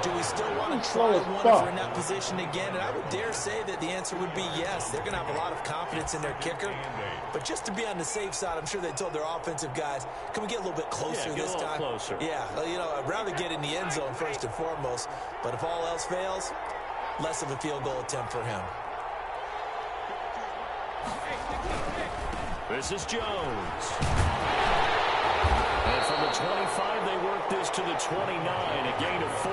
Do we still want to try one if we're in that position again? And I would dare say that the answer would be yes. They're going to have a lot of confidence in their kicker. But just to be on the safe side, I'm sure they told their offensive guys, can we get a little bit closer this time? Closer. Yeah, you know, I'd rather get in the end zone first and foremost. But if all else fails, less of a field goal attempt for him. This is Jones. And from the 25, they work this to the 29, a gain of 4.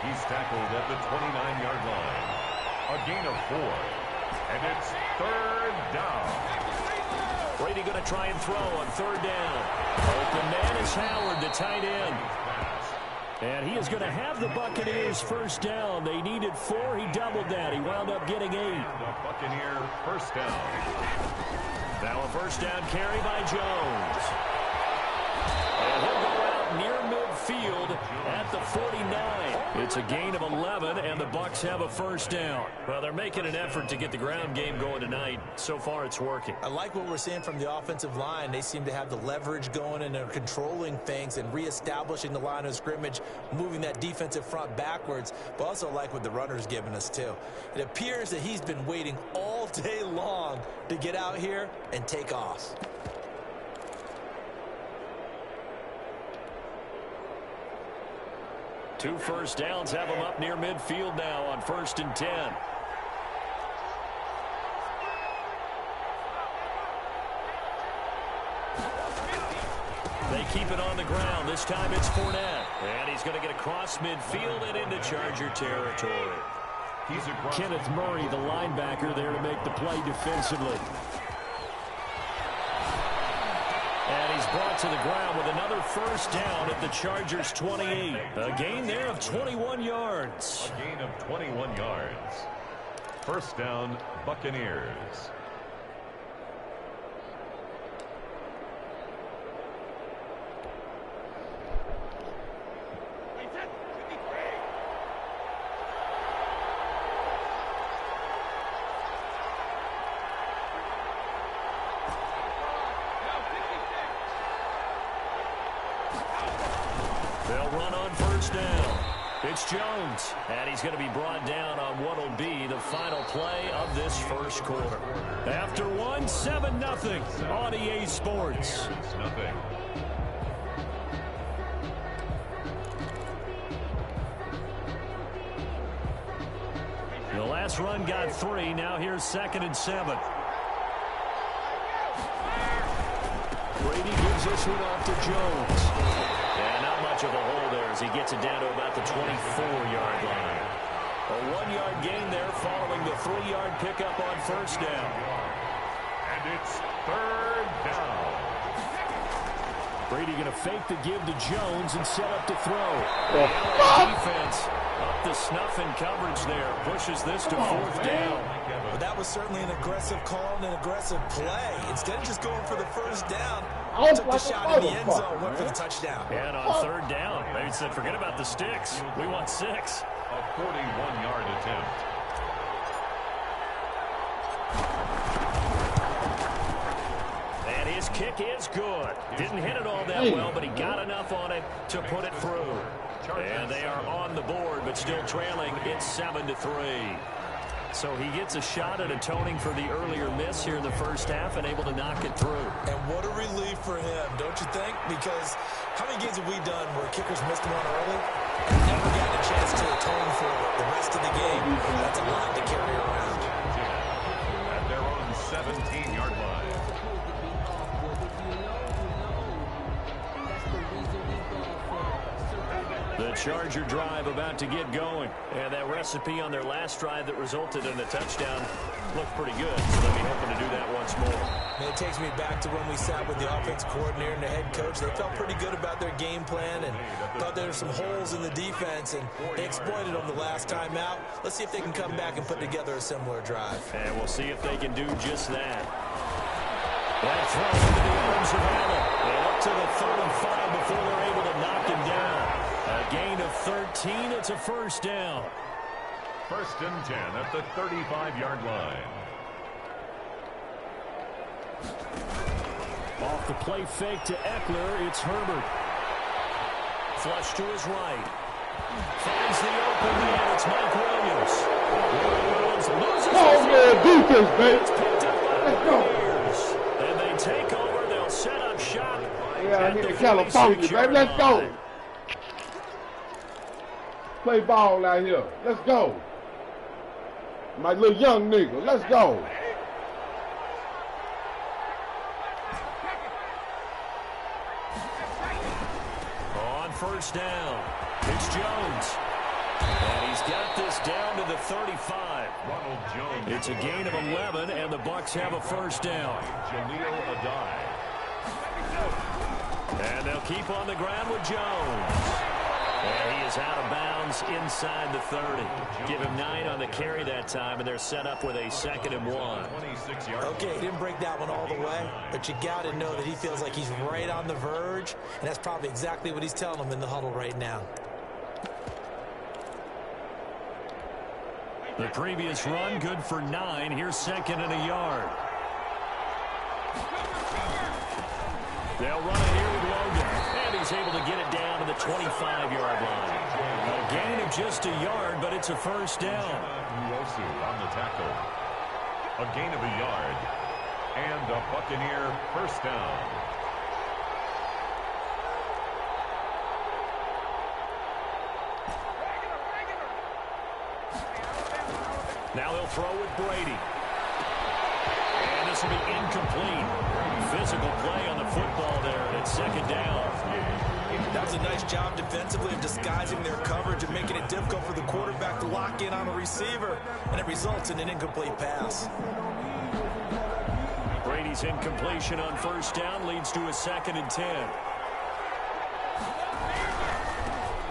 He's tackled at the 29-yard line. A gain of 4. And it's 3rd down. Brady going to try and throw on 3rd down. Open man is Howard, the tight end. And he is going to have the Buccaneers 1st down. They needed 4. He doubled that. He wound up getting 8. The Buccaneer 1st down. Now a 1st down carry by Jones. And he'll go out near midfield at the 49. It's a gain of 11, and the Bucs have a 1st down. Well, they're making an effort to get the ground game going tonight. So far, it's working. I like what we're seeing from the offensive line. They seem to have the leverage going, and they're controlling things and reestablishing the line of scrimmage, moving that defensive front backwards, but also like what the runner's giving us, too. It appears that he's been waiting all day long to get out here and take off. Two 1st downs have them up near midfield now on 1st and 10. They keep it on the ground. This time it's Fournette. And he's going to get across midfield and into Charger territory. Kenneth Murray, the linebacker, there to make the play defensively. And he's brought to the ground with another 1st down at the Chargers' 28. A gain there of 21 yards. A gain of 21 yards. 1st down, Buccaneers. They'll run on 1st down. It's Jones, and he's going to be brought down on what will be the final play of this 1st quarter. After 7-0 on EA Sports. The last run got 3. Now here's 2nd and 7. Brady gives this one off to Jones. And not much of a hole there as he gets it down to about the 24-yard line. A 1-yard gain there following the 3-yard pickup on 1st down. And it's 3rd down. Brady going to fake the give to Jones and set up to throw. Defense up to snuff in coverage there. Pushes this to 4th down. But that was certainly an aggressive call and an aggressive play. Instead of just going for the 1st down, took the shot in the end zone, went for the touchdown. And on 3rd down, they said, forget about the sticks. We want 6. A 41-yard attempt. And his kick is good. Didn't hit it all that well, but he got enough on it to put it through. And they are on the board, but still trailing. It's 7-3. So he gets a shot at atoning for the earlier miss here in the 1st half and able to knock it through. And what a relief for him, don't you think? Because how many games have we done where kickers missed one early and never gotten a chance to atone for it the rest of the game? That's a lot to carry around. At their own 17-yard line. The Charger drive about to get going. And that recipe on their last drive that resulted in a touchdown looked pretty good. So they'll be hoping to do that once more. And it takes me back to when we sat with the offense coordinator and the head coach. They felt pretty good about their game plan and thought there were some holes in the defense, and they exploited them the last time out. Let's see if they can come back and put together a similar drive. And we'll see if they can do just that. That throw into the arms of Allen. And up to the 35 before they're able to knock him down. A gain of 13. It's a 1st down. 1st and 10 at the 35-yard line. Off the play fake to Eckler, it's Herbert. Flush to his right. Finds the open man. It's Mike Williams. Williams loses defense, baby. It's picked up by the Warriors. And they take over. They'll set up shop. Yeah, I need California, baby. Let's go. Play ball out here. Let's go. My little young nigga. Let's go. On first down, it's Jones. And he's got this down to the 35. Ronald Jones. It's a gain of 11, and the Bucs have a first down. Jaleel Adai. And they'll keep on the ground with Jones. And he is out of bounds inside the 30. Give him 9 on the carry that time, and they're set up with a 2nd and 1. Okay, he didn't break that one all the way, but you got to know that he feels like he's right on the verge, and that's probably exactly what he's telling them in the huddle right now. The previous run, good for 9. Here's 2nd and a yard. They'll run it here with Logan, and he's able to get it down to the 25-yard line. A gain of just a yard, but it's a first down. Uosu on the tackle. A gain of a yard. And a Buccaneer first down. Now they'll throw with Brady. And this will be incomplete. Physical play on the football there, and it's 2nd down. That was a nice job defensively of disguising their coverage and making it difficult for the quarterback to lock in on a receiver, and it results in an incomplete pass. Brady's incompletion on first down leads to a 2nd and 10.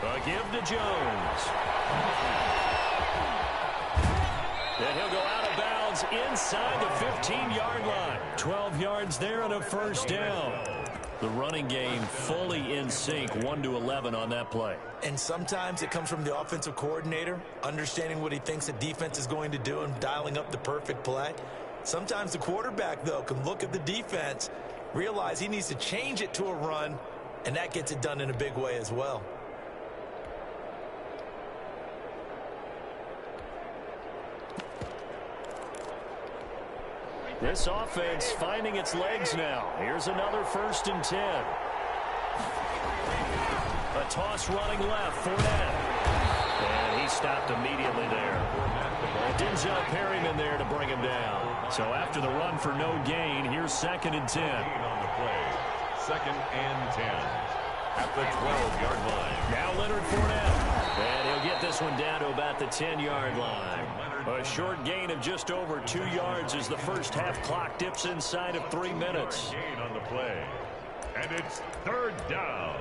A give to Jones. And he'll go out of bounds inside the 15-yard line. 12 yards there and a first down. The running game fully in sync, 1-11 on that play. And sometimes it comes from the offensive coordinator, understanding what he thinks the defense is going to do and dialing up the perfect play. Sometimes the quarterback, though, can look at the defense, realize he needs to change it to a run, and that gets it done in a big way as well. This offense finding its legs now. Here's another 1st and 10. A toss running left, Fournette. And he stopped immediately there. Denzel Perryman there to bring him down. So after the run for no gain, here's 2nd and 10. On the play. 2nd and 10. At the 12-yard line. Now Leonard Fournette. And he'll get this one down to about the 10-yard line. A short gain of just over 2 yards as the first half clock dips inside of 3 minutes. Gain on the play. And it's 3rd down.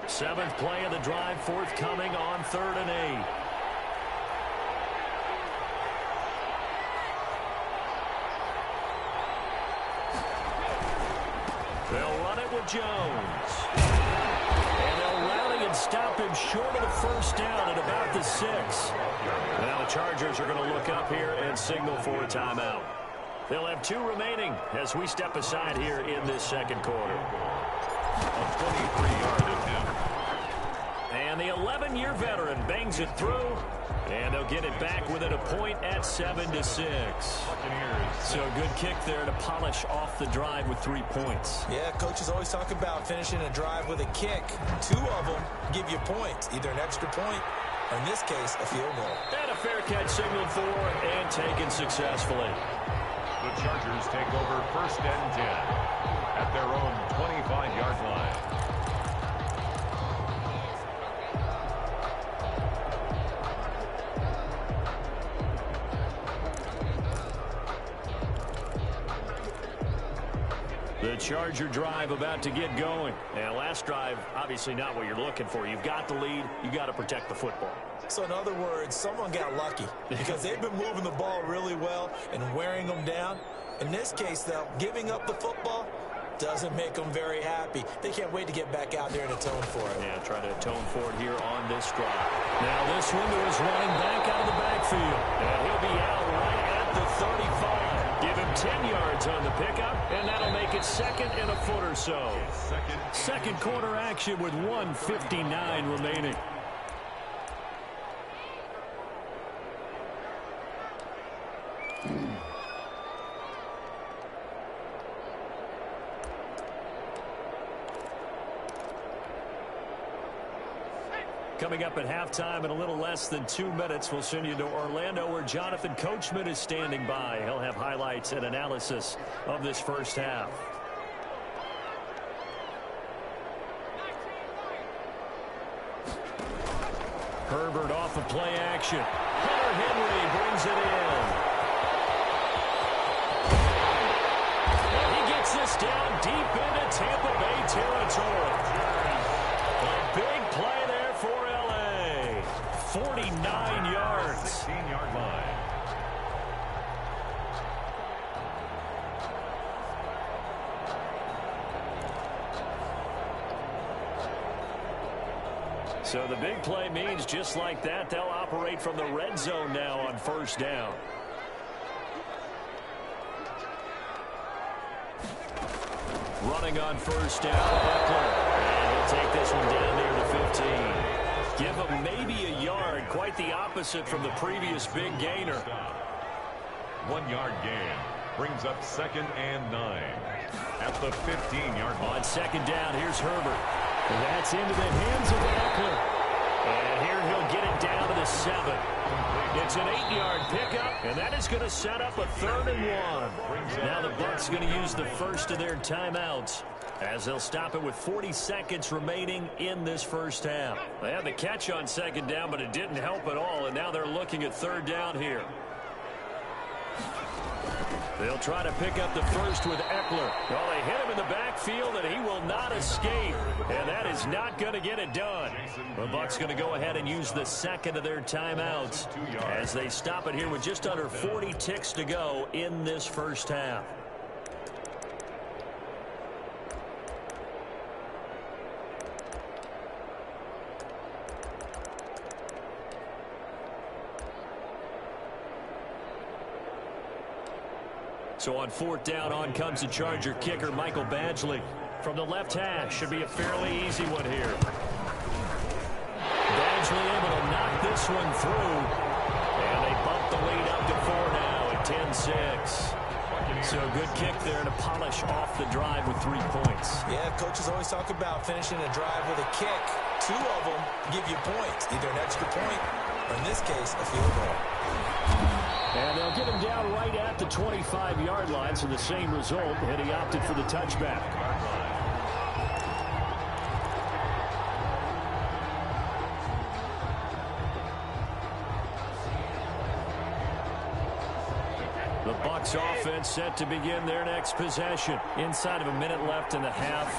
Seventh play of the drive forthcoming on 3rd and 8. They'll run it with Jones. And they'll rally and stop him short of the first down at about the 6. Now the Chargers are going to look up here and signal for a timeout. They'll have 2 remaining as we step aside here in this 2nd quarter. A 23-yard attempt. And the 11-year veteran bangs it through, and they'll get it back within a point at 7-6. So a good kick there to polish off the drive with 3 points. Yeah, coaches always talk about finishing a drive with a kick. 2 of them give you points, either an extra point or, in this case, a field goal. And a fair catch signaled for and taken successfully. The Chargers take over 1st and 10 at their own 25-yard line. The Charger drive about to get going. And last drive, obviously not what you're looking for. You've got the lead. You've got to protect the football. So in other words, someone got lucky because they've been moving the ball really well and wearing them down. In this case, though, giving up the football Doesn't make them very happy. They can't wait to get back out there and atone for it. Yeah, try to atone for it here on this drive. Now this one to his running back out of the backfield. And he'll be out right at the 35. Give him 10 yards on the pickup, and that'll make it second and a foot or so. Second quarter action with 1:59 remaining. Coming up at halftime in a little less than 2 minutes, we'll send you to Orlando where Jonathan Coachman is standing by. He'll have highlights and analysis of this first half. Herbert off of play action. Hunter Henry brings it in. And he gets this down deep into Tampa Bay territory. A big play there for LA. 49 yards. 16-yard line. So the big play means just like that, they'll operate from the red zone now on first down. Running on first down, Eckler. And he'll take this one down near the 15. Give him maybe a yard, quite the opposite from the previous big gainer. 1 yard gain brings up 2nd and 9 at the 15-yard line. On second down, here's Herbert. And that's into the hands of Eckler. And here he'll get it down to the 7. It's an 8-yard pickup, and that is going to set up a 3rd and 1. Now the Bucs going to use the first of their timeouts as they'll stop it with 40 seconds remaining in this first half. They had the catch on second down, but it didn't help at all, and now they're looking at 3rd down here. They'll try to pick up the first with Eckler. Well, they hit him in the backfield, and he will not escape. And that is not going to get it done. The Bucs going to go ahead and use the second of their timeouts as they stop it here with just under 40 ticks to go in this first half. So on 4th down, on comes the Charger kicker, Michael Badgley. From the left hash, should be a fairly easy one here. Badgley able to knock this one through. And they bump the lead up to 4 now at 10-6. So a good kick there to polish off the drive with 3 points. Yeah, coaches always talk about finishing a drive with a kick. 2 of them give you points, either an extra point or, in this case, a field goal. And they'll get him down right at the 25-yard line, so the same result, and he opted for the touchback. The Bucs offense set to begin their next possession. Inside of a minute left in the half.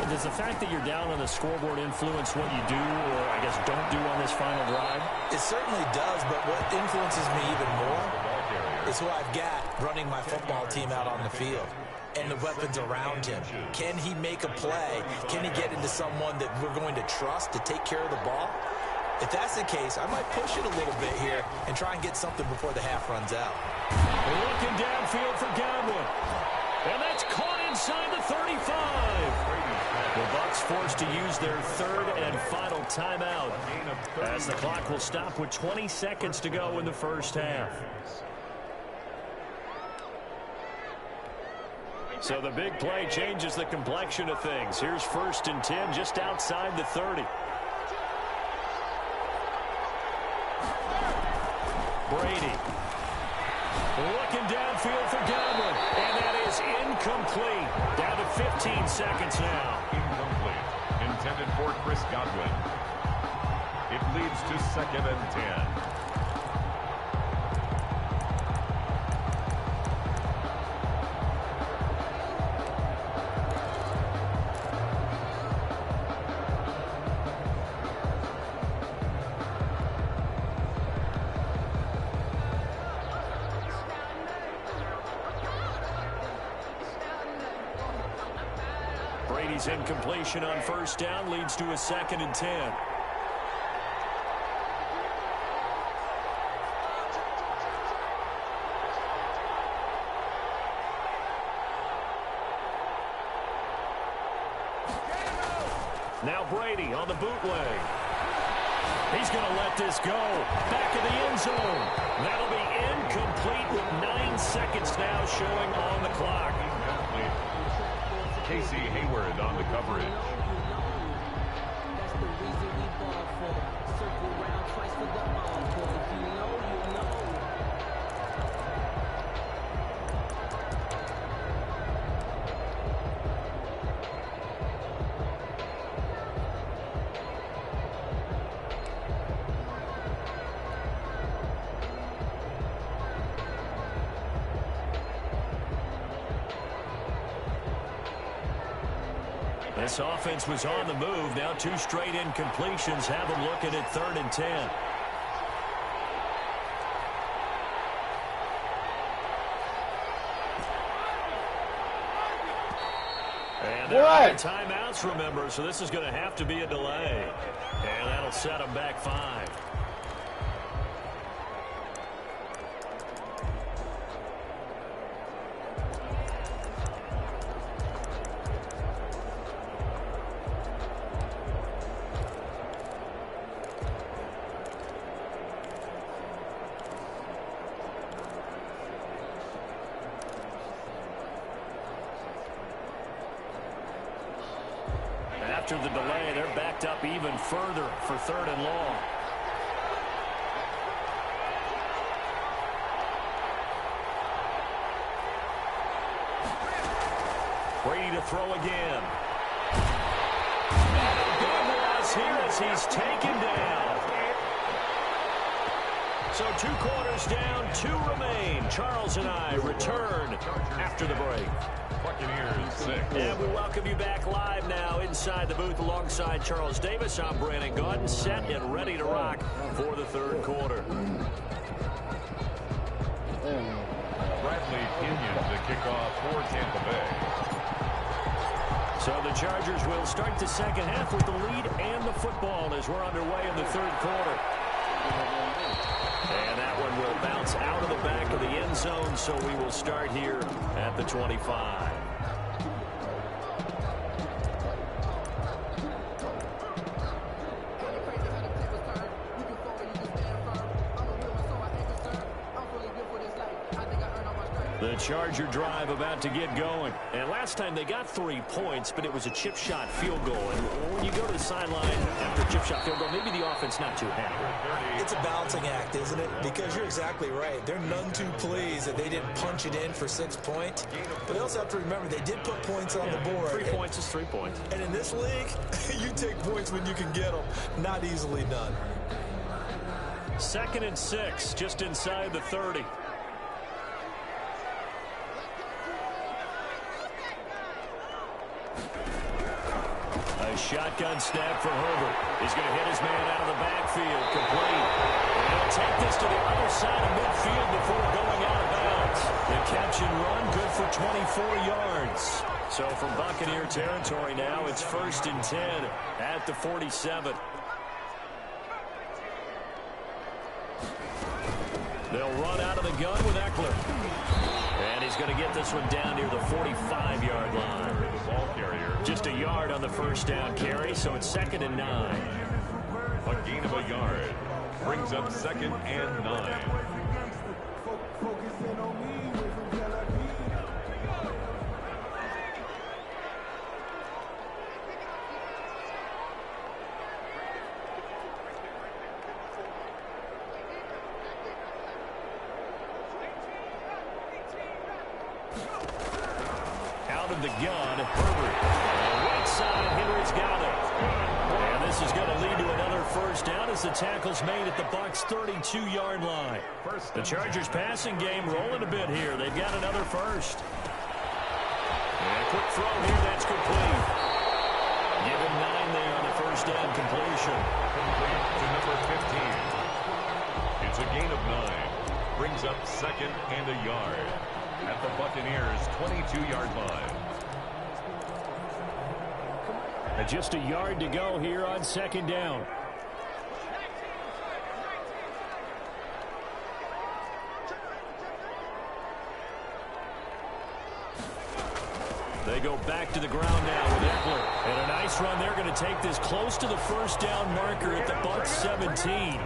Does the fact that you're down on the scoreboard influence what you do, or I guess don't do on this final drive? It certainly does, but what influences me even more is who I've got running my football team out on the field and the weapons around him. Can he make a play? Can he get into someone that we're going to trust to take care of the ball? If that's the case, I might push it a little bit here and try and get something before the half runs out. Looking downfield for Godwin. And that's caught inside the 35. The Bucs forced to use their 3rd and final timeout as the clock will stop with 20 seconds to go in the first half. So the big play changes the complexion of things. Here's 1st and 10 just outside the 30. Brady. Looking downfield for Godwin. And that is incomplete. Down to 15 seconds now. Incomplete. Intended for Chris Godwin. It leads to 2nd and 10. Brady's incompletion on first down leads to a 2nd and 10. Now Brady on the bootleg. He's going to let this go. Back in the end zone. That'll be incomplete with 9 seconds now showing on the clock. Incomplete. Casey Hayward on the coverage. That's the reason we ball for. Circle round twice for the encore. If you know, you know. This offense was on the move. Now 2 straight incompletions have them looking at 3rd and 10. And there are timeouts, remember, so this is going to have to be a delay. And that'll set them back 5. After the delay, they're backed up even further for 3rd and long. Brady to throw again. Good loss here as he's taken down. So 2 quarters down, 2 remain. Charles and I return after the break. Buccaneers 6. And we welcome you back live now inside the booth alongside Charles Davis. I'm Brandon Gaudin, set and ready to rock for the 3rd quarter. Bradley Kenyon to kick off for Tampa Bay. So the Chargers will start the 2nd half with the lead and the football as we're underway in the 3rd quarter. And that one will bounce out of the back of the end zone, so we will start here at the 25. The Charger drive about to get going. And last time they got 3 points, but it was a chip shot field goal. And when you go to the sideline after a chip shot field goal, maybe the offense not too happy. It's a balancing act, isn't it? Because you're exactly right. They're none too pleased that they didn't punch it in for 6 points. But they also have to remember they did put points on the board. 3 points is 3 points. And in this league, you take points when you can get them. Not easily done. 2nd and 6, just inside the 30. A shotgun snap for Herbert. He's going to hit his man out of the backfield. Complete. And he'll take this to the other side of midfield before going out of bounds. The catch and run, good for 24 yards. So from Buccaneer territory now, it's 1st and 10 at the 47. They'll run out of the gun with Eckler. And he's going to get this one down near the 45-yard line. The ball carrier. Just a yard on the first down carry, so it's 2nd and 9. A gain of a yard. Brings up 2nd and 9. Out of the gun, Herbert. Right side, Henry's got it. And this is going to lead to another first down as the tackle's made at the Bucs' 32-yard line. The Chargers passing game rolling a bit here. They've got another first. And a quick throw here, that's complete. Give him 9 there on the first down completion. Complete to number 15. It's a gain of 9. Brings up 2nd and a yard at the Buccaneers' 22-yard line. And just a yard to go here on second down. They go back to the ground now with Eckler. And a nice run. They're going to take this close to the first down marker at the Bucs 17.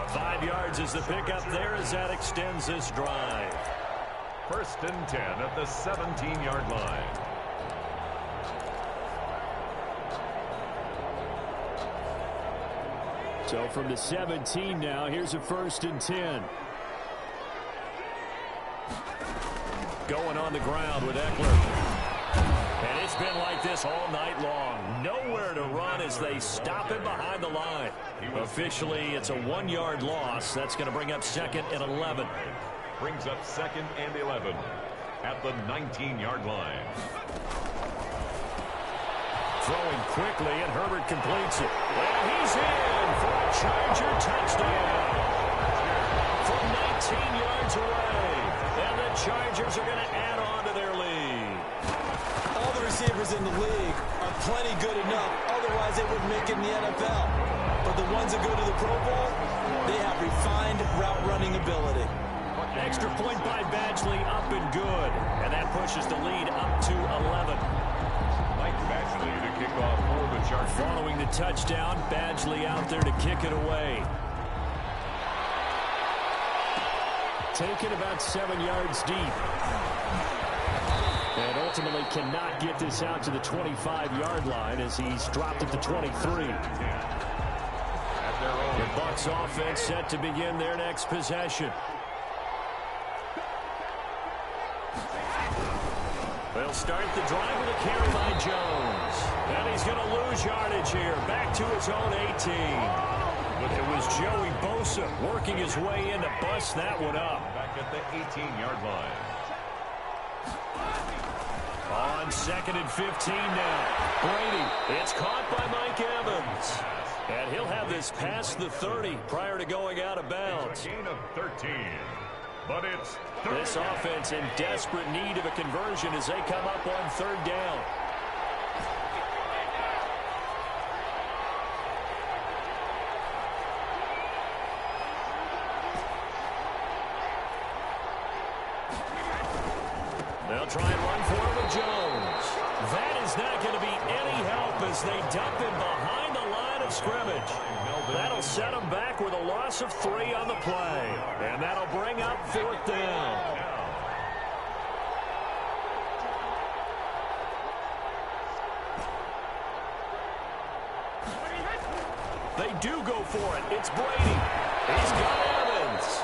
5 yards is the pickup there as that extends this drive. 1st and 10 at the 17-yard line. So from the 17 now, here's a 1st and 10. Going on the ground with Eckler. And it's been like this all night long. Nowhere to run as they stop him behind the line. Officially, it's a 1-yard loss. That's going to bring up 2nd and 11. Brings up 2nd and 11 at the 19-yard line. Throwing quickly, and Herbert completes it. Well, he's in for a Charger touchdown. From 19 yards away. And the Chargers are going to add on to their lead. All the receivers in the league are plenty good enough. Otherwise, they wouldn't make it in the NFL. But the ones that go to the Pro Bowl, they have refined route running ability. Extra point by Badgley, up and good. And that pushes the lead up to 11. Mike Badgley to kick off for the Chargers. Following the touchdown, Badgley out there to kick it away. Taken about 7 yards deep. And ultimately cannot get this out to the 25-yard line as he's dropped at the 23. The Bucs offense set to begin their next possession. They'll start the drive with a carry by Jones. And he's going to lose yardage here. Back to his own 18. It was Joey Bosa working his way in to bust that one up. Back at the 18-yard line. On 2nd and 15 now. Brady, it's caught by Mike Evans. And he'll have this past the 30 prior to going out of bounds. Gain of 13. But it's this offense in desperate need of a conversion as they come up on 3rd down. They'll try and run for it with Jones. That is not going to be any help as they dump him behind the line of scrimmage. That'll set him back with a loss of 3 on the play. And that'll bring up 4th down. They do go for it. It's Brady. He's got Evans.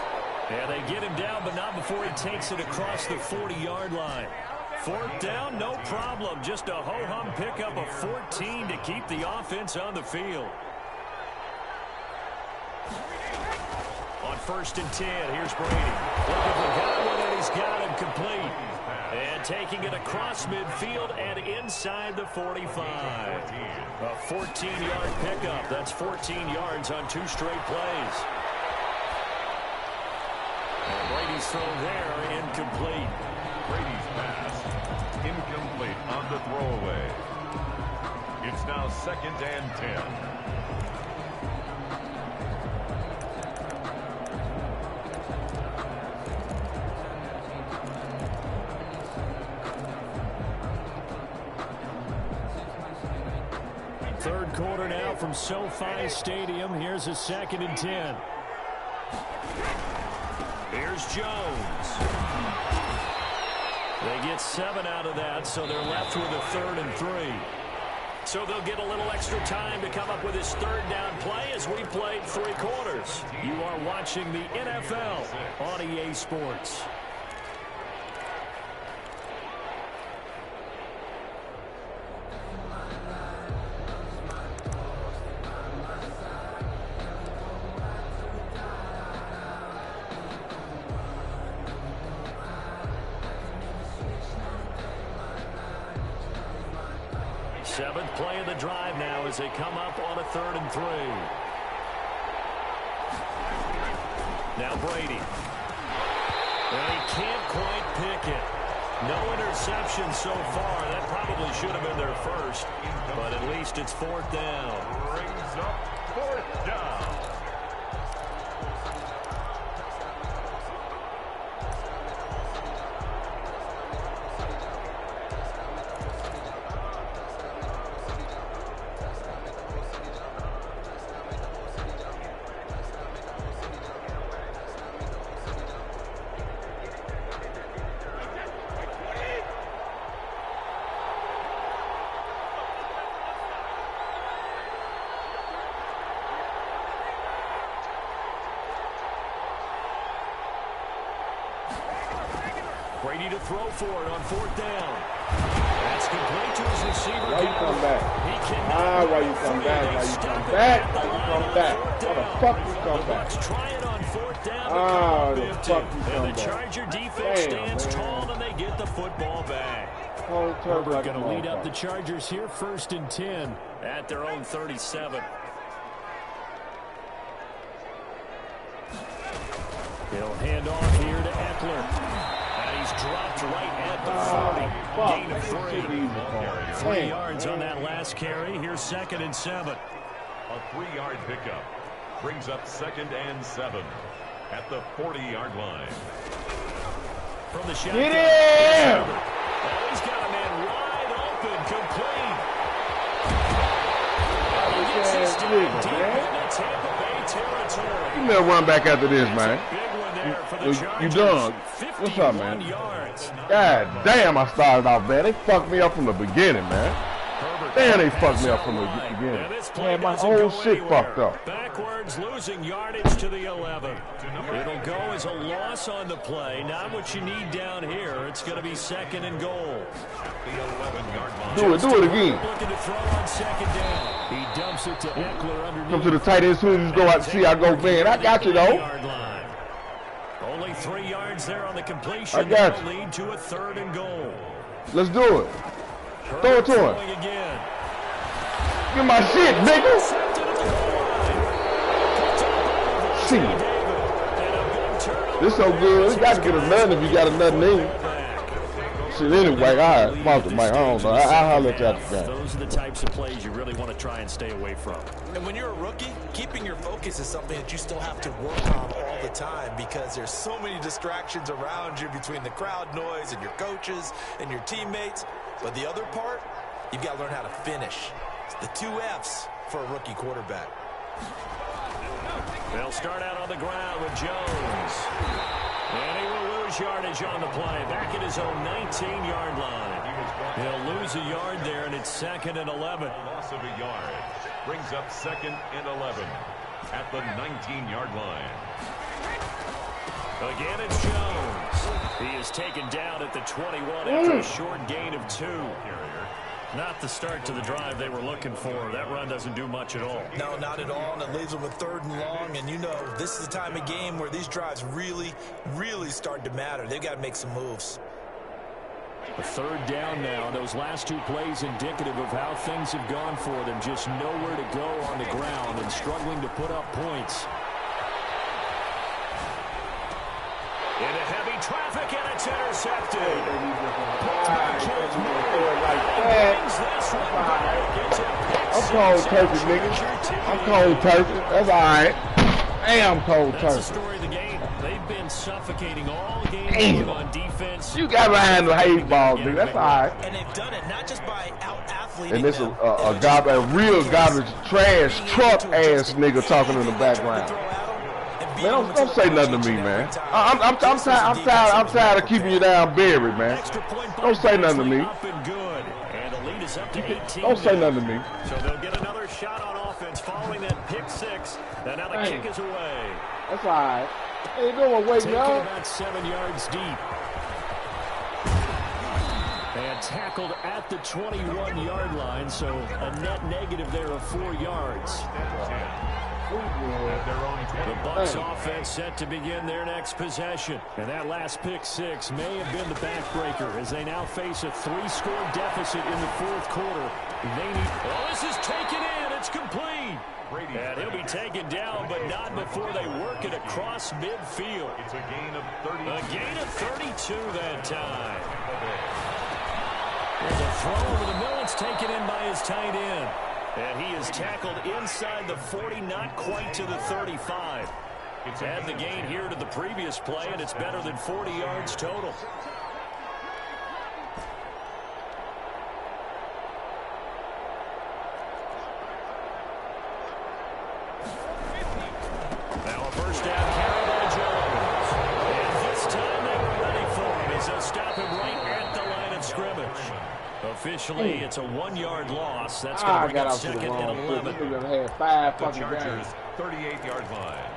And they get him down, but not before he takes it across the 40-yard line. 4th down, no problem. Just a ho-hum pickup of 14 to keep the offense on the field. On 1st and 10, here's Brady. Looking for Godwin, and he's got him complete. And taking it across midfield and inside the 45. A 14-yard pickup. That's 14 yards on 2 straight plays. And Brady's throw there, incomplete. Brady's pass, incomplete on the throwaway. It's now 2nd and 10. Third quarter now from SoFi Stadium. Here's a 2nd and 10. Here's Jones. They get 7 out of that, so they're left with a 3rd and 3. So they'll get a little extra time to come up with his 3rd down play as we played 3 quarters. You are watching the NFL on EA Sports. Seventh play of the drive now as they come up on a 3rd and 3. Now Brady. And he can't quite pick it. No interception so far. That probably should have been their first, but at least it's 4th down. Brings up 4th down. Brady to throw for it on 4th down. That's complete to his receiver. Why you come back? Why you come back? Why you come back? Why you come back? Why the fuck you come back? Try it on 4th down. The fuck you come and the back? Charger defense stands tall, and they get the football back. Herbert going to lead up the Chargers here, 1st and 10 at their own 37. He'll hand off here to Eckler. He's dropped right at the 40. Gain of 3. 3 yards on that last carry. Here's 2nd and 7. A 3-yard pickup brings up 2nd and 7 at the 40-yard line. From the shotgun. Get him! Oh, he's got a man wide open, complete. He gets his team deep into Tampa Bay territory. You never run back after this, man. Big one there for the Chargers. You done. What's up, man? God damn, I started off bad. They fucked me up from the beginning, man. Damn, they fucked me up from the beginning. Man, my whole shit fucked up. Backwards, losing yardage to the 11. It'll go as a loss on the play. Not what you need down here. It's going to be 2nd and goal. The 11-yard line. Do it again. Looking to throw on 2nd down. He dumps it to Eckler underneath. Come to the tight end as soon as you go out to see I go, man. I got you, though. Only 3 yards there on the completion. I got you. Lead to a 3rd and goal. Let's do it. Throw it to him. Again. Get my shit, nigga. See. This so good. You got to get another if you got another name. Shit, anyway, all right. Fuck it, Mike. I don't know. I'll holler at you after that. Those are the types of plays you really want to try and stay away from. And when you're a rookie, keeping your focus is something that you still have to work on all the time because there's so many distractions around you between the crowd noise and your coaches and your teammates. But the other part, you've got to learn how to finish. It's the 2 F's for a rookie quarterback. They'll start out on the ground with Jones. And he will lose yardage on the play. Back at his own 19-yard line. He'll lose a yard there, and it's 2nd and 11. Loss of a yard brings up 2nd and 11 at the 19-yard line. Again, it's Jones. He is taken down at the 21 after a short gain of 2. Not the start to the drive they were looking for. That run doesn't do much at all. No, not at all, and it leaves them with 3rd and long. And you know, this is the time of game where these drives really, really start to matter. They've got to make some moves. A 3rd down now. Those last 2 plays indicative of how things have gone for them. Just nowhere to go on the ground and struggling to put up points. Into heavy traffic, and it's intercepted. I'm cold turkey, nigga. I'm cold turkey. That's all right. Damn cold turkey. That's the story of the game. They've been suffocating all game on defense. You got behind the hay ball, nigga. That's all right. And they've done it not just by out-athleting and this is a real garbage trash truck ass nigga talking in the background. Man, don't say nothing to me, man. I'm tired of keeping you down buried, man. Don't say nothing to me. Don't say nothing to me. So they'll get another shot on offense following that pick 6. And now the kick is away. That's all right. Hey, doing waiting, y'all. About 7 yards deep. And tackled at the 21-yard line, so a net negative there of 4 yards. The Bucs offense set to begin their next possession. And that last pick 6 may have been the backbreaker as they now face a 3-score deficit in the 4th quarter. This is taken in. It's complete. And he'll be taken down, but not before they work it across across midfield. It's a gain of 32. A gain of 32 that time. There's a throw over the middle. It's taken in by his tight end. And he is tackled inside the 40, not quite to the 35. Add the gain here to the previous play, and it's better than 40 yards total. Now a first down carry by Jones. And this time they were ready for him as they'll stop him right at the line of scrimmage. Officially, it's a 1-yard loss. That's going to bring up second and 11. The Chargers, 38-yard line.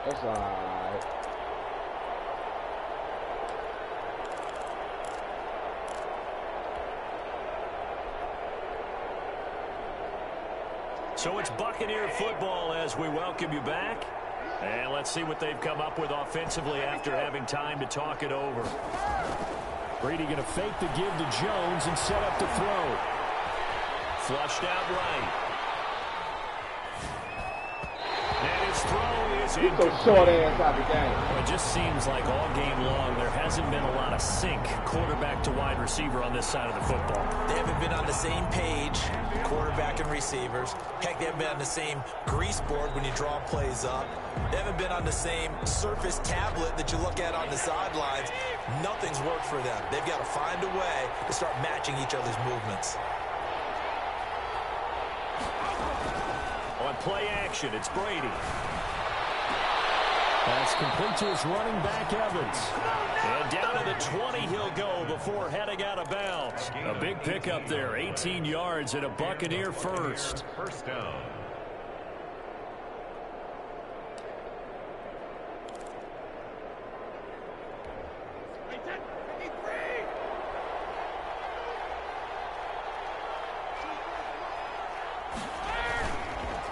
That's all right. So it's Buccaneer football as we welcome you back. And let's see what they've come up with offensively after having time to talk it over. Brady going to fake the give to Jones and set up the throw. Flushed out right. And his throw is in. Get short ass out the game. Well, it just seems like all game long there hasn't been a lot of sync quarterback to wide receiver on this side of the football. They haven't been on the same page, quarterback and receivers. Heck, they haven't been on the same grease board when you draw plays up. They haven't been on the same surface tablet that you look at on the sidelines. Nothing's worked for them. They've got to find a way to start matching each other's movements. On play action, it's Brady. That's complete to his running back, Evans. And down to the 20 he'll go before heading out of bounds. A big pickup there, 18 yards and a Buccaneer first. First down.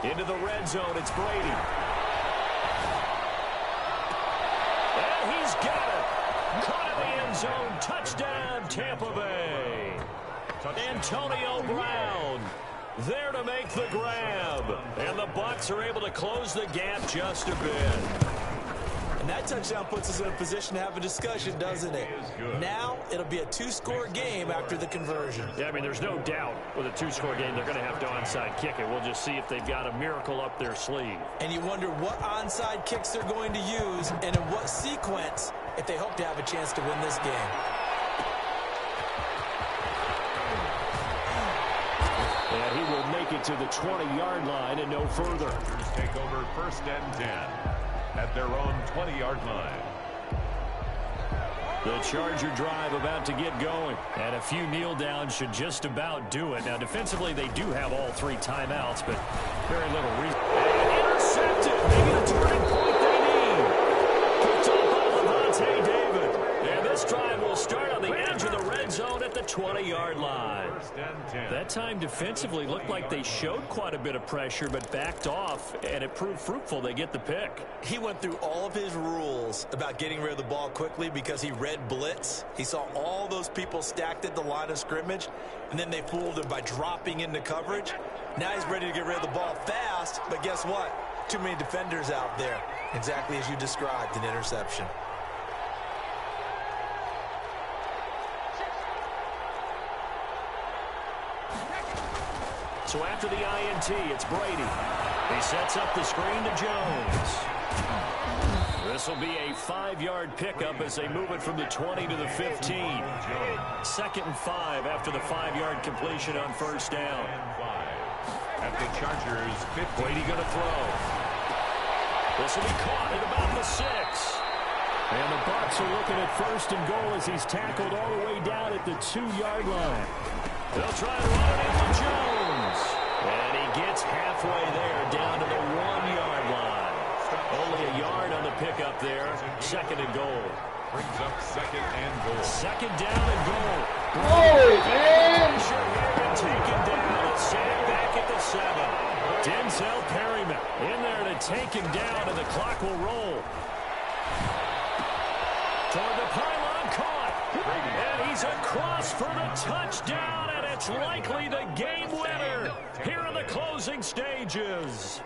Into the red zone, it's Brady. And he's got it. Caught in the end zone. Touchdown, Tampa Bay. Antonio Brown there to make the grab. And the Bucs are able to close the gap just a bit. And that touchdown puts us in a position to have a discussion, doesn't it? Now it'll be a 2-score game after the conversion. Yeah, I mean, there's no doubt with a 2-score game they're going to have to onside kick it. We'll just see if they've got a miracle up their sleeve. And you wonder what onside kicks they're going to use and in what sequence if they hope to have a chance to win this game. And he will make it to the 20-yard line and no further. Take over first and 10 at their own 20-yard line. The Charger drive about to get going. And a few kneel downs should just about do it. Now, defensively, they do have all 3 timeouts, but very little reason. And intercepted. Maybe the turning point they need. Picked up by Levante David. And this drive will start on the edge of the red zone at the 20-yard line. First and 10. That time defensively looked like they showed quite a bit of pressure, but backed off, and it proved fruitful. They get the pick. He went through all of his rules about getting rid of the ball quickly because he read blitz. He saw all those people stacked at the line of scrimmage, and then they fooled him by dropping into coverage. Now he's ready to get rid of the ball fast, but guess what? Too many defenders out there. Exactly as you described, an interception. So after the INT, it's Brady. He sets up the screen to Jones. This will be a 5-yard pickup as they move it from the 20 to the 15. Second and 5 after the 5-yard completion on first down. At the Chargers, 50. Brady going to throw. This will be caught at about the 6. And the Bucs are looking at first and goal as he's tackled all the way down at the 2-yard line. They'll try and run it into Jones. And he gets halfway there down to the 1-yard line. Only a yard on the pickup there. Second and goal. Brings up second and goal. Second down and goal. Holy man! Pressure here and taken down. It's Sam back at the 7. Denzel Perryman in there to take him down, and the clock will roll. Toward the pylon, caught. And he's across for the touchdown, and it's likely the game winner here in the closing stages.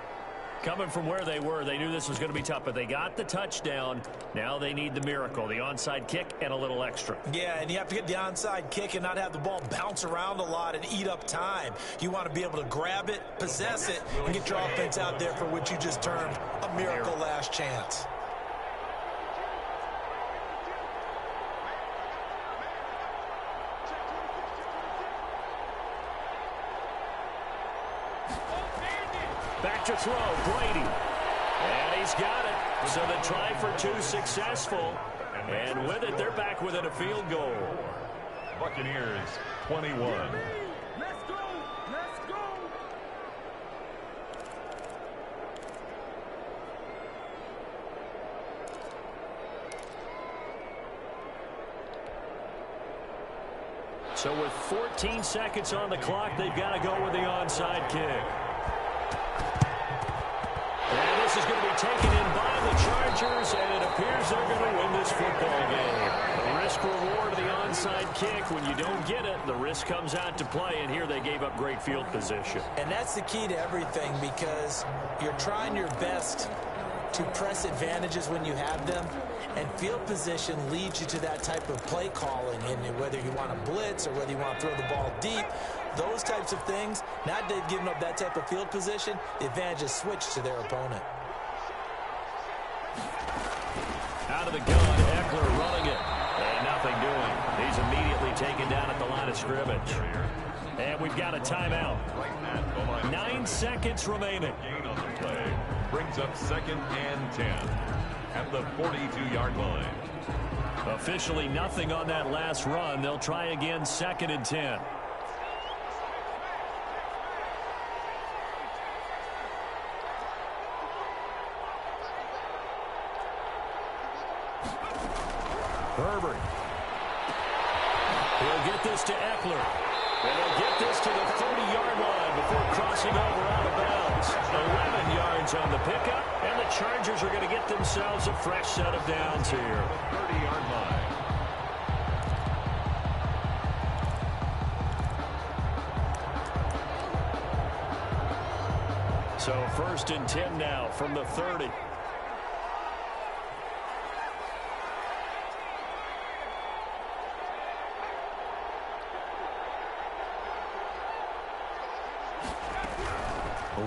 Coming from where they were, they knew this was going to be tough, but they got the touchdown. Now they need the miracle, the onside kick and a little extra. Yeah, and you have to get the onside kick and not have the ball bounce around a lot and eat up time. You want to be able to grab it, possess it, and get your offense out there for what you just termed a miracle last chance. Back to throw, Brady. And he's got it. So the try for two successful. And with it, they're back within a field goal. Buccaneers 21. Let's go. Let's go. So with 14 seconds on the clock, they've got to go with the onside kick. And this is going to be taken in by the Chargers, and it appears they're going to win this football game. The risk-reward of the onside kick, when you don't get it, the risk comes out to play, and here they gave up great field position. And that's the key to everything, because you're trying your best to press advantages when you have them, and field position leads you to that type of play calling, and whether you want to blitz or whether you want to throw the ball deep, those types of things. Now they've given up that type of field position, the advantage is switched to their opponent. Out of the gun, Eckler running it, and nothing doing. He's immediately taken down at the line of scrimmage. And we've got a timeout. 9 seconds remaining. Gain on the play brings up 2nd and 10 at the 42-yard line. Officially nothing on that last run. They'll try again 2nd and 10. Herbert. He'll get this to Eckler. And he'll get this to the 30-yard line before crossing over out of bounds. 11 yards on the pickup, and the Chargers are going to get themselves a fresh set of downs here. 30-yard line. So 1st and 10 now from the 30.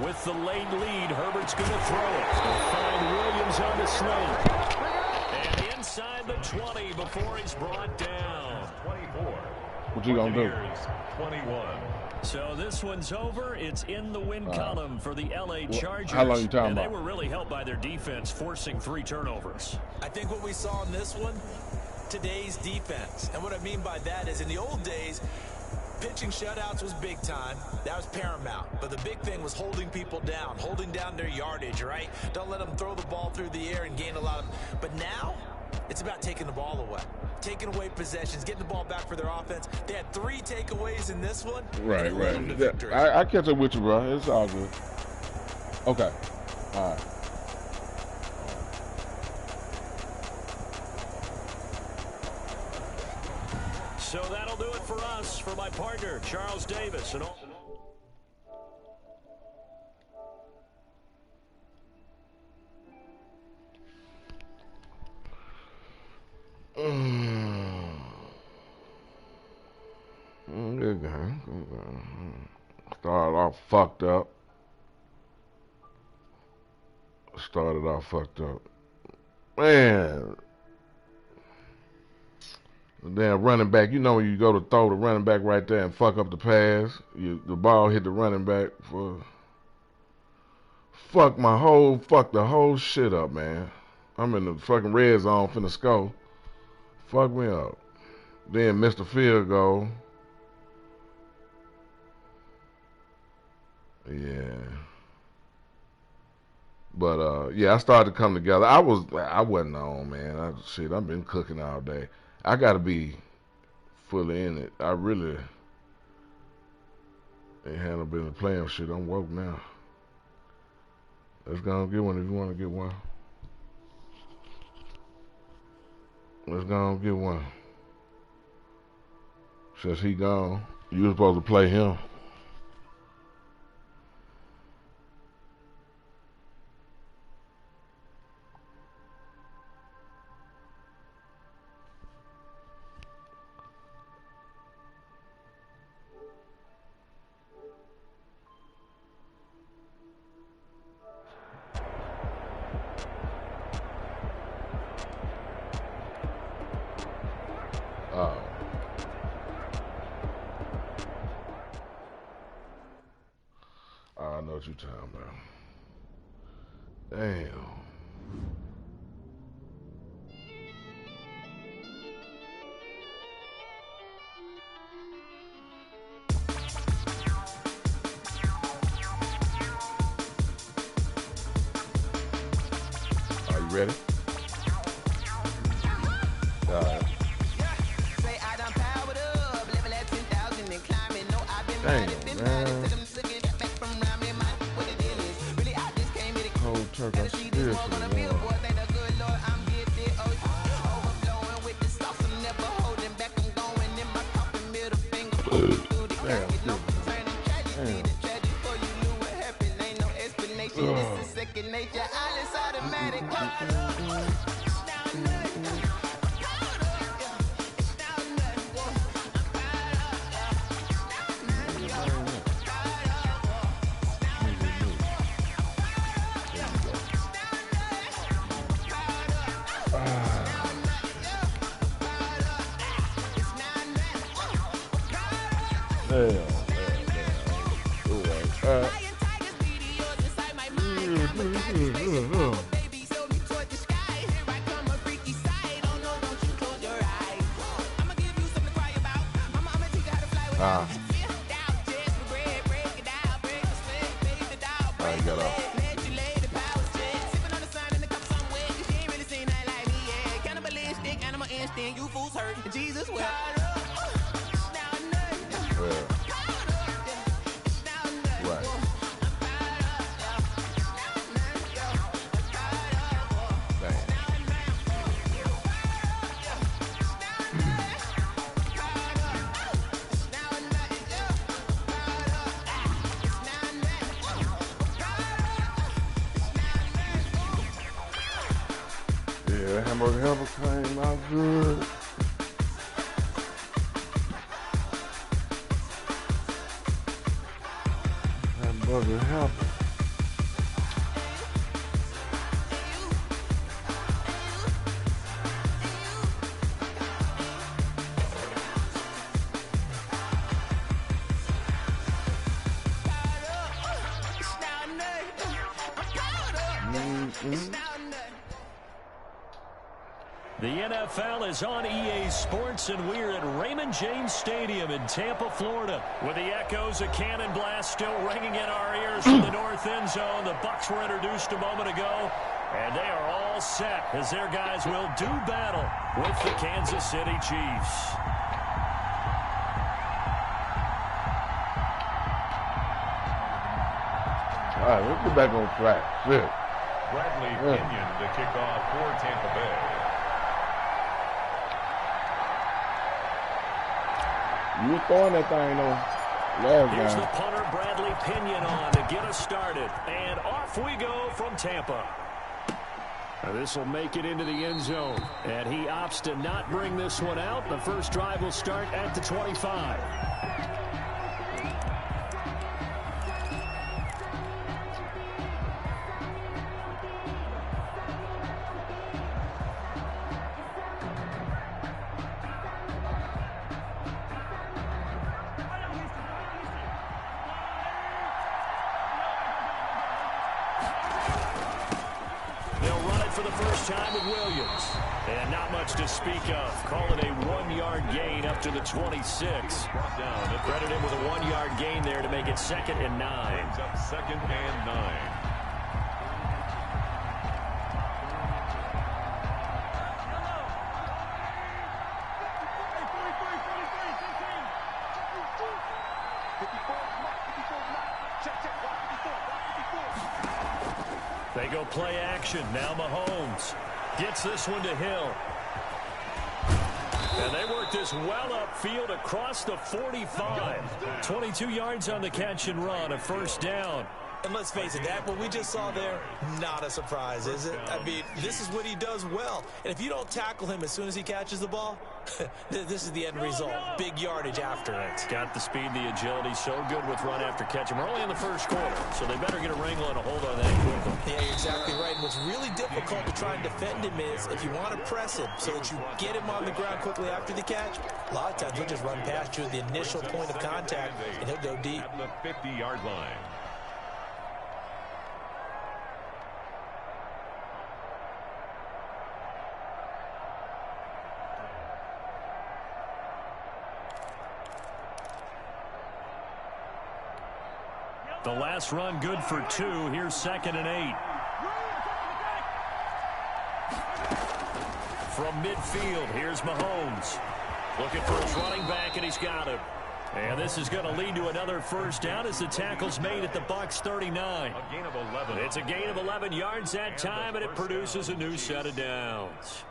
With the late lead, Herbert's going to throw it. He'll find Williams on the sling. And inside the 20 before he's brought down. 24. What you gonna do? 21. So this one's over. It's in the win column for the LA Chargers. How long you talking and about? they were really helped by their defense, forcing 3 turnovers. I think what we saw in this one, today's defense. And what I mean by that is in the old days, pitching shutouts was big time. That was paramount. But the big thing was holding people down, holding down their yardage, right? Don't let them throw the ball through the air and gain a lot of... But now, it's about taking the ball away. Taking away possessions, getting the ball back for their offense. They had 3 takeaways in this one. Right. I catch up with you, bro. It's all good. Okay. All right. So that'll do it for us. For my partner, Charles Davis. And all. Good game. Started off fucked up. Man. The damn running back, you know when you go to throw the running back right there and fuck up the pass, the ball hit the running back for fuck the whole shit up, man. I'm in the fucking red zone finna score. Fuck me up. Then missed the field goal. Yeah. But yeah, I started to come together. I wasn't on, man. I've been cooking all day. I gotta be fully in it. I really ain't handle been playing shit. I'm woke now. Let's go and get one if you want to get one. Let's go and get one. Since he gone, you were supposed to play him. I know what you're talking about. Damn. Are you ready? All right. Damn, man. Cold turkey, I'm seriously, man. Yeah, hamburger helper came out good. Hamburger helper. The NFL is on EA Sports, and we're at Raymond James Stadium in Tampa, Florida, with the echoes of Cannon Blast still ringing in our ears from the north end zone. The Bucs were introduced a moment ago, and they are all set as their guys will do battle with the Kansas City Chiefs. All right, let's get back on track. Shit. Bradley Pinion to kick off for Tampa Bay. You were throwing that thing on last Here's game. the punter, Bradley Pinion, on to get us started. And off we go from Tampa. This will make it into the end zone. And he opts to not bring this one out. The first drive will start at the 25. Time with Williams. And not much to speak of. Call it a 1-yard gain up to the 26. Brought down. Credit him with a 1-yard gain there to make it 2nd and 9. Brings up 2nd and 9. They go play action. Now Mahomes gets this one to Hill. And they work this well upfield across the 45. 22 yards on the catch and run, a first down. And let's face it, that what we just saw there, not a surprise, is it? I mean, this is what he does well. And if you don't tackle him as soon as he catches the ball, this is the end result. Big yardage after it. Got the speed, the agility, so good with run after catch. And we're only in the first quarter, so they better get a wrangle and a hold on that quickly. Yeah, you're exactly right. And what's really difficult to try and defend him is if you want to press him so that you get him on the ground quickly after the catch, a lot of times he'll just run past you at the initial point of contact, and he'll go deep. At the 50-yard line. The last run good for 2. Here's 2nd and 8. From midfield, here's Mahomes. Looking for his running back, and he's got him. And this is going to lead to another first down as the tackle's made at the Bucs 39. A gain of 11. It's a gain of 11 yards that time, and it produces a new set of downs.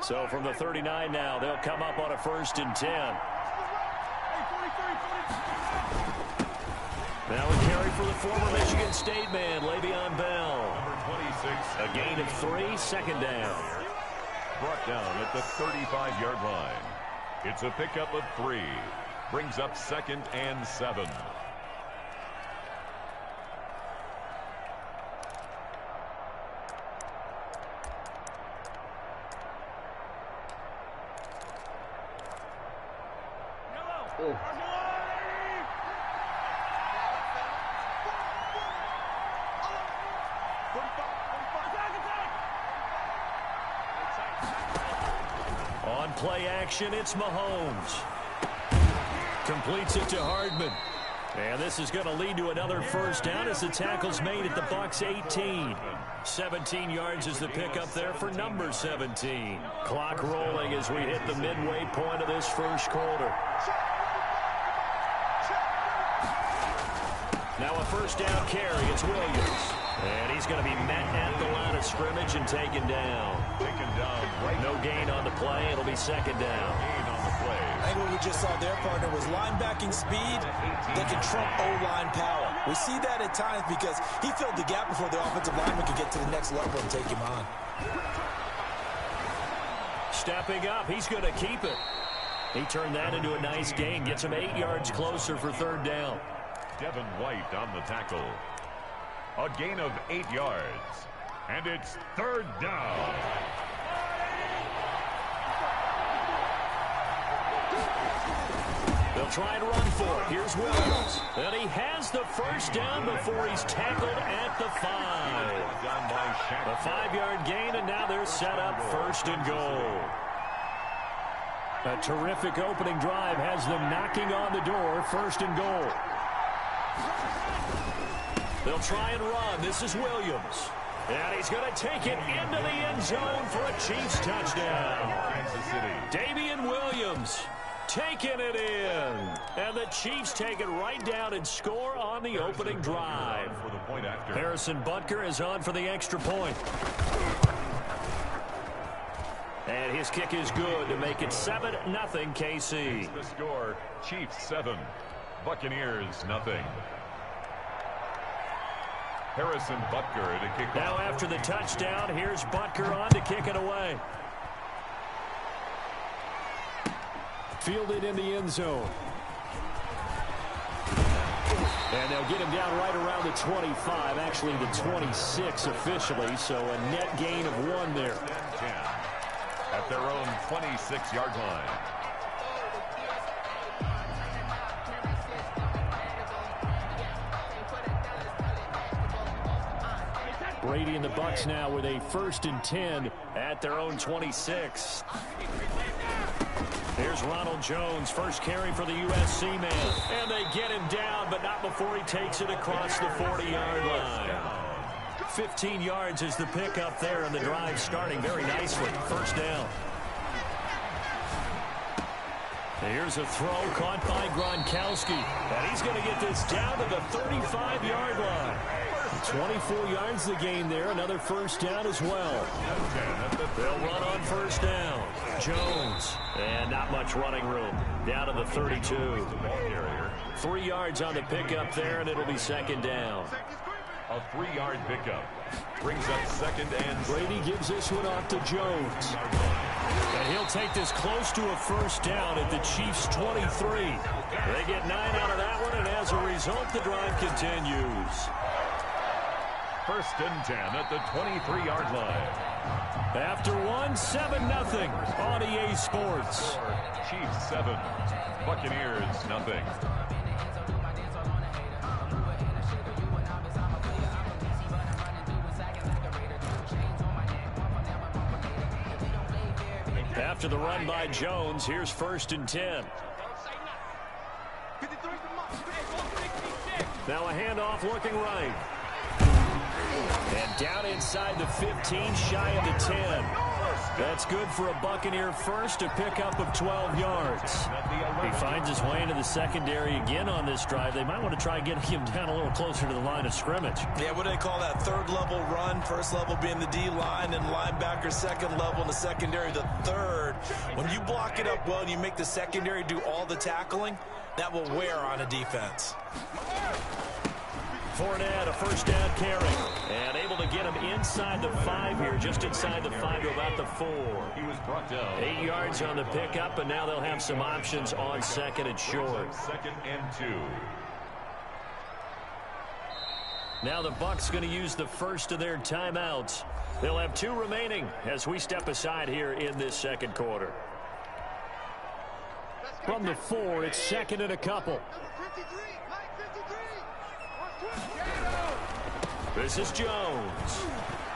So from the 39 now, they'll come up on a 1st and 10. Now a carry for the former Michigan State man, Le'Veon Bell. Number 26. A gain of 3, 2nd down. Brought down at the 35-yard line. It's a pickup of 3. Brings up 2nd and 7. On play action, it's Mahomes. Completes it to Hardman. And this is going to lead to another first down as the tackle's made at the Bucs 18. 17 yards is the pickup there for number 17. Clock rolling as we hit the midway point of this first quarter. Now a first down carry. It's Williams. And he's going to be met at the line of scrimmage and taken down. Taken down right. No gain on the play. It'll be 2nd down. Gain on the play. I think what we just saw there, partner, was linebacking speed that can trump O-line power. We see that at times because he filled the gap before the offensive lineman could get to the next level and take him on. Stepping up, he's going to keep it. He turned that into a nice gain. Gets him 8 yards closer for 3rd down. Devin White on the tackle. A gain of 8 yards. And it's 3rd down. They'll try and run for it. Here's Williams. And he has the first down before he's tackled at the 5. A 5-yard gain, and now they're set up 1st and goal. A terrific opening drive has them knocking on the door. 1st and goal. They'll try and run. This is Williams. And he's going to take it into the end zone for a Chiefs touchdown. Kansas City. Damian Williams taking it in. And the Chiefs take it right down and score on the opening drive. For the point after. Harrison Butker is on for the extra point. And his kick is good to make it 7-0 KC. The score, Chiefs 7, Buccaneers 0. Harrison Butker to kick now off. After the touchdown, here's Butker on to kick it away. Fielded in the end zone. And they'll get him down right around the 25, actually the 26 officially, so a net gain of 1 there. 10 at their own 26-yard line. Brady and the Bucs now with a 1st and 10 at their own 26. Here's Ronald Jones, first carry for the USC man. And they get him down, but not before he takes it across the 40-yard line. 15 yards is the pickup there, and the drive starting very nicely. 1st down. Here's a throw caught by Gronkowski. And he's going to get this down to the 35-yard line. 24 yards the gain there. Another 1st down as well. They'll run on 1st down. Jones. And not much running room. Down to the 32. 3 yards on the pickup there, and it'll be 2nd down. A 3-yard pickup. Brings up 2nd and Brady gives this one off to Jones. And he'll take this close to a 1st down at the Chiefs' 23. They get 9 out of that one, and as a result, the drive continues. 1st and 10 at the 23-yard line. After 1, 7-0 on EA Sports. Chiefs 7, Buccaneers 0. after the run by Jones. Here's 1st and 10. Now a handoff looking right. And down inside the 15, shy of the 10. That's good for a Buccaneer first, a pickup of 12 yards. He finds his way into the secondary again on this drive. They might want to try getting him down a little closer to the line of scrimmage. Yeah, what do they call that? Third level run. First level being the D-line and linebacker. Second level in the secondary, the third. When you block it up well and you make the secondary do all the tackling, that will wear on a defense. Fournette, a first down carry. And able to get him inside the 5 here, just inside the 5 to about the 4. He was brought down. 8 yards on the pickup, and now they'll have some options on 2nd and short. 2nd and 2. Now the Bucs going to use the first of their timeouts. They'll have 2 remaining as we step aside here in this second quarter. From the 4, it's 2nd and a couple. This is Jones.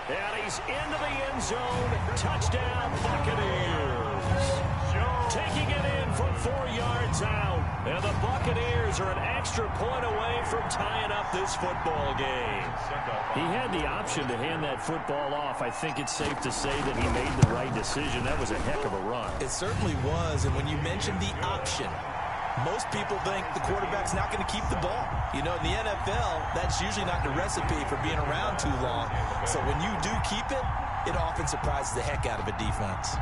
And he's into the end zone. Touchdown, Buccaneers. Taking it in from 4 yards out. And the Buccaneers are an extra point away from tying up this football game. He had the option to hand that football off. I think it's safe to say that he made the right decision. That was a heck of a run. It certainly was. And when you mentioned the option, most people think the quarterback's not going to keep the ball. You know, in the NFL, that's usually not the recipe for being around too long. So when you do keep it, it often surprises the heck out of a defense.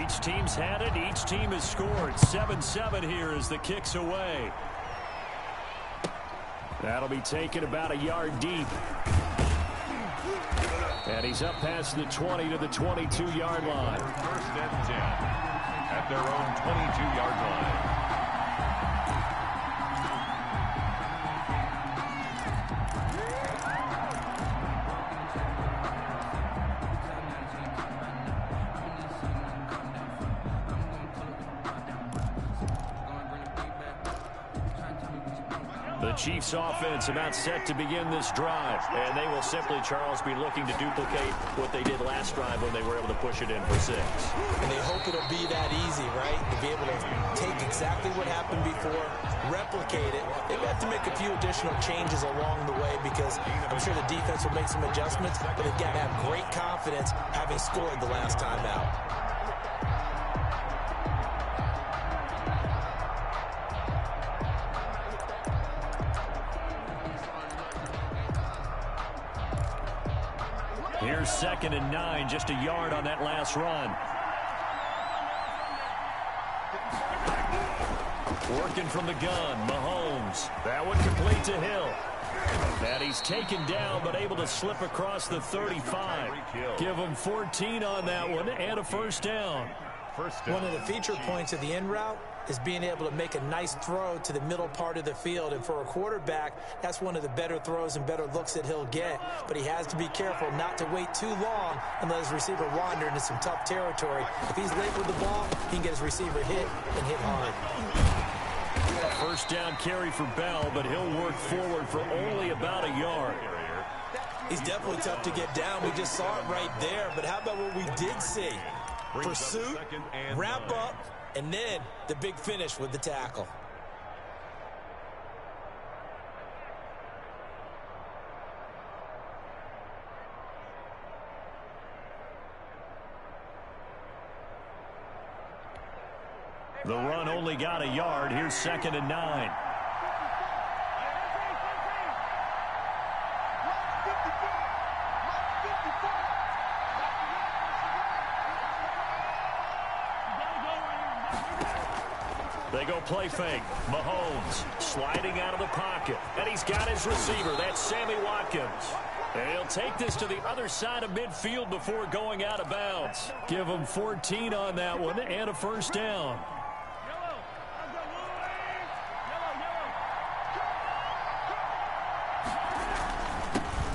Each team's had it. Each team has scored. 7-7 here as the kick's away. That'll be taken about a yard deep. And he's up past the 20 to the 22-yard line. 1st and 10 at their own 22-yard line. The Chiefs offense about set to begin this drive. And they will simply, Charles, be looking to duplicate what they did last drive when they were able to push it in for 6. And they hope it'll be that easy, right? To be able to take exactly what happened before, replicate it. They have to make a few additional changes along the way because I'm sure the defense will make some adjustments, but they've got to have great confidence having scored the last time out. Here's 2nd and 9, just a yard on that last run. Working from the gun, Mahomes. That one complete to Hill. And he's taken down, but able to slip across the 35. Give him 14 on that one and a first down. One of the feature points of the in route is being able to make a nice throw to the middle part of the field. And for a quarterback, that's one of the better throws and better looks that he'll get. But he has to be careful not to wait too long and let his receiver wander into some tough territory. If he's late with the ball, he can get his receiver hit and hit hard. First down carry for Bell, but he'll work forward for only about a yard. He's definitely tough to get down. We just saw it right there. But how about what we did see? Pursuit, wrap up, and then the big finish with the tackle. The run only got a yard. Here's 2nd and 9. They go play fake. Mahomes sliding out of the pocket. And he's got his receiver. That's Sammy Watkins. And he'll take this to the other side of midfield before going out of bounds. Give him 14 on that one and a first down.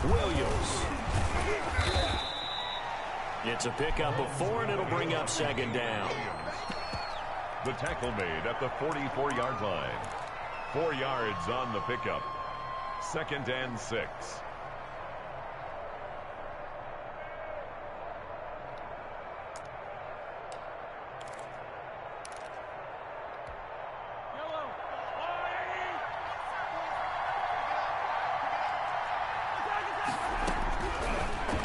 Williams. It's a pickup of 4, and it'll bring up 2nd down. The tackle made at the 44-yard line. 4 yards on the pickup. 2nd and 6.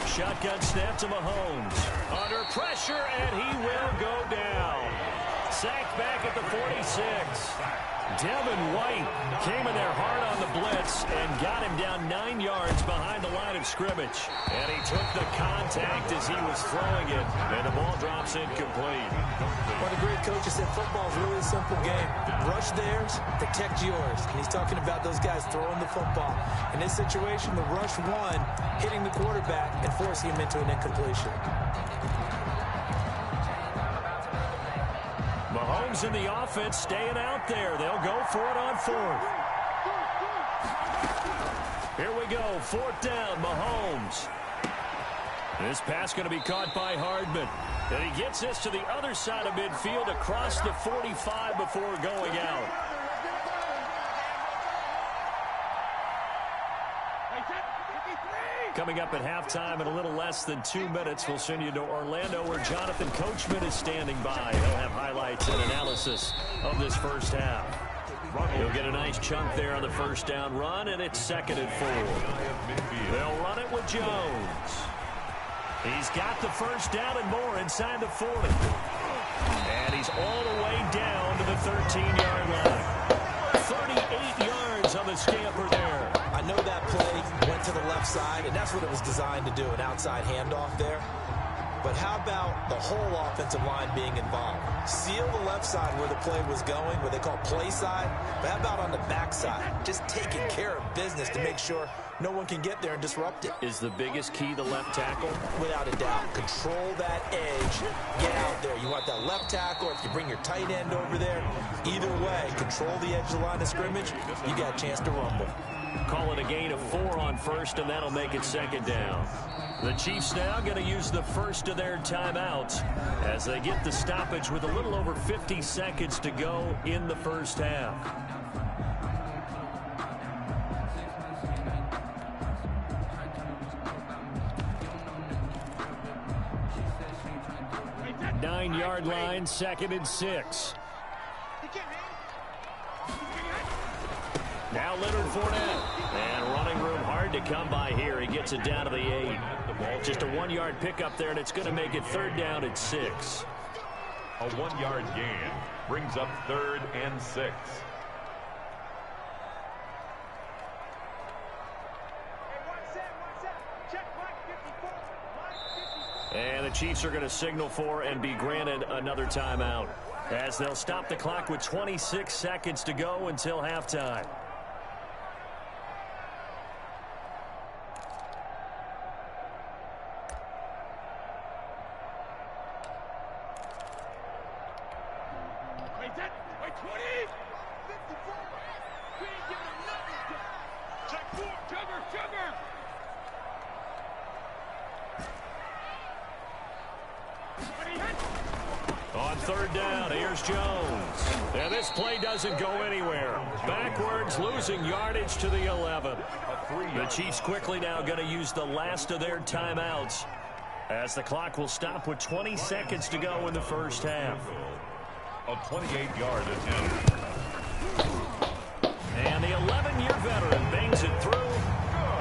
Shotgun snap to Mahomes. Under pressure, and he will go down. Sacked back at the 46. Devin White came in there hard on the blitz and got him down 9 yards behind the line of scrimmage. And he took the contact as he was throwing it, and the ball drops incomplete. One of the great coaches said football is really a simple game. Rush theirs, protect yours. And he's talking about those guys throwing the football. In this situation, the rush won, hitting the quarterback and forcing him into an incompletion. Mahomes in the offense staying out there. They'll go for it on 4th. Here we go. 4th down, Mahomes. This pass going to be caught by Hardman. And he gets this to the other side of midfield across the 45 before going out. Coming up at halftime in a little less than 2 minutes, we'll send you to Orlando where Jonathan Coachman is standing by. He'll have highlights and analysis of this first half. He'll get a nice chunk there on the first down run, and it's 2nd and 4. They'll run it with Jones. He's got the first down and more inside the 40. And he's all the way down to the 13-yard line. 38 yards on the scamper there. I know that play went to the left side, and that's what it was designed to do, an outside handoff there. But how about the whole offensive line being involved? Seal the left side where the play was going, what they call play side. But how about on the back side? Just taking care of business to make sure no one can get there and disrupt it. Is the biggest key the left tackle? Without a doubt. Control that edge. Get out there. You want that left tackle, or if you bring your tight end over there, either way, control the edge of the line of scrimmage, you got a chance to rumble. Call it a gain of 4 on 1st, and that'll make it 2nd down. The Chiefs now going to use the first of their timeouts as they get the stoppage with a little over 50 seconds to go in the first half. Nine-yard line, 2nd and 6. Now Leonard Fournette. And running room hard to come by here. He gets it down to the 8. Just a 1-yard pickup there, and it's going to make it 3rd down at 6. A 1-yard gain brings up 3rd and 6. And the Chiefs are going to signal for and be granted another timeout, as they'll stop the clock with 26 seconds to go until halftime. On 3rd down, here's Jones. And this play doesn't go anywhere. Backwards, losing yardage to the 11. The Chiefs quickly now going to use the last of their timeouts, as the clock will stop with 20 seconds to go in the first half. A 28-yard attempt. And the 11-year veteran bangs it through,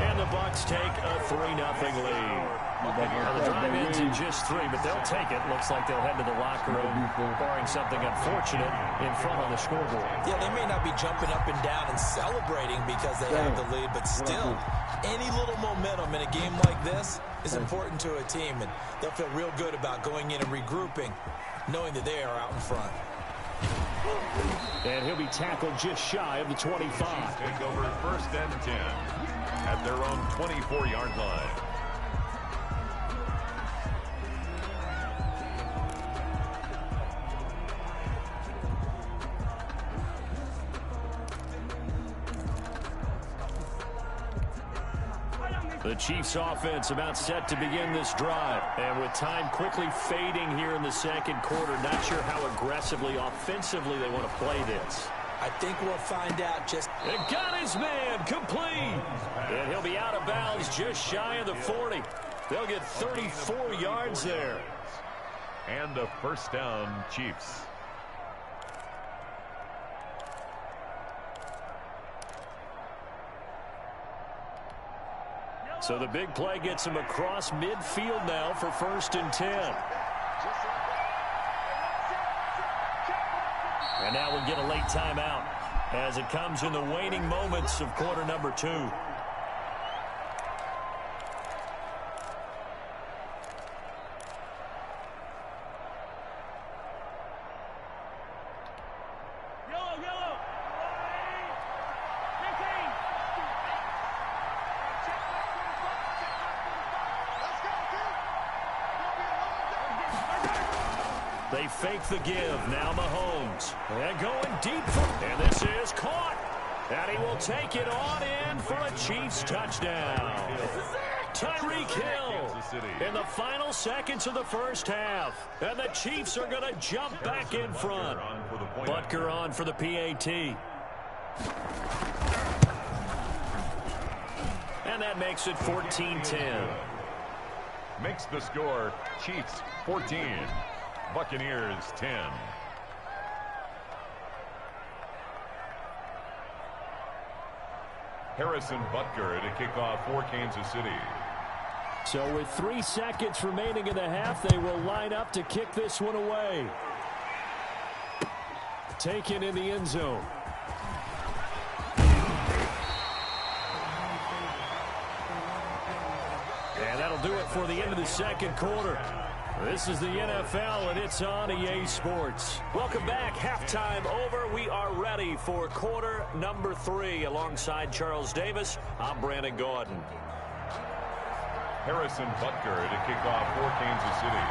and the Bucs take a 3-0 lead. Now, the drive ends in just 3, but they'll take it. Looks like they'll head to the locker room, barring something unfortunate in front on the scoreboard. Yeah, they may not be jumping up and down and celebrating because they have the lead, but still, any little momentum in a game like this is important to a team, and they'll feel real good about going in and regrouping, knowing that they are out in front. And he'll be tackled just shy of the 25. Take over 1st and 10 at their own 24-yard line. The Chiefs offense about set to begin this drive. And with time quickly fading here in the 2nd quarter, not sure how aggressively, offensively they want to play this. I think we'll find out just... It got his man complete. And he'll be out of bounds just shy of the 40. They'll get 34 yards there. And a 1st down, Chiefs. So the big play gets him across midfield now for 1st and 10. And now we'll get a late timeout as it comes in the waning moments of quarter number 2. They fake the give. Now Mahomes. And going deep. And this is caught. And he will take it on in for a Chiefs touchdown. Tyreek Hill in the final seconds of the first half. And the Chiefs are going to jump back in front. Butker on for the PAT. And that makes it 14-10. Makes the score Chiefs 14. Buccaneers 10. Harrison Butker to kick off for Kansas City. So with 3 seconds remaining in the half, they will line up to kick this one away. Taken in the end zone. And that'll do it for the end of the second quarter. This is the NFL, and it's on EA Sports. Welcome back. Halftime over. We are ready for quarter number 3. Alongside Charles Davis, I'm Brandon Gordon. Harrison Butker to kick off for Kansas City.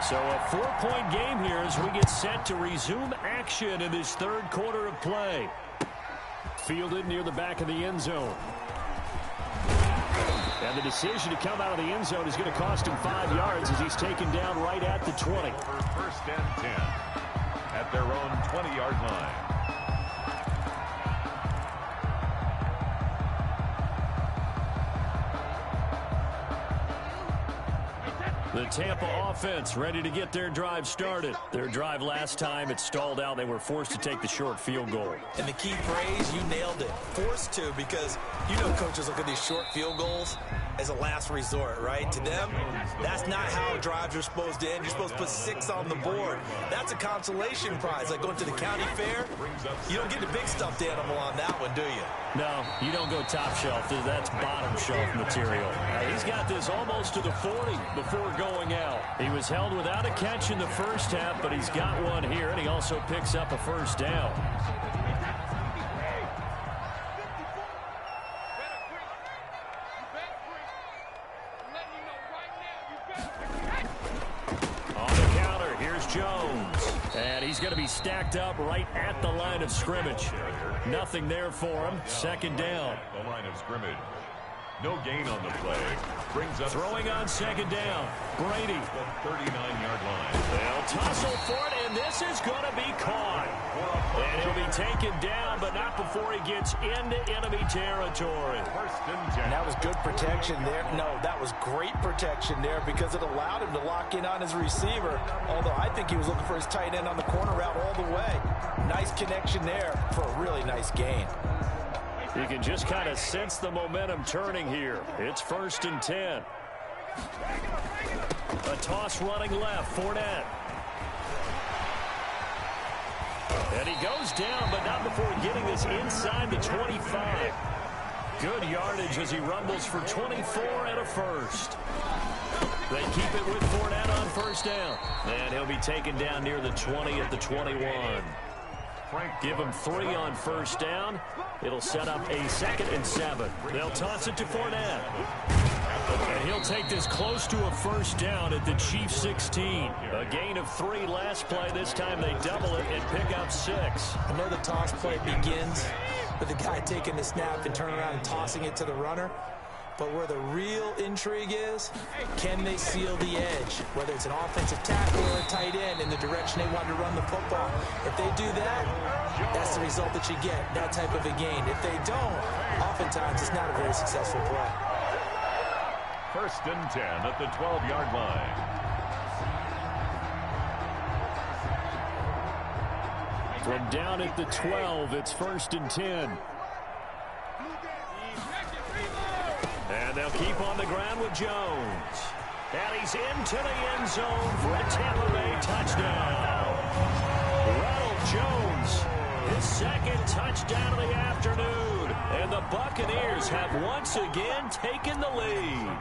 So a 4-point game here as we get set to resume action in this third quarter of play. Fielded near the back of the end zone. And the decision to come out of the end zone is going to cost him 5 yards as he's taken down right at the 20. First and 10 at their own 20-yard line. The Tampa offense ready to get their drive started. Their drive last time, it stalled out. They were forced to take the short field goal. And the key phrase, you nailed it. Forced to, because you know coaches look at these short field goals as a last resort, right? To them, that's not how drives are supposed to end. You're supposed to put 6 on the board. That's a consolation prize. Like going to the county fair, you don't get the big stuffed animal on that one, do you? No, you don't go top shelf. That's bottom shelf material. He's got this almost to the 40 before going out. He was held without a catch in the first half, but he's got one here, and he also picks up a first down. On the counter, here's Jones. And he's going to be stacked up right at the line of scrimmage. Nothing there for him. Second down. The line of scrimmage. No gain on the play. Brings up throwing on second down. Brady. The 39-yard line. They'll tussle for it, and this is going to be caught. And he'll be taken down, but not before he gets into enemy territory. First and 10. And that was good protection there. No, that was great protection there because it allowed him to lock in on his receiver. Although I think he was looking for his tight end on the corner route all the way. Nice connection there for a really nice gain. You can just kind of sense the momentum turning here. It's 1st and 10. A toss running left. Fournette. And he goes down, but not before getting this inside the 25. Good yardage as he rumbles for 24 and a first. They keep it with Fournette on first down. And he'll be taken down near the 20 at the 21. Give him 3 on first down. It'll set up a 2nd and 7. They'll toss it to Fournette. And he'll take this close to a first down at the Chiefs 16. A gain of 3 last play. This time they double it and pick up 6. I know the toss play begins with the guy taking the snap and turning around and tossing it to the runner. But where the real intrigue is, can they seal the edge? Whether it's an offensive tackle or a tight end in the direction they want to run the football. If they do that, that's the result that you get, that type of a gain. If they don't, oftentimes it's not a very successful play. First and 10 at the 12-yard line. From down at the 12, it's 1st and 10. And And they'll keep on the ground with Jones. And he's into the end zone for a Tampa Bay touchdown. Ronald Jones, his second touchdown of the afternoon. And the Buccaneers have once again taken the lead.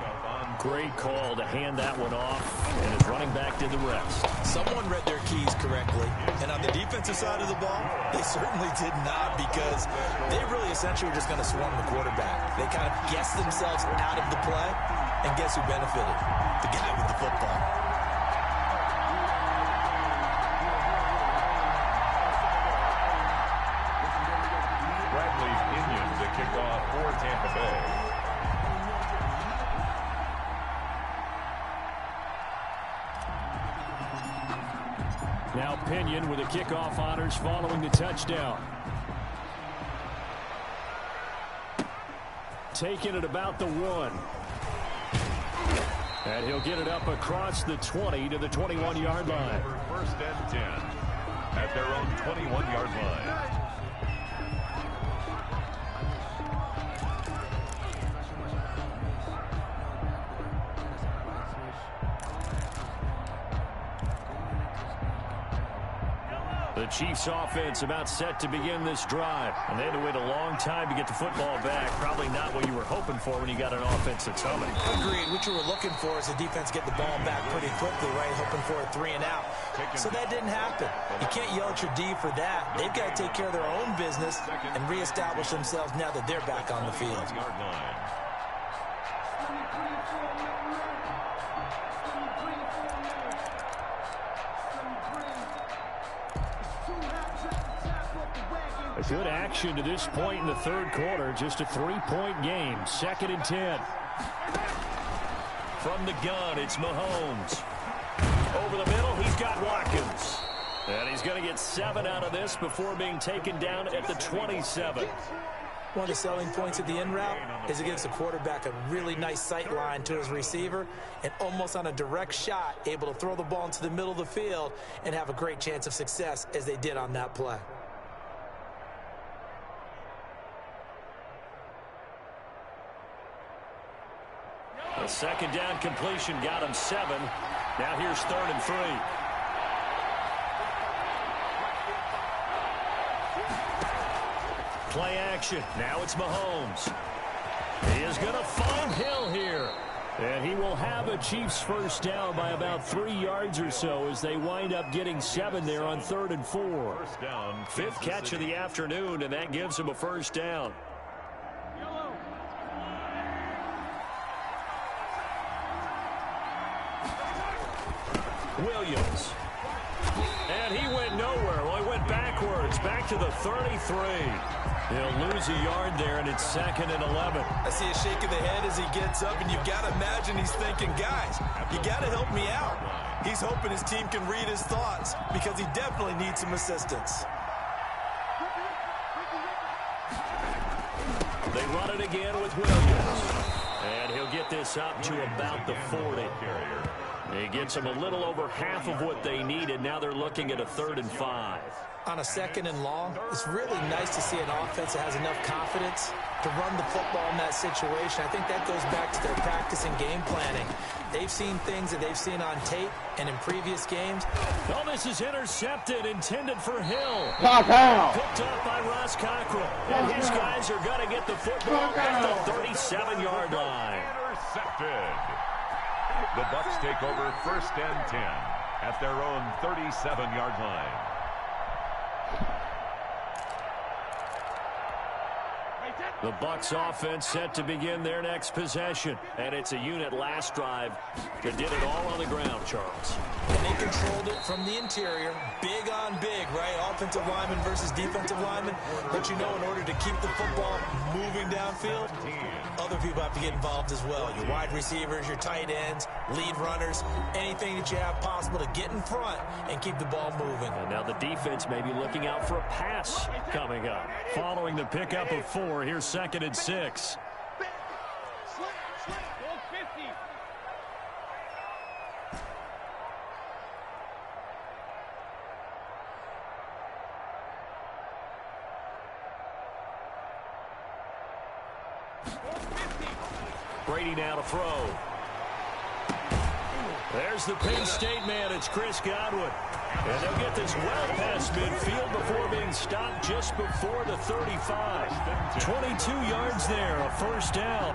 Great call to hand that one off, and his running back did the rest. Someone read their keys correctly, and on the defensive side of the ball, they certainly did not, because they really essentially were just going to swarm the quarterback. They kind of guessed themselves out of the play, and guess who benefited? The guy with the football. Bradley's Pinion to kick off for Tampa Bay. Now Pinion with the kickoff honors following the touchdown. Taking it about the 1. And he'll get it up across the 20 to the 21-yard line. First and 10 at their own 21-yard line. The Chiefs offense about set to begin this drive. And they had to wait a long time to get the football back. Probably not what you were hoping for when you got an offense that's humming. Agreed. What you were looking for is the defense get the ball back pretty quickly, right? Hoping for a 3 and out. So that didn't happen. You can't yell at your D for that. They've got to take care of their own business and reestablish themselves now that they're back on the field. A good action to this point in the third quarter. Just a 3-point game. 2nd and 10. From the gun, it's Mahomes. Over the middle, he's got Watkins. And he's going to get 7 out of this before being taken down at the 27. One of the selling points of the in route is it gives the quarterback a really nice sight line to his receiver, and almost on a direct shot, able to throw the ball into the middle of the field and have a great chance of success as they did on that play. A second down completion got him 7. Now here's 3rd and 3. Play action. Now it's Mahomes. He is going to find Hill here. And he will have a Chiefs first down by about 3 yards or so as they wind up getting 7 there on 3rd and 4. First down. 5th catch of the afternoon, and that gives him a first down. Williams. And he went nowhere. Well, he went backwards, back to the 33. He'll lose a yard there, and it's 2nd and 11. I see a shake of the head as he gets up, and you've got to imagine he's thinking, guys, you got to help me out. He's hoping his team can read his thoughts because he definitely needs some assistance. They run it again with Williams. And he'll get this up to about the 40. He gets them a little over half of what they needed. Now they're looking at a 3rd and 5. On a 2nd and long, it's really nice to see an offense that has enough confidence to run the football in that situation. I think that goes back to their practice and game planning. They've seen things that they've seen on tape and in previous games. Oh, this is intercepted, intended for Hill. Touchdown. Picked up by Ross Cockrell. And his guys are going to get the football at the 37-yard line. Intercepted. The Bucs take over 1st and 10 at their own 37-yard line. The Bucs offense set to begin their next possession. And it's a unit last drive that did it all on the ground, Charles. And they controlled it from the interior. Big on big, right? Offensive lineman versus defensive lineman. But you know, in order to keep the football moving downfield, other people have to get involved as well. Your wide receivers, your tight ends, lead runners, anything that you have possible to get in front and keep the ball moving. And now the defense may be looking out for a pass coming up. Following the pickup of 4, here's 2nd and 6. Brady now to throw. There's the Penn State man. It's Chris Godwin. And they'll get this well past midfield before being stopped just before the 35. 22 yards there, a first down.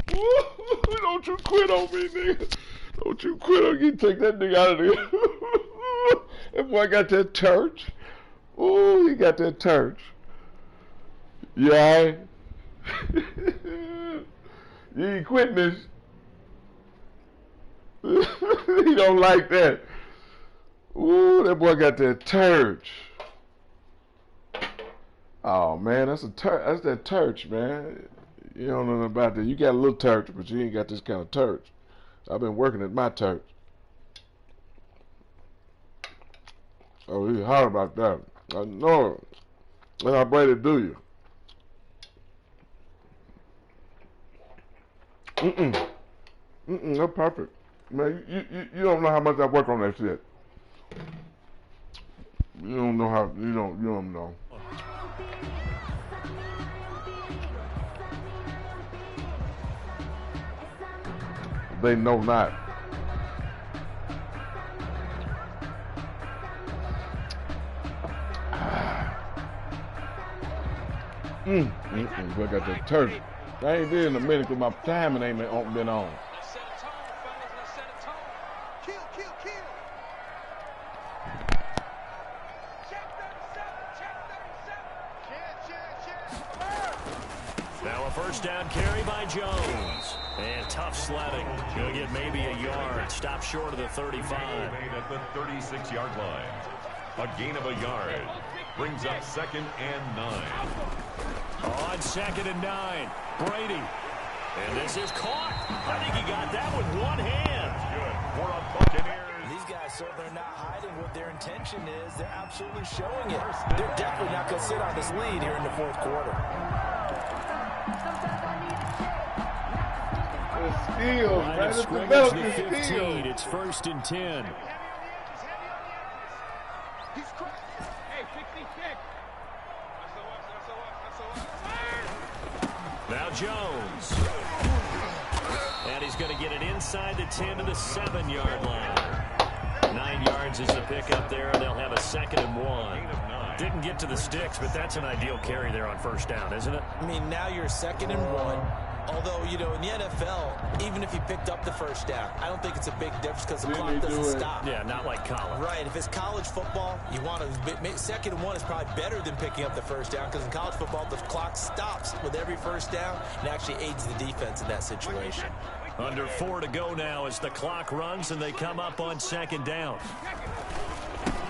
Don't you quit on me, nigga. Don't you quit on me. Take that nigga out of there. That boy got that church. Ooh, he got that church. Yeah. You ain't quitting this. He don't like that. Ooh, that boy got that church. Oh man, that's that church, man. You don't know nothing about that. You got a little church, but you ain't got this kind of church. I've been working at my church. Oh, he's hard about that. I know. That's how Brady do you. That's perfect. Man, you don't know how much I work on that shit. You don't know how, you don't know. They know not. Look at the turkey. I ain't did in a minute because my timing ain't been on. Now a first down carry by Jones. And tough sledding. He'll get maybe a yard. Stop short of the 35. Made at the 36-yard line. A gain of a yard. Brings up 2nd and 9. On 2nd and 9. Brady. And this is caught. I think he got that with one hand. Good for a Buccaneers. These guys certainly are not hiding what their intention is. They're absolutely showing it. They're definitely not going to sit on this lead here in the 4th quarter. Skills, Line man. of It's scrimmage, developing the 15. skills. It's 1st and 10. Now Jones. And he's going to get it inside the 10 to the 7-yard line. 9 yards is the pickup there, and they'll have a 2nd and 1. Didn't get to the sticks, but that's an ideal carry there on first down, isn't it? I mean, now you're 2nd and 1. Although, you know, in the NFL, even if you picked up the first down, I don't think it's a big difference because the clock doesn't stop. Yeah, not like college. Right. If it's college football, you want to 2nd and 1 is probably better than picking up the first down because in college football, the clock stops with every first down and actually aids the defense in that situation. Under 4 to go now as the clock runs and they come up on 2nd down.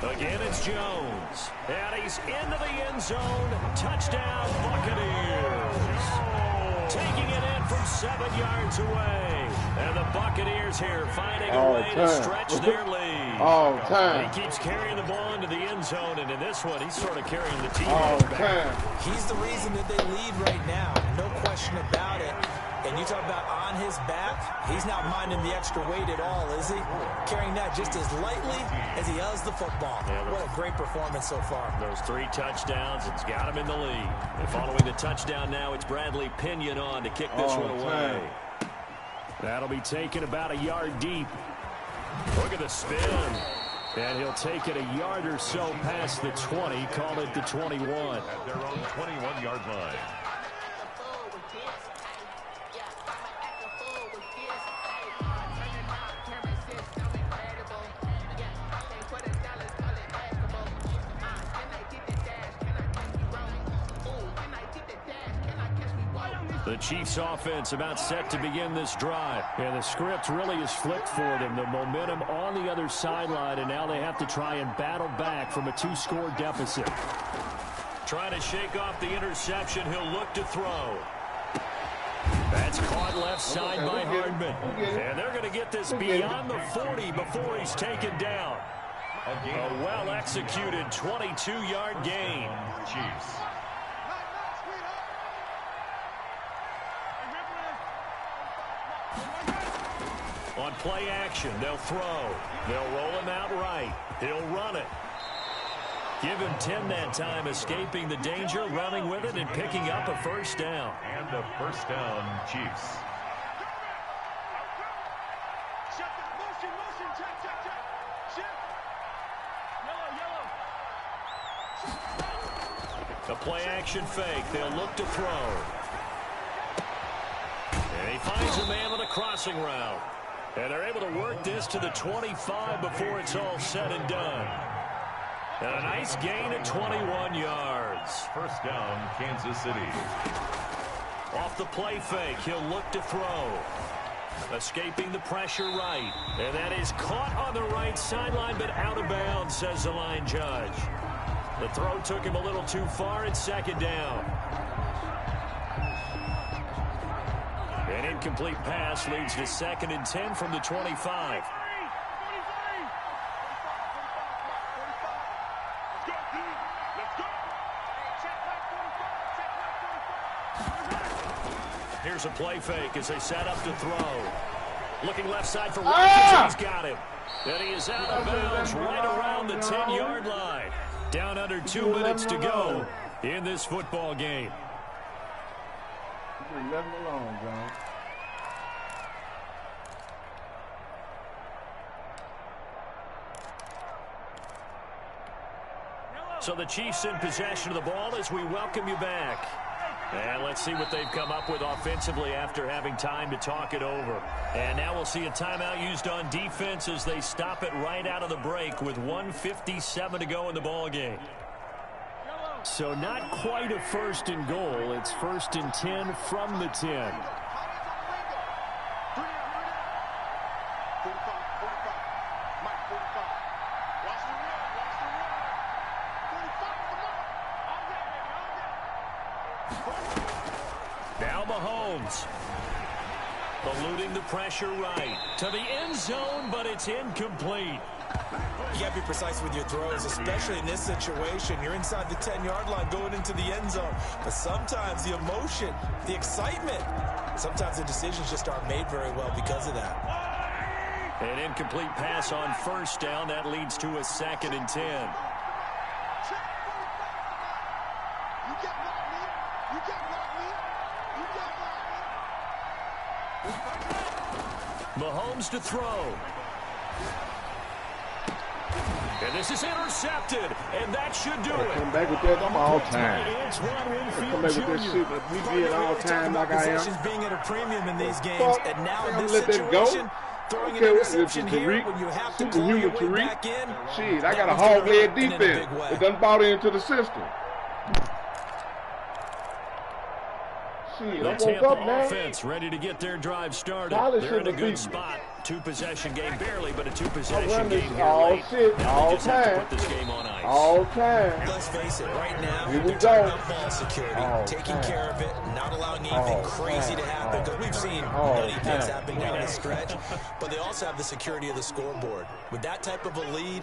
Again, it's Jones. And he's into the end zone. Touchdown, Buccaneers. Taking it in from 7 yards away. And the Buccaneers here finding a way to stretch their lead. All time. He keeps carrying the ball into the end zone, and in this one, he's sort of carrying the team back. He's the reason that they lead right now. No question about it. And you talk about on his back, he's not minding the extra weight at all, is he? Carrying that just as lightly as he does the football. Yeah, what a great performance so far. Those 3 touchdowns, it's got him in the lead. And following the touchdown now, it's Bradley Pinion on to kick this one away. That'll be taken about a yard deep. Look at the spin. And he'll take it a yard or so past the 20, call it the 21. At their own 21-yard line. The Chiefs offense about set to begin this drive. And the script really is flipped for them. The momentum on the other sideline, and now they have to try and battle back from a 2-score deficit. Trying to shake off the interception. He'll look to throw. That's caught left side by Hardman. And they're going to get this beyond the 40 before he's taken down. A well-executed 22-yard gain. Chiefs. On play action, they'll throw. They'll roll him out right. He'll run it. Give him 10 that time, escaping the danger, running with it, and picking up a first down. And a first down, Chiefs. The play-action fake. They'll look to throw. And he finds a man on a crossing route. And they're able to work this to the 25 before it's all said and done. And a nice gain at 21 yards. First down, Kansas City. Off the play fake, he'll look to throw. Escaping the pressure right. And that is caught on the right sideline, but out of bounds, says the line judge. The throw took him a little too far. It's second down. An incomplete pass leads to 2nd and 10 from the 25. Here's a play fake as they set up to throw. Looking left side for Watkins. He's got him. And he is out of bounds right around the 10-yard line. Down under 2 minutes to go in this football game. Leave him alone, John. So the Chiefs in possession of the ball as we welcome you back. And let's see what they've come up with offensively after having time to talk it over. And now we'll see a timeout used on defense as they stop it right out of the break with 1:57 to go in the ball game. So not quite a 1st and goal. It's 1st and 10 from the 10. Now Mahomes. Eluding the pressure right. To the end zone, but it's incomplete. You got to be precise with your throws, especially in this situation. You're inside the 10-yard line going into the end zone. But sometimes the emotion, the excitement, sometimes the decisions just aren't made very well because of that. An incomplete pass on first down. That leads to a 2nd and 10. Mahomes to throw. And this is intercepted, and that should do it. Come back with that. I'm all time. Come back with this shit. But we be at all time like I am. Being at a premium in these games, and now in this let that go. situation, throwing an interception here when you have to claw your way back in. Shit, I got a hog-led defense. It done bought into the system. The Tampa offense ready to get their drive started. They're in a good spot. 2-possession game, barely, but a 2-possession game here late. Now they just have to put this game on ice. All time. Let's face it, right now, Here we they're talking go. about ball security, taking care of it, not allowing anything crazy to happen, because we've seen nutty things happen down the stretch, but they also have the security of the scoreboard. With that type of a lead,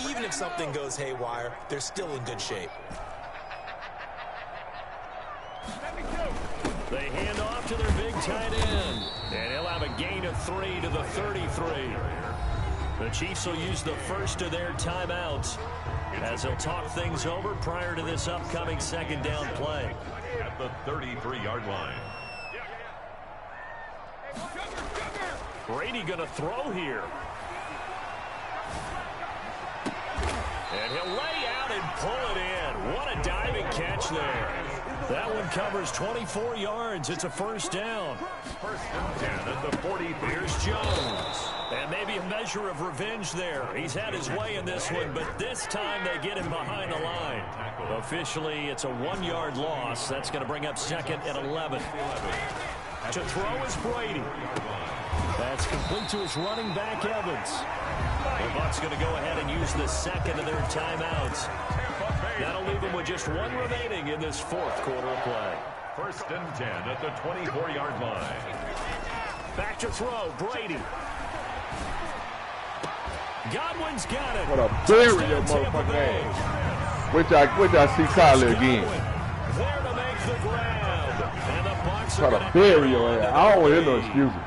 even if something goes haywire, they're still in good shape. They hand off to their big tight end. And he'll have a gain of 3 to the 33. The Chiefs will use the first of their timeouts as they'll talk things over prior to this upcoming 2nd down play. At the 33-yard line. Brady going to throw here. And he'll lay out and pull it in. What a diving catch there. That one covers 24 yards. It's a first down. 1st and 10 at the 43. Here's Jones. And maybe a measure of revenge there. He's had his way in this one, but this time they get him behind the line. Officially, it's a 1-yard loss. That's going to bring up 2nd and 11. To throw is Brady. That's complete to his running back, Evans. The Bucs going to go ahead and use the 2nd of their timeouts. That'll leave them with just 1 remaining in this 4th quarter of play. 1st and 10 at the 24-yard line. Back to throw, Brady. Godwin's got it. What a bury your motherfucking ass. Wait till I see Kyler again. There to make the grab. And the Bucs Try are to gonna bury your ass. I don't hear no excuses.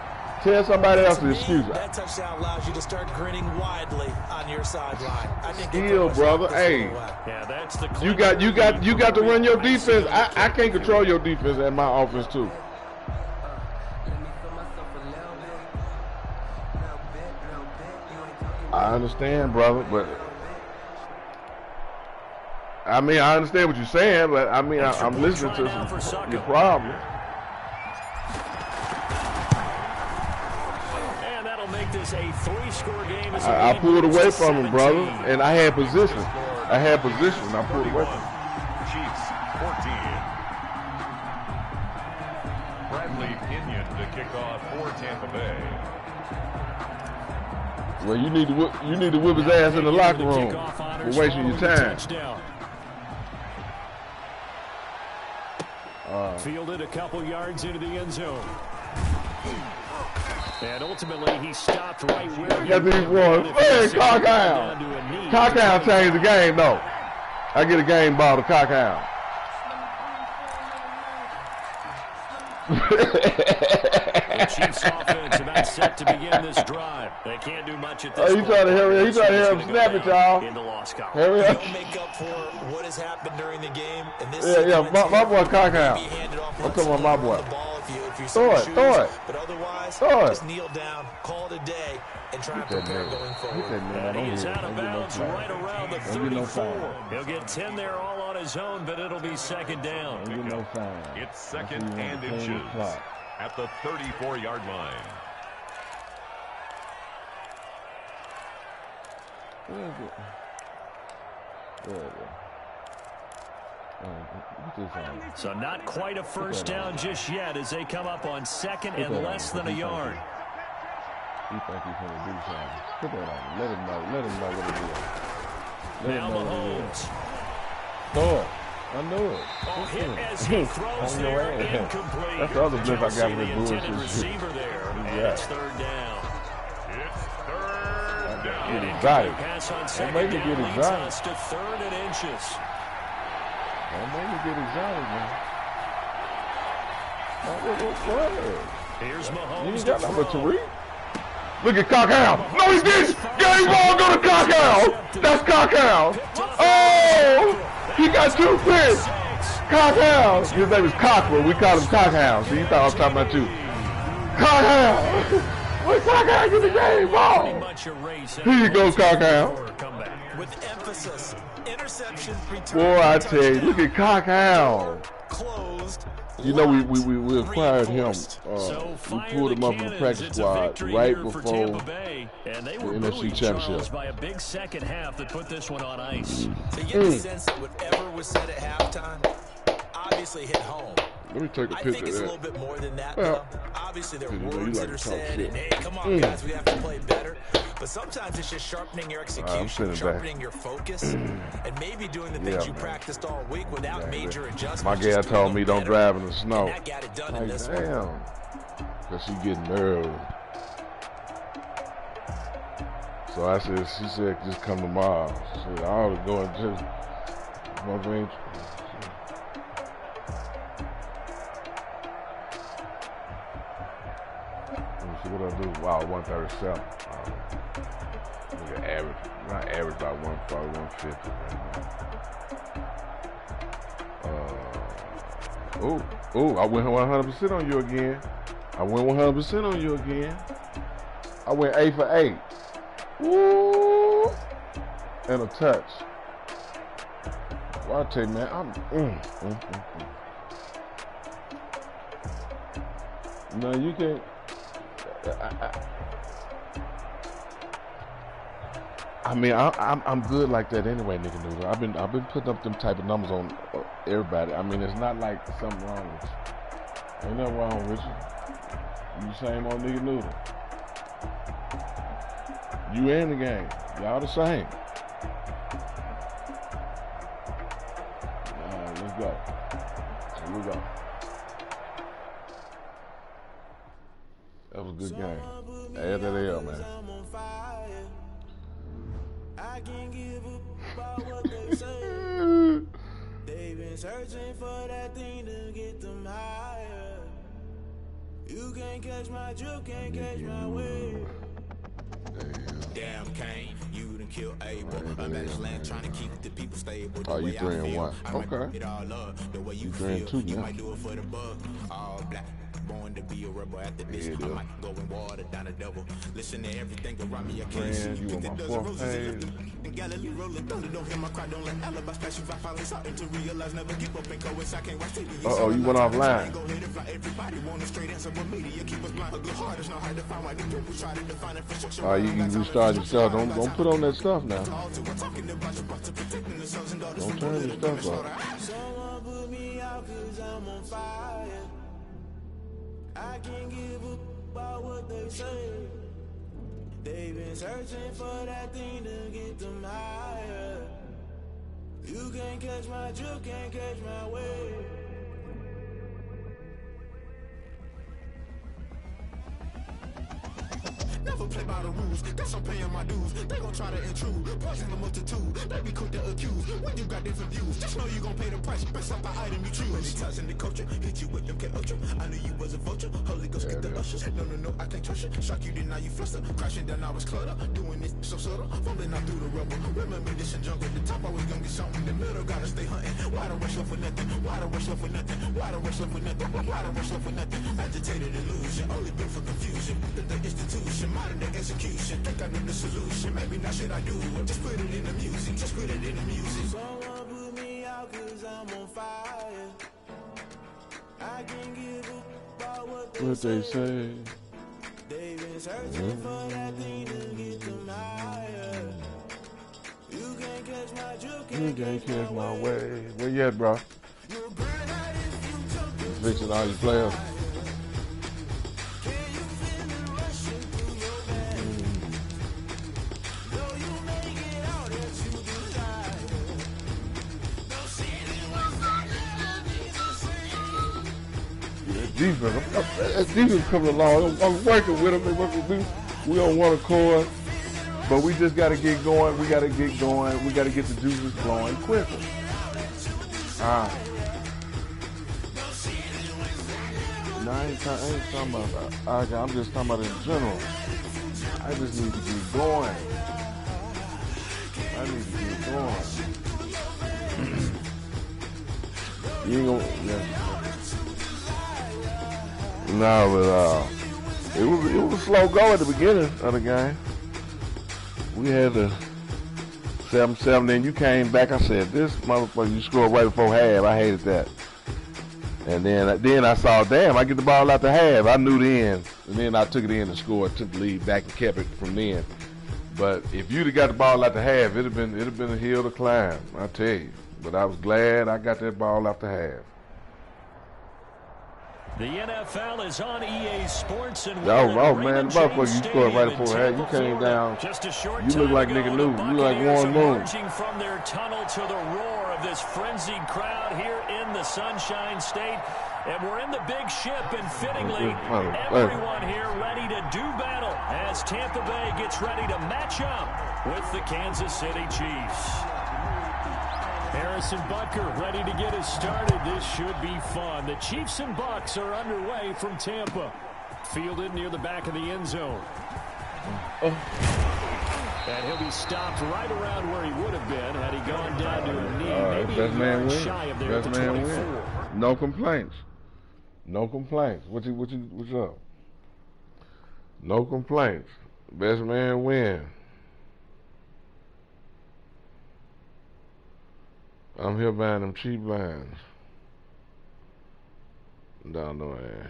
Tell somebody else the excuse. That touchdown allows you to start grinning widely on your sideline. I think Skill, brother. Hey, yeah, that's the you got to run your defense. I can't control your defense and my offense too. I understand, brother, but I mean, I understand what you're saying, but I mean, I'm listening to your problem. And that'll make this a 3-score game. I pulled away from him, brother, and I had position. I pulled away from him. Chiefs 14. Bradley Pinion to kick off for Tampa Bay. Well, you need to whip his ass in the locker room for wasting your time. Fielded a couple yards into the end zone. And ultimately, he stopped right where he got these ones. Hey, Cockhound. Cockhound changed the game, though. I get a game ball to Cockhound. The Chiefs offense about set to begin this drive. They can't do much at this point. He's trying to hurry. He's trying to hurry up, snap it, y'all. In the loss column. Hurry up. They'll make up for what has happened during the game. And this my boy Cockhound. I'm talking about my boy. Throw it. But otherwise, just kneel down, call it a day, and try and prepare going forward. And he is out of bounds right around the 34. He'll get 10 there all on his own, but it'll be second down. It's second and inches at the 34-yard line. So not quite a first down just yet as they come up on second and less than a yard. He think he's going to do something. Put that on him. Let him know what it is. Now Mahomes. Throw it. I knew it. Oh, hit as he throws there, incomplete. That's the other blip I got from the intended receiver there, and it's third down. It's third down. Get exotic. Pass on Don't second make me down get leads exotic. us to 3rd and inches. Don't make me get exotic, man. What? Here's You Mahomes ain't to got nothing but throw. Tariq. Look at Cockhound. No, he didn't. Game ball go to Cockhound. That's Cockhound. Oh, he got 2 picks. Cockhound. His name is Cockrell. We call him Cockhound. So you thought I was talking about you. Cockhound. What Cockhound get the game ball? Here you go, Cockhound. With emphasis, interception, return. Boy, I tell you, look at Cockhound. Closed. You know, we acquired him. We pulled him up in the practice squad right before the NFC Championship. By a big second half that put this one on ice. So you get the sense that whatever was said at halftime obviously hit home. Let me take a I picture think it's of a that. little bit more than that, Well, though. Obviously, there are you know, you words like that are to talk said, shit. and hey, come on, guys, we have to play better. But sometimes it's just sharpening your execution, sitting sharpening your focus, and maybe doing the things you practiced all week without major adjustments. My gal just told doing me them don't better. drive in the snow. And that got it done in Like, this one. damn. Because she getting nervous. So I said, she said, just come tomorrow. She said, I ought to go and just, my range. Let me see what I do. Wow, 137. Look at average. Not average, about 150 right now. I went 100% on you again. I went 8 for 8. Woo! And a touch. Well, I tell you, man, No, you can't. I'm good like that anyway, nigga noodle. I've been putting up them type of numbers on everybody. I mean, it's not like something wrong with you. Ain't nothing wrong with you. You the same old nigga noodle. You and the game. Y'all the same. Alright, let's go. Here we go. That was a good game. Add that L, man. I can't give up about what they say. They've been searching for that thing to get them higher. You can't catch my drift, can't catch my wave. Damn, Kane, you done killed Abel. I'm at this land trying to keep the people stable. Oh, you 3-1. Okay. It all up, the way you You feel. 3-2 You now. might do it for the buck. All black. Born to be a rebel after this. I might go and water down the devil. Listen to everything around me. I can't see. You on my fourth page. And Galilee rolling thunder. Don't hear my cry. Don't let alibis pass you. I finally starting to realize never give up and go inside. Can't watch TV. Uh-oh, you went offline. Go ahead and fly. Everybody want a straight answer with media. Keep us blind. A good heart is not hard to find. Why the people try to define infrastructure. Alright, you can restart yourself. Don't put on that stuff now. Don't turn your stuff off. Someone put me out 'cause I'm on fire. I can't give up about what they say. They've been searching for that thing to get them higher. You can't catch my drift, can't catch my wave. Never play by the rules, guess I'm paying my dues. They gon' try to intrude, poison the multitude. They be quick to accuse, when you got different views. Just know you gon' pay the price, based off the item you choose. Many times in the culture, hit you with them ultra. I knew you was a vulture, Holy Ghost get the ushers. No, I can't trust you. Shock you, then now you fluster. Crashing down, I was clutter. Doing this so subtle, fumbling out through the rubble. Remember this and jungle, the top always gonna get something. In the middle, gotta stay hunting. Why the rush love for nothing? Why the rush love for nothing? Why the rush love for nothing? Why the rush love for nothing? Agitated illusion, only built for confusion. The institution, modern day execution. Think I know the solution. Maybe not should I do it? Just put it in the music. Just put it in the music. Someone put me out 'cause I'm on fire. I can't give up about what they say. They've been searching for that thing to get them higher. You can't catch my drift, You can't catch my way. Where you at, bro? Fixing all your players. Defense coming along. I'm working with them. They working with me. We on one accord, but we just got to get going. We got to get going. We got to get the juices flowing quicker. No, I ain't talking about. I'm just talking about in general. I just need to get going. I need to get going. You ain't gonna. Yeah. No, but it was a slow go at the beginning of the game. We had the 7-7, then you came back. I said, "This motherfucker, you scored right before half." I hated that. And then I saw, damn, I get the ball out the half. I knew then, and then I took it in and scored, took the lead back and kept it from then. But if you'd have got the ball out the half, it'd have been a hill to climb. I tell you. But I was glad I got that ball out the half. The NFL is on EA Sports and oh man, motherfucker, you scored right before half. You came down. You look like nigga new. You look like Warren Moon. Emerging from their tunnel to the roar of this frenzied crowd here in the Sunshine State. And we're in the big ship, and fittingly, everyone here ready to do battle as Tampa Bay gets ready to match up with the Kansas City Chiefs. Harrison Butker ready to get us started. This should be fun. The Chiefs and Bucs are underway from Tampa. Fielded near the back of the end zone. And he'll be stopped right around where he would have been had he gone down to a knee. Maybe best man win. shy of there Best at the man 24. win. No complaints. No complaints. What's up? No complaints. Best man win. I'm here buying them cheap lines. Down the way.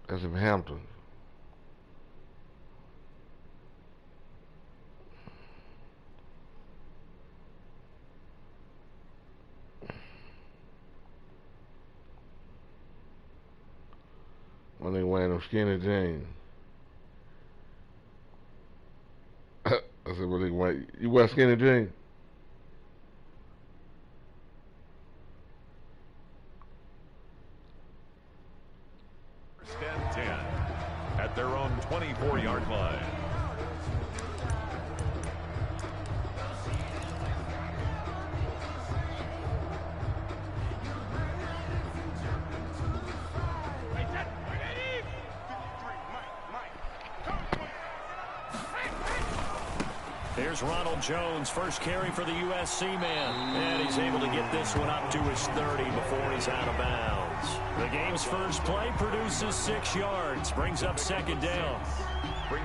That's in Hampton. When they wearing them skinny jeans. I said, well, you wear skinny jeans? First and 10 at their own 24-yard line. Here's Ronald Jones, first carry for the USC man. And he's able to get this one up to his 30 before he's out of bounds. The game's first play produces 6 yards, brings up second down.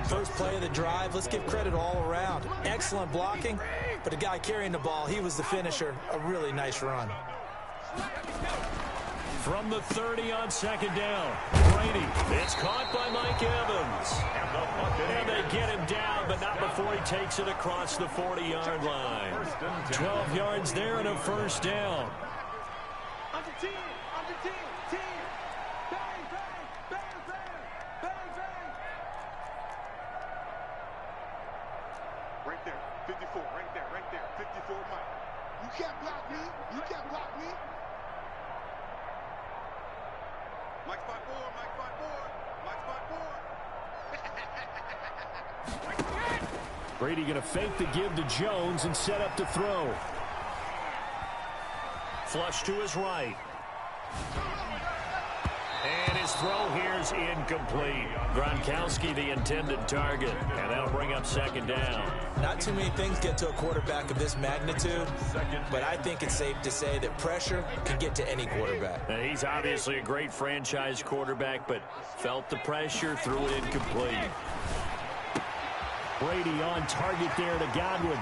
First play of the drive, let's give credit all around. Excellent blocking, but the guy carrying the ball, he was the finisher. A really nice run. From the 30 on second down, Brady. It's caught by Mike Evans. And they get him down, but not before he takes it across the 40-yard line. 12 yards there and a first down. On the team, team. Bang, bang, bang, bang, bang, bang. Right there, 54, right there, 54, Mike. You can't block me, Mike 5-4, Mike 5-4. Brady going to fake the give to Jones and set up to throw. Flush to his right. And his throw here's incomplete. Gronkowski the intended target, and that'll bring up second down. Not too many things get to a quarterback of this magnitude, but I think it's safe to say that pressure can get to any quarterback. Now, he's obviously a great franchise quarterback, but felt the pressure, threw it incomplete. Brady on target there to Godwin.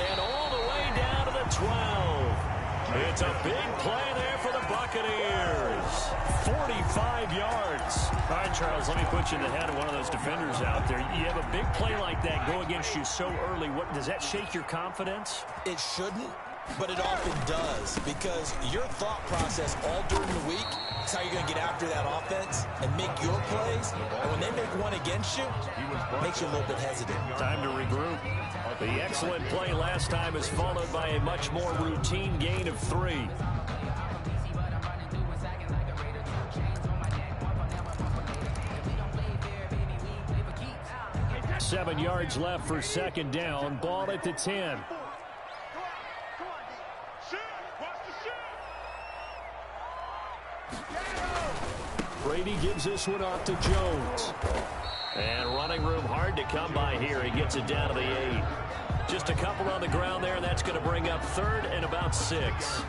And all the way down to the 12. It's a big play there for the Buccaneers. 45 yards. All right, Charles, let me put you in the head of one of those defenders out there. You have a big play like that go against you so early. What does that shake your confidence? It shouldn't, but it often does, because your thought process all during the week is how you're going to get after that offense and make your plays. And when they make one against you, it makes you a little bit hesitant. Time to regroup. The excellent play last time is followed by a much more routine gain of 3. Seven yards left for second down. Ball at the 10. Brady gives this one off to Jones. And running room hard to come by here. He gets it down to the 8. Just a couple on the ground there, and that's going to bring up third and about 6.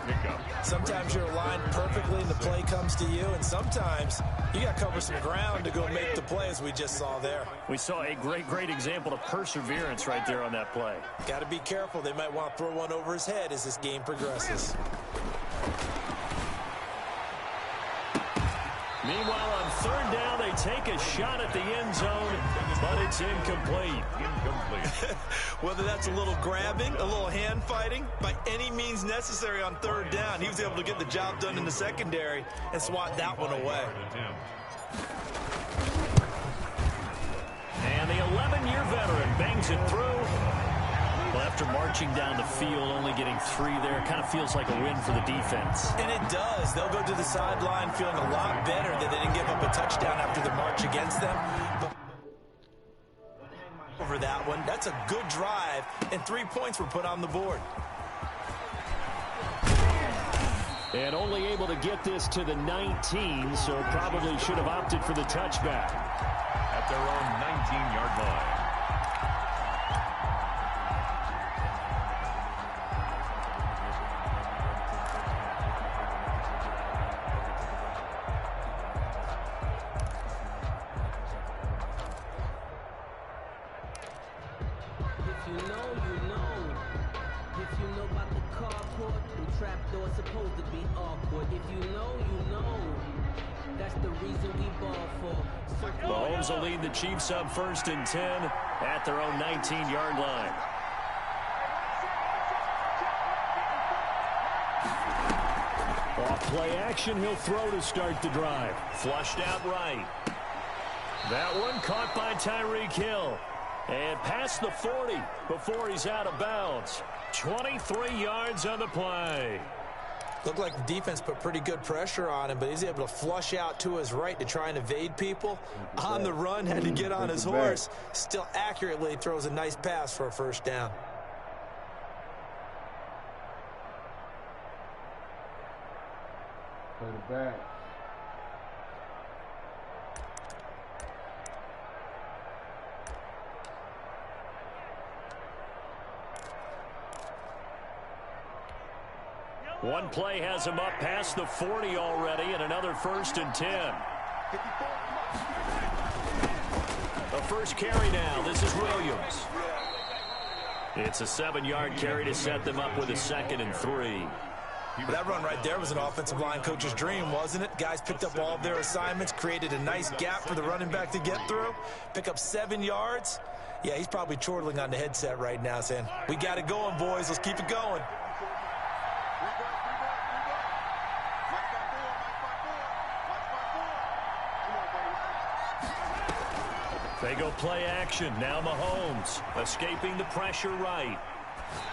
Sometimes you're aligned perfectly and the play comes to you, and sometimes you got to cover some ground to go make the play, as we just saw there. We saw a great example of perseverance right there on that play. Got to be careful. They might want to throw one over his head as this game progresses. Meanwhile, on third down, they take a shot at the end zone, but it's incomplete. Whether that's a little grabbing, a little hand fighting, by any means necessary on third down, he was able to get the job done in the secondary and swat that one away. And the 11-year veteran bangs it through. Well, after marching down the field, only getting 3 there, kind of feels like a win for the defense. And it does. They'll go to the sideline feeling a lot better that they didn't give up a touchdown after the march against them. But over that one, that's a good drive, and 3 points were put on the board. And only able to get this to the 19, so probably should have opted for the touchback. At their own 19-yard line. Mahomes will lead the Chiefs up 1st and 10 at their own 19-yard line. Off play action, he'll throw to start the drive. Flushed out right. That one caught by Tyreek Hill. And past the 40 before he's out of bounds. 23 yards on the play. Looked like the defense put pretty good pressure on him, but he's able to flush out to his right to try and evade people. On the run, had to get on his horse. Still accurately throws a nice pass for a first down. Play the back. One play has him up past the 40 already, and another 1st and 10. The first carry now. This is Williams. It's a 7-yard carry to set them up with a 2nd and 3. That run right there was an offensive line coach's dream, wasn't it? Guys picked up all of their assignments, created a nice gap for the running back to get through, pick up 7 yards. Yeah, he's probably chortling on the headset right now saying, we got it going, boys. Let's keep it going. They go play action. Now Mahomes escaping the pressure right.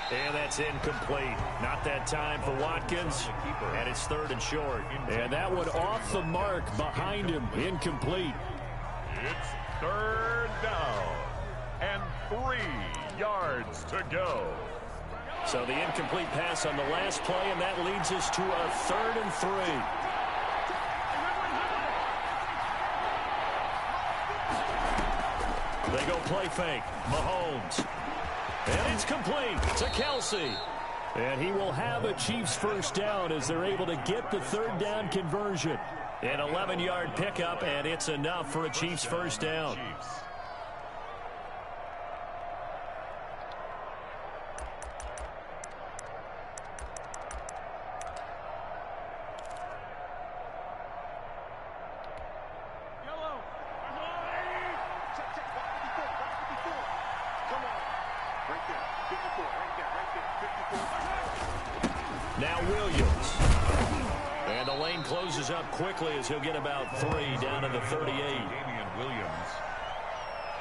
And that's incomplete. Not that time for Watkins. And it's 3rd and short. And that one off the mark behind him. Incomplete. It's 3rd down and 3 yards to go. So the incomplete pass on the last play, and that leads us to a 3rd and 3. They go play fake. Mahomes. And it's complete to Kelsey. And he will have a Chiefs 1st down as they're able to get the 3rd down conversion. An 11-yard pickup, and it's enough for a Chiefs 1st down. Now Williams. And the lane closes up quickly as he'll get about 3 down to the 38. Damian Williams.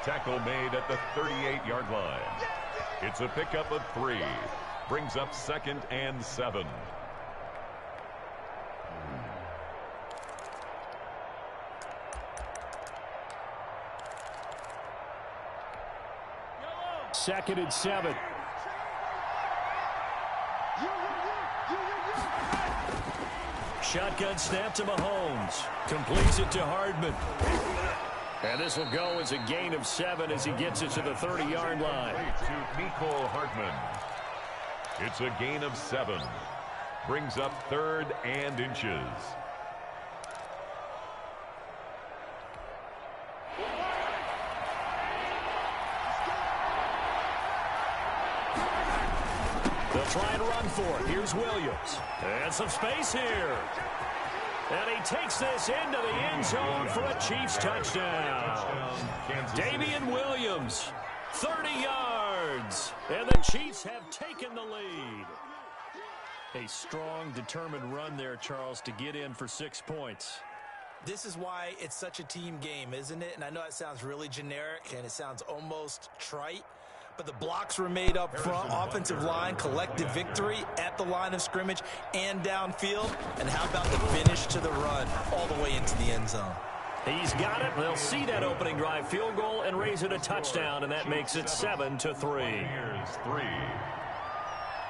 Tackle made at the 38-yard line. It's a pickup of 3. Brings up 2nd and 7. Second and 7. Shotgun snap to Mahomes. Completes it to Hardman. And this will go as a gain of 7 as he gets it to the 30-yard line. To Nicole Hardman. It's a gain of 7. Brings up 3rd and inches. They'll try and run for it. Here's Williams. And some space here. And he takes this into the end zone for a Chiefs touchdown. Damian Williams, 30 yards. And the Chiefs have taken the lead. A strong, determined run there, Charles, to get in for 6 points. This is why it's such a team game, isn't it? And I know it sounds really generic and it sounds almost trite, but the blocks were made up front, offensive line, collective victory at the line of scrimmage and downfield. And how about the finish to the run all the way into the end zone? He's got it. They'll see that opening drive field goal and raise it a touchdown, and that makes it 7-3. Here's 3.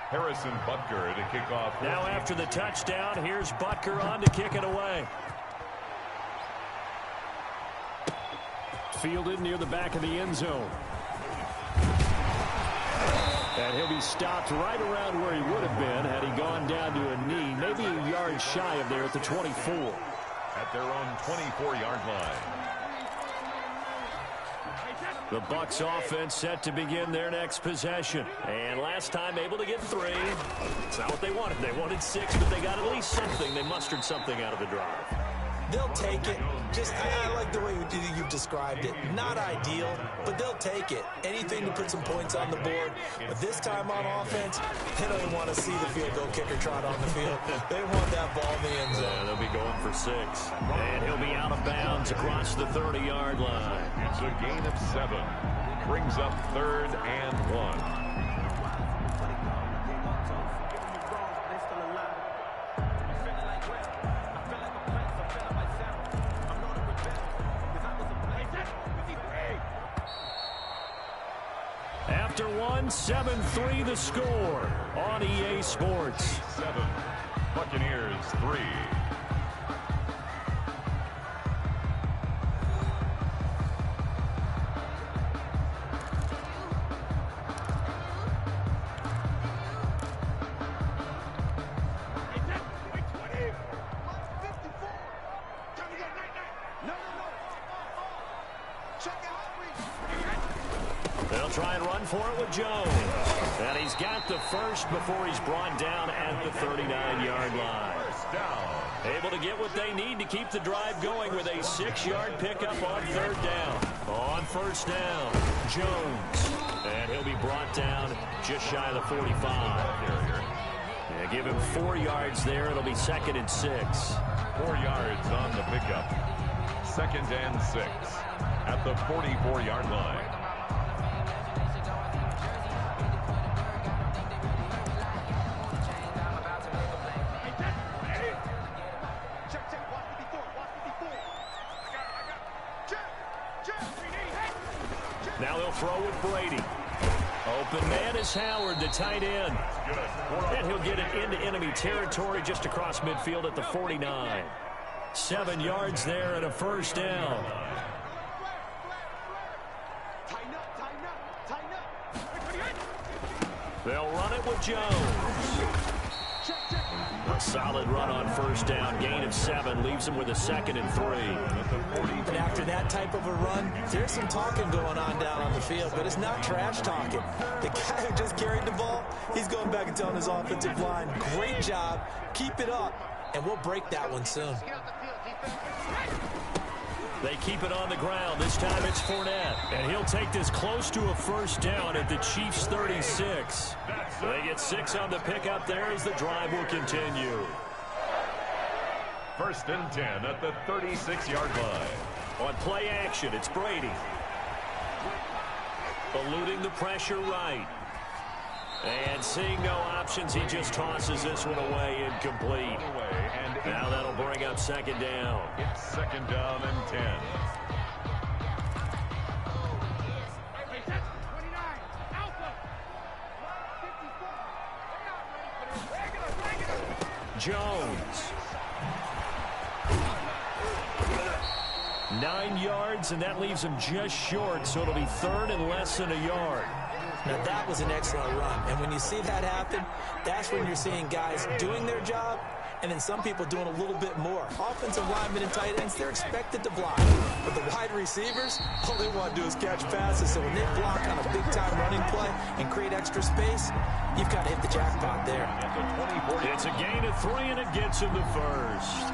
Harrison Butker to kick off. Now after the touchdown, here's Butker on to kick it away. Fielded near the back of the end zone. And he'll be stopped right around where he would have been had he gone down to a knee, maybe a yard shy of there at the 24. At their own 24-yard line. The Bucs offense set to begin their next possession. And last time able to get 3. It's not what they wanted. They wanted 6, but they got at least something. They mustered something out of the drive. They'll take it. Just, I like the way you've described it. Not ideal, but they'll take it. Anything to put some points on the board. But this time on offense, they don't even want to see the field goal kicker trot on the field. They want that ball in the end zone. Yeah, they'll be going for 6. And he'll be out of bounds across the 30-yard line. It's a gain of 7. Brings up 3rd and 1. After 7-3 the score on EA Sports. 7. Buccaneers 3. try and run for it with Jones. And he's got the first before he's brought down at the 39-yard line. First down. Able to get what they need to keep the drive going with a 6-yard pickup on third down. On first down, Jones. And he'll be brought down just shy of the 45. Yeah, give him 4 yards there. It'll be 2nd and 6. 4 yards on the pickup. 2nd and 6 at the 44-yard line. Now they'll throw with Brady. Open man is Howard, the tight end. And he'll get it into enemy territory just across midfield at the 49. 7 yards there and a first down. They'll run it with Jones. A solid run on first down. Gain of 7 leaves him with a 2nd and 3. And after that type of a run, there's some talking going on down on the field, but it's not trash talking. The guy who just carried the ball, he's going back and telling his offensive line, great job, keep it up, and we'll break that one soon. They keep it on the ground. This time it's Fournette. And he'll take this close to a first down at the Chiefs' 36. They get 6 on the pickup there as the drive will continue. 1st and 10 at the 36-yard line. On play action, it's Brady. Eluding the pressure right. And seeing no options, he just tosses this one away, incomplete. Now that'll bring up 2nd down. It's 2nd down and 10. Jones. 9 yards, and that leaves him just short, so it'll be 3rd and less than a yard. Now, that was an excellent run. And when you see that happen, that's when you're seeing guys doing their job and then some people doing a little bit more. Offensive linemen and tight ends, they're expected to block. But the wide receivers, all they want to do is catch passes. So when they block on a big-time running play and create extra space, you've got to hit the jackpot there. It's a gain of 3, and it gets him the first.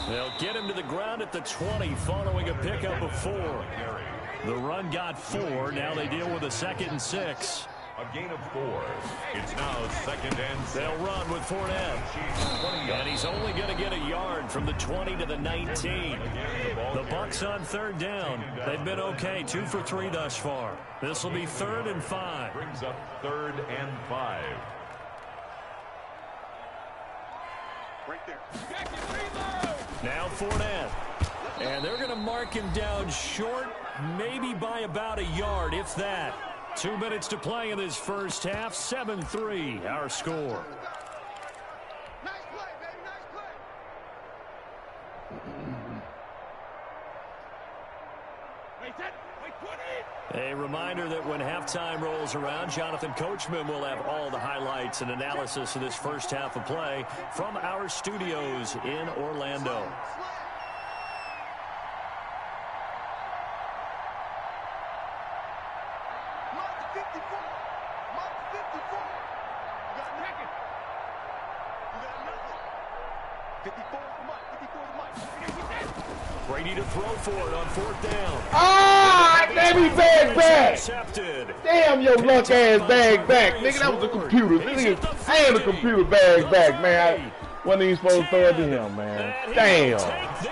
They'll get him to the ground at the 20 following a pickup of 4. The run got 4. Now they deal with a 2nd and 6. A gain of 4. It's now 2nd and 6. They'll run with Fournette. And he's only going to get a yard from the 20 to the 19. The Bucs on 3rd down. They've been okay. 2 for 3 thus far. This will be 3rd and 5. Brings up 3rd and 5. Right there. Now Fournette. And they're going to mark him down short, maybe by about a yard, if that. 2 minutes to play in this first half. 7-3, our score. Nice play, baby. Nice play. A reminder that when halftime rolls around, Jonathan Coachman will have all the highlights and analysis of this first half of play from our studios in Orlando. Brady to throw for it on 4th down. Ah, damn, he bag back. Damn, your luck ass bag back. Nigga, that was a computer. Nigga, I ain't a computer bag back, man. Wasn't even supposed to throw it to him, man. Damn.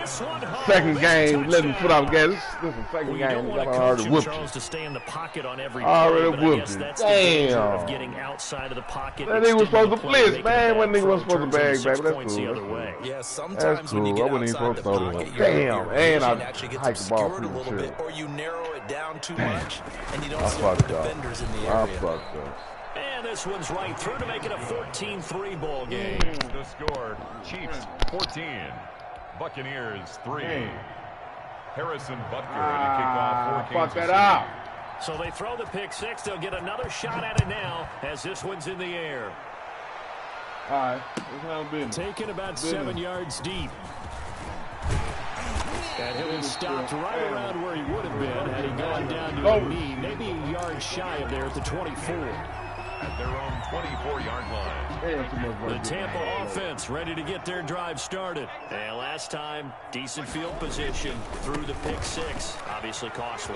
Second game, let him put off gas. This is the second game. Got already whooped Charles to stay in the pocket on every already play, whooped it. that's Damn. Getting outside of the pocket. That nigga was supposed to blitz, man. When nigga was supposed to bag, baby. That's cool. The other way. Yeah, sometimes that's cool. when you get I wasn't even supposed to throw it. Damn. And I hiked the ball pretty much. Or you narrow it down too much, and you don't see the defenders in the area. I fucked up. And this one's right through to make it a 14-3 ball game. The score, Chiefs 14, Buccaneers 3. Harrison Butker to kick off for Kansas City. Fuck that up. So they throw the pick six. They'll get another shot at it now as this one's in the air. All right. Taken about 7 yards deep. And he'll be stopped right around where he would have been had he gone down to a knee, maybe a yard shy of there at the 24. At their own 24-yard line. The Tampa offense ready to get their drive started. And last time, decent field position through the pick six. Obviously costly.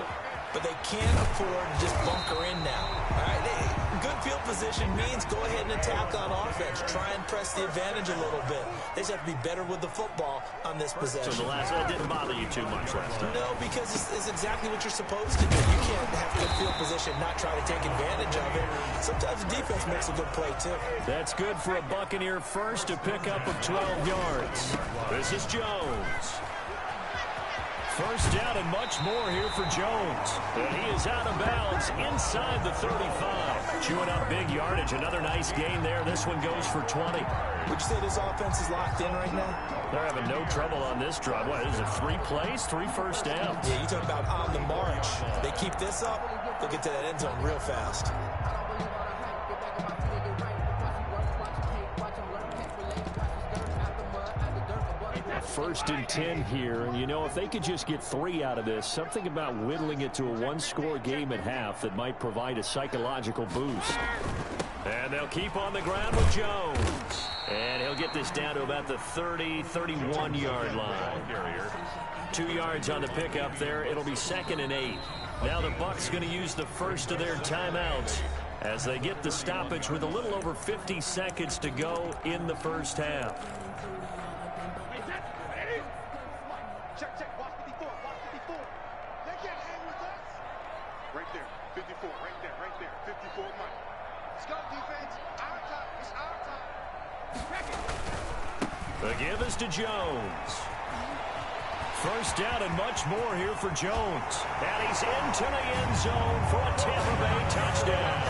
But they can't afford to just bunker in now. All right, good field position means go ahead and attack on offense. Try and press the advantage a little bit. They just have to be better with the football on this possession. So that didn't bother you too much last time? No, because it's exactly what you're supposed to do. You can't have good field position, not try to take advantage of it. Sometimes the defense makes a good play, too. That's good for a Buccaneer first to pick up of 12 yards. This is Jones. First down and much more here for Jones. And he is out of bounds inside the 35. Chewing up big yardage. Another nice gain there. This one goes for 20. Would you say this offense is locked in right now? They're having no trouble on this drive. What is it, 3 plays, 3 first downs? Yeah, you talk about on the march. They keep this up, they'll get to that end zone real fast. First and 10 here, and you know, if they could just get 3 out of this, something about whittling it to a 1-score game at half that might provide a psychological boost. And they'll keep on the ground with Jones. And he'll get this down to about the 30, 31-yard line. 2 yards on the pickup there. It'll be 2nd and 8. Now the Bucs going to use the first of their timeouts as they get the stoppage with a little over 50 seconds to go in the first half. Check, watch 54, watch 54. They can't hang with us. Right there, 54, right there, 54 money. Let's go, defense. Our time, it's our time. The give is to Jones. First down and much more here for Jones. And he's into the end zone for a Tampa Bay touchdown.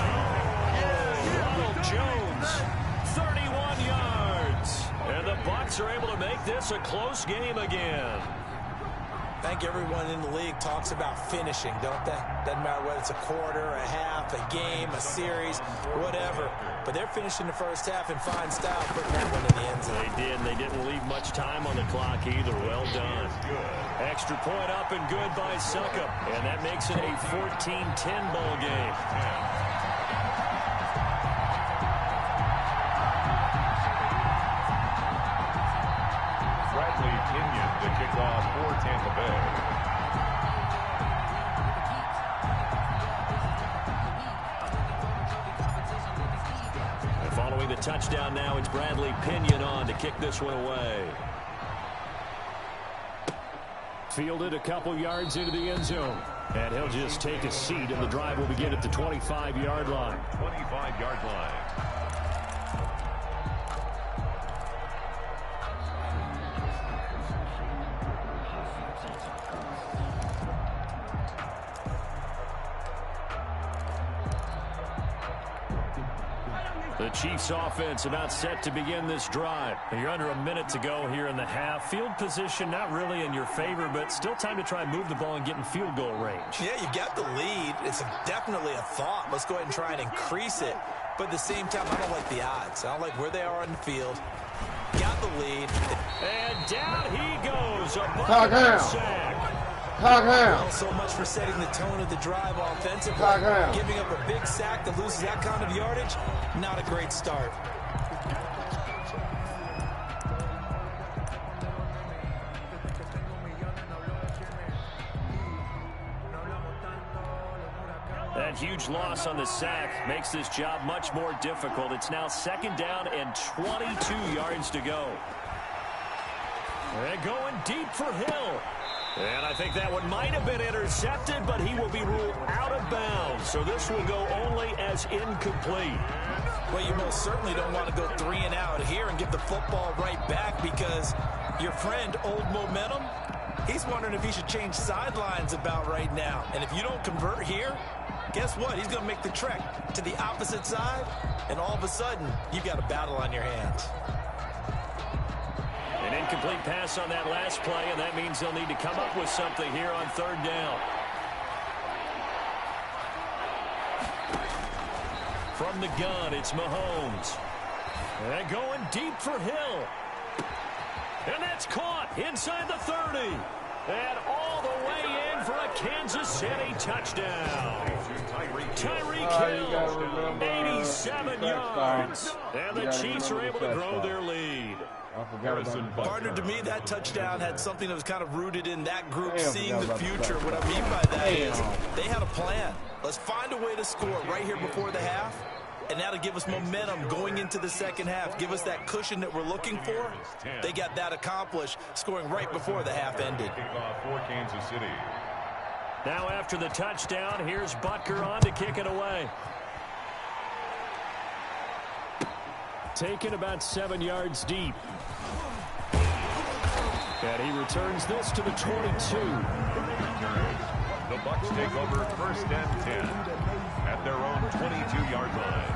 Ronald Jones, 31 yards. And the Bucs are able to make this a close game again. I think everyone in the league talks about finishing, don't they? Doesn't matter whether it's a quarter, a half, a game, a series, whatever. But they're finishing the first half in fine style, putting that one in the end zone. They did, and they didn't leave much time on the clock either. Well done. Extra point up and good by Succop. And that makes it a 14-10 ball game. Bradley Pinion to kick off for Tampa Bay. And following the touchdown now, it's Bradley Pinion on to kick this one away. Fielded a couple yards into the end zone. And he'll just take a seat, and the drive will begin at the 25-yard line. 25-yard line. The Chiefs offense about set to begin this drive. And you're under a minute to go here in the half. Field position not really in your favor, but still time to try and move the ball and get in field goal range. Yeah, you got the lead. It's definitely a thought. Let's go ahead and try and increase it. But at the same time, I don't like the odds. I don't like where they are on the field. Got the lead. And down he goes. A Touchdown. sack. Well, so much for setting the tone of the drive offensively. Giving up a big sack that loses that kind of yardage, not a great start. That huge loss on the sack makes this job much more difficult. It's now 2nd down and 22 yards to go. And going deep for Hill. And I think that one might have been intercepted, but he will be ruled out of bounds. So this will go only as incomplete. Well, you most certainly don't want to go 3 and out here and give the football right back, because your friend, Old Momentum, he's wondering if he should change sidelines about right now. And if you don't convert here, guess what? He's going to make the trek to the opposite side, and all of a sudden, you've got a battle on your hands. An incomplete pass on that last play, and that means they'll need to come up with something here on 3rd down. From the gun, it's Mahomes. And going deep for Hill. And that's caught inside the 30. And all the way in for a Kansas City touchdown. Tyreek Hill, 87 yards. And the Chiefs are able to grow their lead. Partner, to me, that touchdown had something that was kind of rooted in that group seeing the future. What I mean by that is they had a plan. Let's find a way to score right here before the half, and that'll give us momentum going into the 2nd half, give us that cushion that we're looking for. They got that accomplished, scoring right before the half ended. For Kansas City. Now after the touchdown, here's Butker on to kick it away. Taken about 7 yards deep. And he returns this to the 22. The Bucs take over 1st and 10 at their own 22-yard line.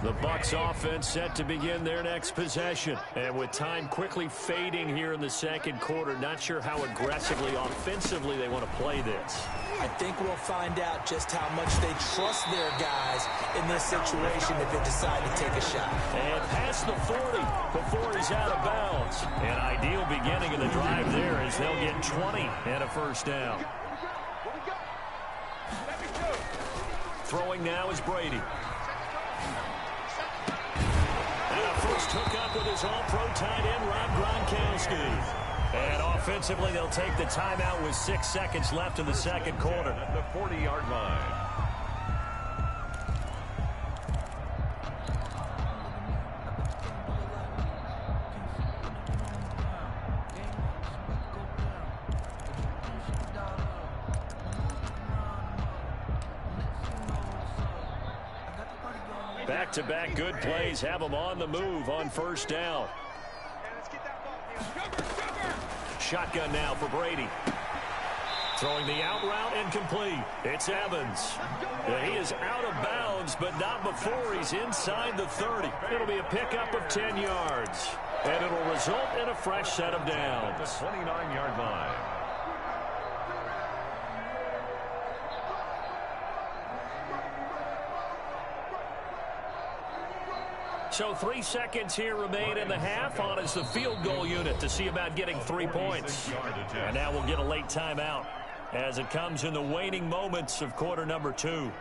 The Bucs offense set to begin their next possession. And with time quickly fading here in the 2nd quarter, not sure how aggressively, offensively they want to play this. I think we'll find out just how much they trust their guys in this situation if they decide to take a shot. And past the 40 before he's out of bounds. An ideal beginning of the drive there as they'll get 20 and a 1st down. Throwing now is Brady. First hookup with his all-pro tight end, Rob Gronkowski. And offensively, they'll take the timeout with 6 seconds left in the 2nd quarter. At the 40-yard line. Back-to-back good plays have them on the move on 1st down. Shotgun now for Brady. Throwing the out route incomplete. It's Evans. Yeah, he is out of bounds, but not before he's inside the 30. It'll be a pickup of 10 yards. And it'll result in a fresh set of downs. At the 29-yard line. So 3 seconds here remain in the half on as the field goal unit to see about getting 3 points. And now we'll get a late timeout as it comes in the waning moments of quarter number 2.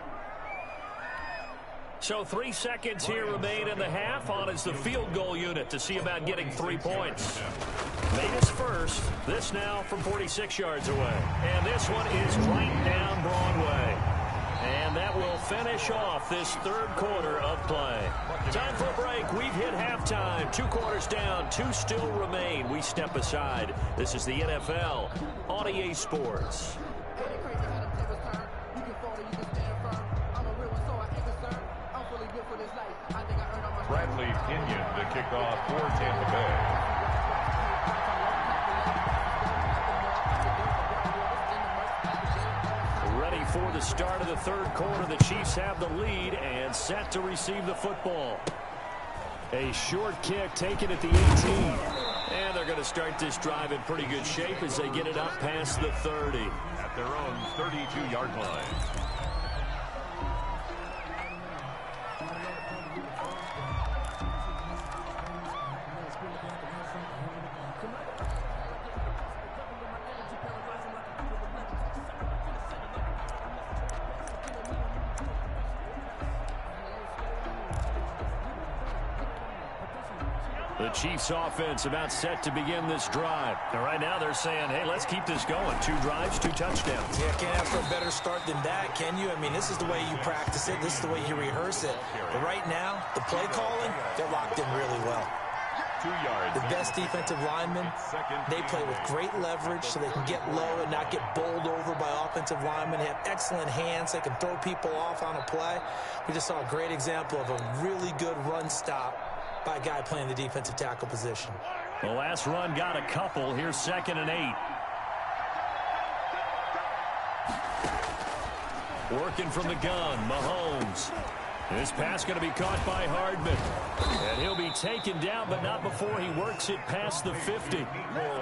So 3 seconds here remain in the half on as the field goal unit to see about getting 3 points. Made us first. This now from 46 yards away. And this one is right down Broadway. And that will finish off this 3rd quarter of play. Time for a break. We've hit halftime. 2 quarters down. 2 still remain. We step aside. This is the NFL on EA Sports. Bradley Pinion, the kickoff for Tampa Bay. Ready for the start of the 3rd quarter. The Chiefs have the lead and set to receive the football. A short kick taken at the 18. And they're going to start this drive in pretty good shape as they get it up past the 30. At their own 32-yard line. Chiefs offense about set to begin this drive. And right now they're saying, hey, let's keep this going. 2 drives, 2 touchdowns. Yeah, can't ask for a better start than that, can you? I mean, this is the way you practice it. This is the way you rehearse it. But right now, the play calling, they're locked in really well. 2 yards. The best defensive linemen, they play with great leverage so they can get low and not get bowled over by offensive linemen. They have excellent hands. They can throw people off on a play. We just saw a great example of a really good run stop by a guy playing the defensive tackle position. The last run got a couple. Here's 2nd and 8. Working from the gun, Mahomes. This pass going to be caught by Hardman. And he'll be taken down, but not before he works it past the 50.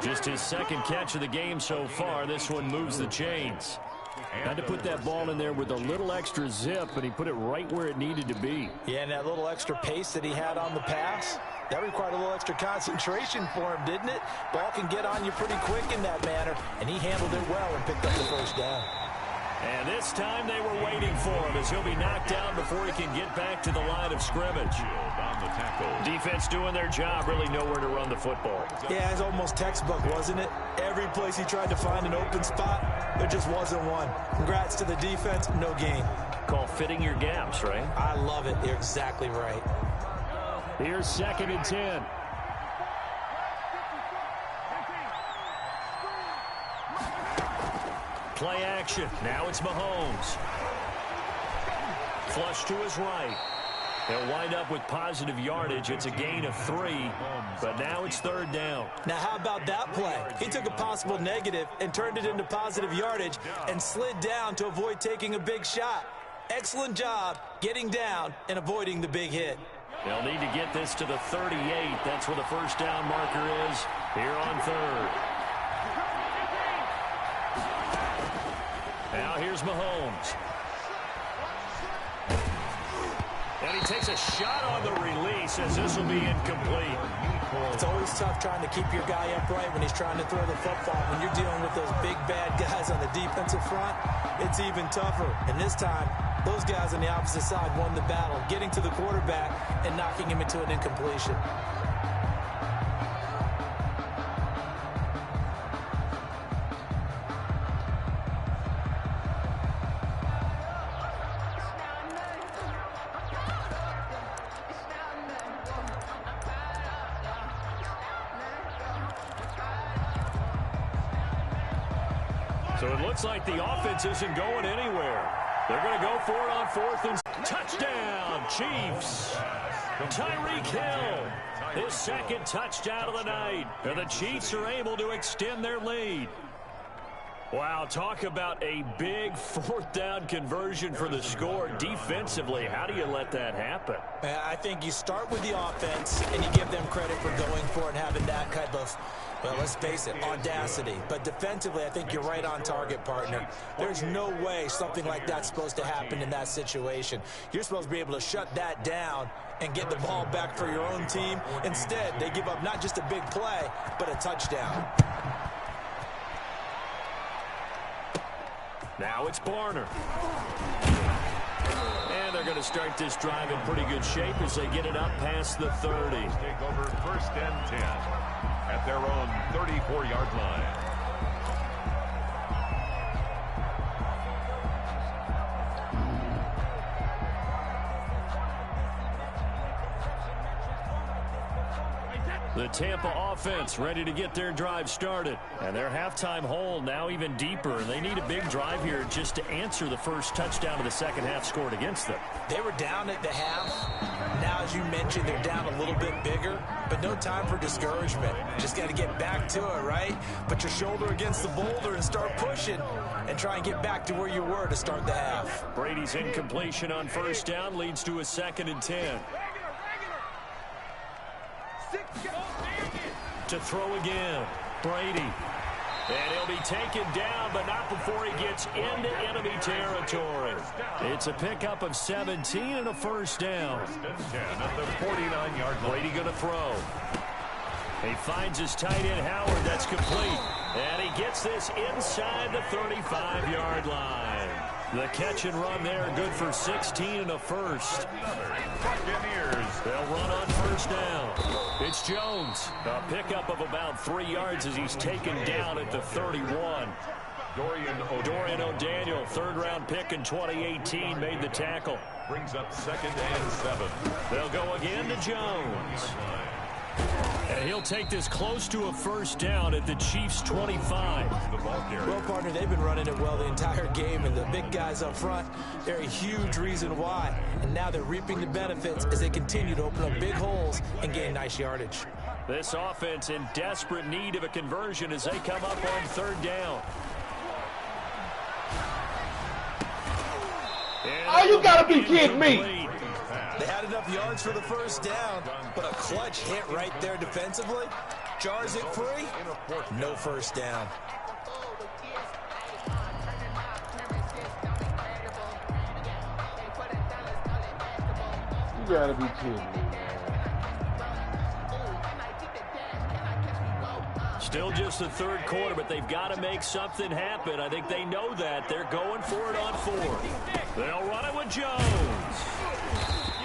Just his 2nd catch of the game so far. This one moves the chains. Had to put that ball in there with a little extra zip, and he put it right where it needed to be. Yeah, and that little extra pace that he had on the pass, that required a little extra concentration for him, didn't it? Ball can get on you pretty quick in that manner, and he handled it well and picked up the 1st down. And this time they were waiting for him as he'll be knocked down before he can get back to the line of scrimmage. Defense doing their job, really nowhere to run the football. Yeah, it's almost textbook, wasn't it? Every place he tried to find an open spot, there just wasn't one. Congrats to the defense, no gain. Call fitting your gaps, right? I love it. You're exactly right. Here's 2nd and 10. Play action. Now it's Mahomes. Flush to his right. They'll wind up with positive yardage. It's a gain of 3, but now it's 3rd down. Now, how about that play? He took a possible negative and turned it into positive yardage and slid down to avoid taking a big shot. Excellent job getting down and avoiding the big hit. They'll need to get this to the 38. That's where the 1st down marker is here on 3rd. Now here's Mahomes. And he takes a shot on the release as this will be incomplete. It's always tough trying to keep your guy upright when he's trying to throw the football. When you're dealing with those big, bad guys on the defensive front, it's even tougher. And this time, those guys on the opposite side won the battle, getting to the quarterback and knocking him into an incompletion. So it looks like the offense isn't going anywhere. They're going to go for it on 4th and touchdown, Chiefs. Tyreek Hill, his 2nd touchdown of the night. And the Chiefs are able to extend their lead. Wow, talk about a big 4th down conversion for the score. Defensively, how do you let that happen? I think you start with the offense and you give them credit for going for it and having that kind of, well, let's face it, audacity. But defensively, I think you're right on target, partner. There's no way something like that's supposed to happen in that situation. You're supposed to be able to shut that down and get the ball back for your own team. Instead, they give up not just a big play, but a touchdown. Now it's Barner. And they're going to start this drive in pretty good shape as they get it up past the 30. Take over 1st and 10 at their own 34-yard line. The Tampa offense ready to get their drive started. And their halftime hole now even deeper. And they need a big drive here just to answer the 1st touchdown of the 2nd half scored against them. They were down at the half. Now, as you mentioned, they're down a little bit bigger. But no time for discouragement. Just got to get back to it, right? Put your shoulder against the boulder and start pushing. And try and get back to where you were to start the half. Brady's incompletion on 1st down leads to a 2nd and 10. To throw again, Brady. And he'll be taken down, but not before he gets into enemy territory. It's a pickup of 17 and a 1st down. 1st and 10 at the 49-yard line. Brady going to throw. He finds his tight end, Howard. That's complete. And he gets this inside the 35-yard line. The catch and run there, good for 16 and a first. Buccaneers. They'll run on first down. It's Jones. A pickup of about 3 yards as he's taken down at the 31. Dorian O'Daniel, third-round pick in 2018, made the tackle. Brings up 2nd and 7. They'll go again to Jones. And he'll take this close to a first down at the Chiefs' 25. Well, partner, they've been running it well the entire game, and the big guys up front, they're a huge reason why. And now they're reaping the benefits as they continue to open up big holes and gain nice yardage. This offense in desperate need of a conversion as they come up on third down. Oh, you gotta be kidding me. They had enough yards for the first down, but a clutch hit right there defensively. Jars it free. No first down. You gotta be kidding me. Still just the third quarter, but they've got to make something happen. I think they know that. They're going for it on 4. They'll run it with Jones.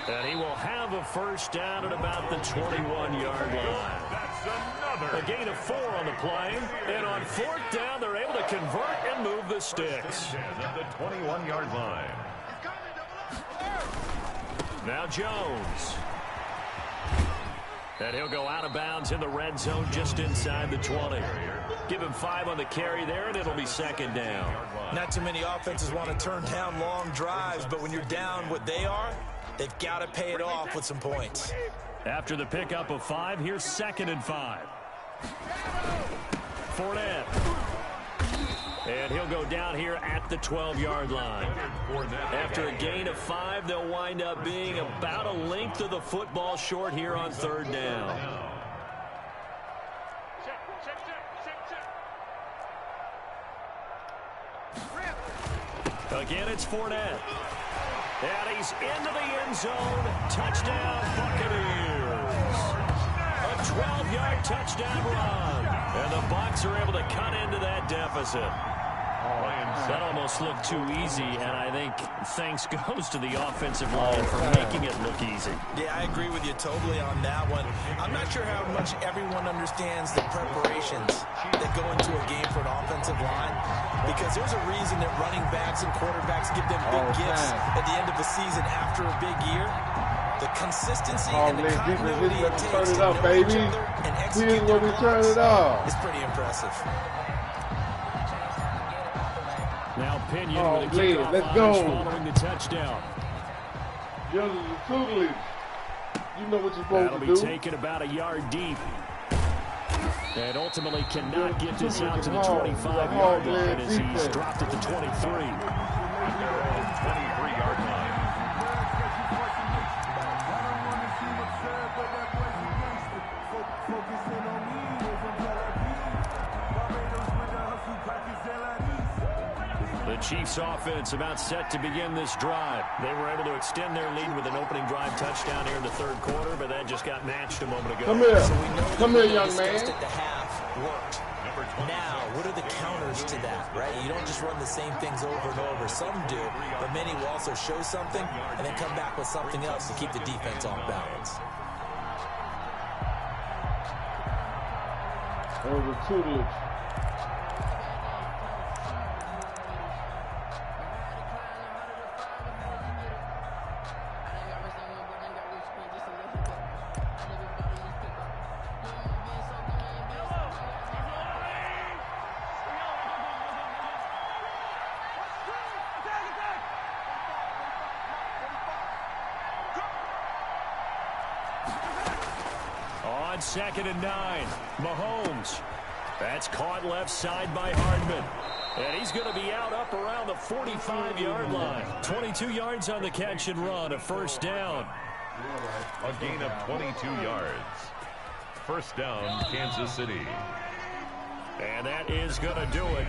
And he will have a first down at about the 21-yard line. That's another. A gain of 4 on the play. And on 4th down, they're able to convert and move the sticks. At the 21-yard line. Now Jones. And he'll go out of bounds in the red zone just inside the 20. Give him 5 on the carry there, and it'll be 2nd down. Not too many offenses want to turn down long drives, but when you're down what they are, they've got to pay it off with some points. After the pickup of 5, here's 2nd and 5. Fournette. And he'll go down here at the 12-yard line. After a gain of 5, they'll wind up being about a length of the football short here on third down. Again, it's Fournette. And he's into the end zone. Touchdown, Buccaneers. A 12-yard touchdown run. And the Bucs are able to cut into that deficit. That almost looked too easy, and I think thanks goes to the offensive line for making it look easy. Yeah, I agree with you totally on that one. I'm not sure how much everyone understands the preparations that go into a game for an offensive line, because there's a reason that running backs and quarterbacks give them big gifts at the end of the season after a big year. The consistency and the continuity it takes to know each other and execute their runs is pretty impressive. Now Pinion with a kickoff let's go. Following the touchdown. You know what you're supposed That'll to be do. taken about a yard deep. And ultimately cannot get this out to the 25-yard line as he's dropped at the 23. 23-yard line. The Chiefs offense about set to begin this drive. They were able to extend their lead with an opening drive touchdown here in the third quarter, but that just got matched a moment ago. Come here. So we know Come here, young man. at the half worked. Now, what are the counters to that, right? You don't just run the same things over and over. Some do, but many will also show something and then come back with something else to keep the defense off balance. That was a tutelage. On 2nd and 9, Mahomes. That's caught left side by Hardman. And he's going to be out up around the 45-yard line. 22 yards on the catch and run, a first down. A gain of 22 yards. First down, Kansas City. And that is going to do it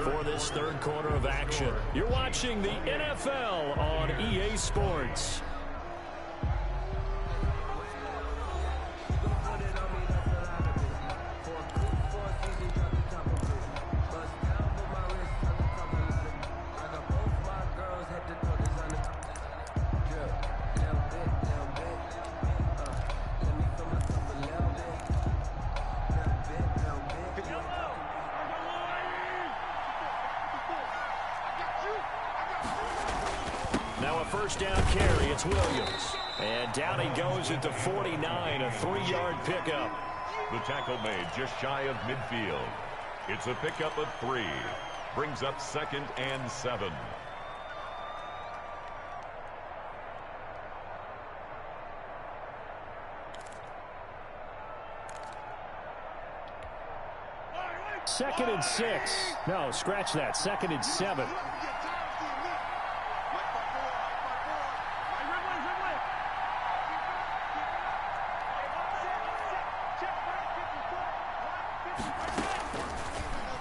for this third quarter of action. You're watching the NFL on EA Sports. first down carry. It's Williams. And down he goes at the 49, a 3-yard pickup. The tackle made just shy of midfield. It's a pickup of 3. Brings up 2nd and 7. Second and 6. No, scratch that. 2nd and 7.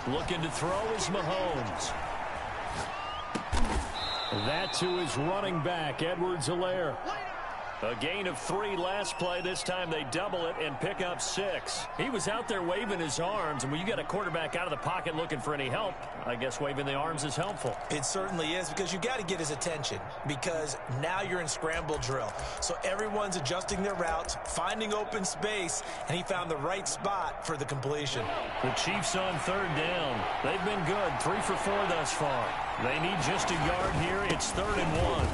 Looking to throw is Mahomes. That to his running back, Edwards-Helaire. A gain of 3 last play. This time they double it and pick up 6. He was out there waving his arms, and when you got a quarterback out of the pocket looking for any help, I guess waving the arms is helpful. It certainly is, because you got to get his attention, because now you're in scramble drill. So everyone's adjusting their routes, finding open space, and he found the right spot for the completion. The Chiefs on 3rd down. They've been good, 3 for 4 thus far. They need just a yard here. It's 3rd and 1.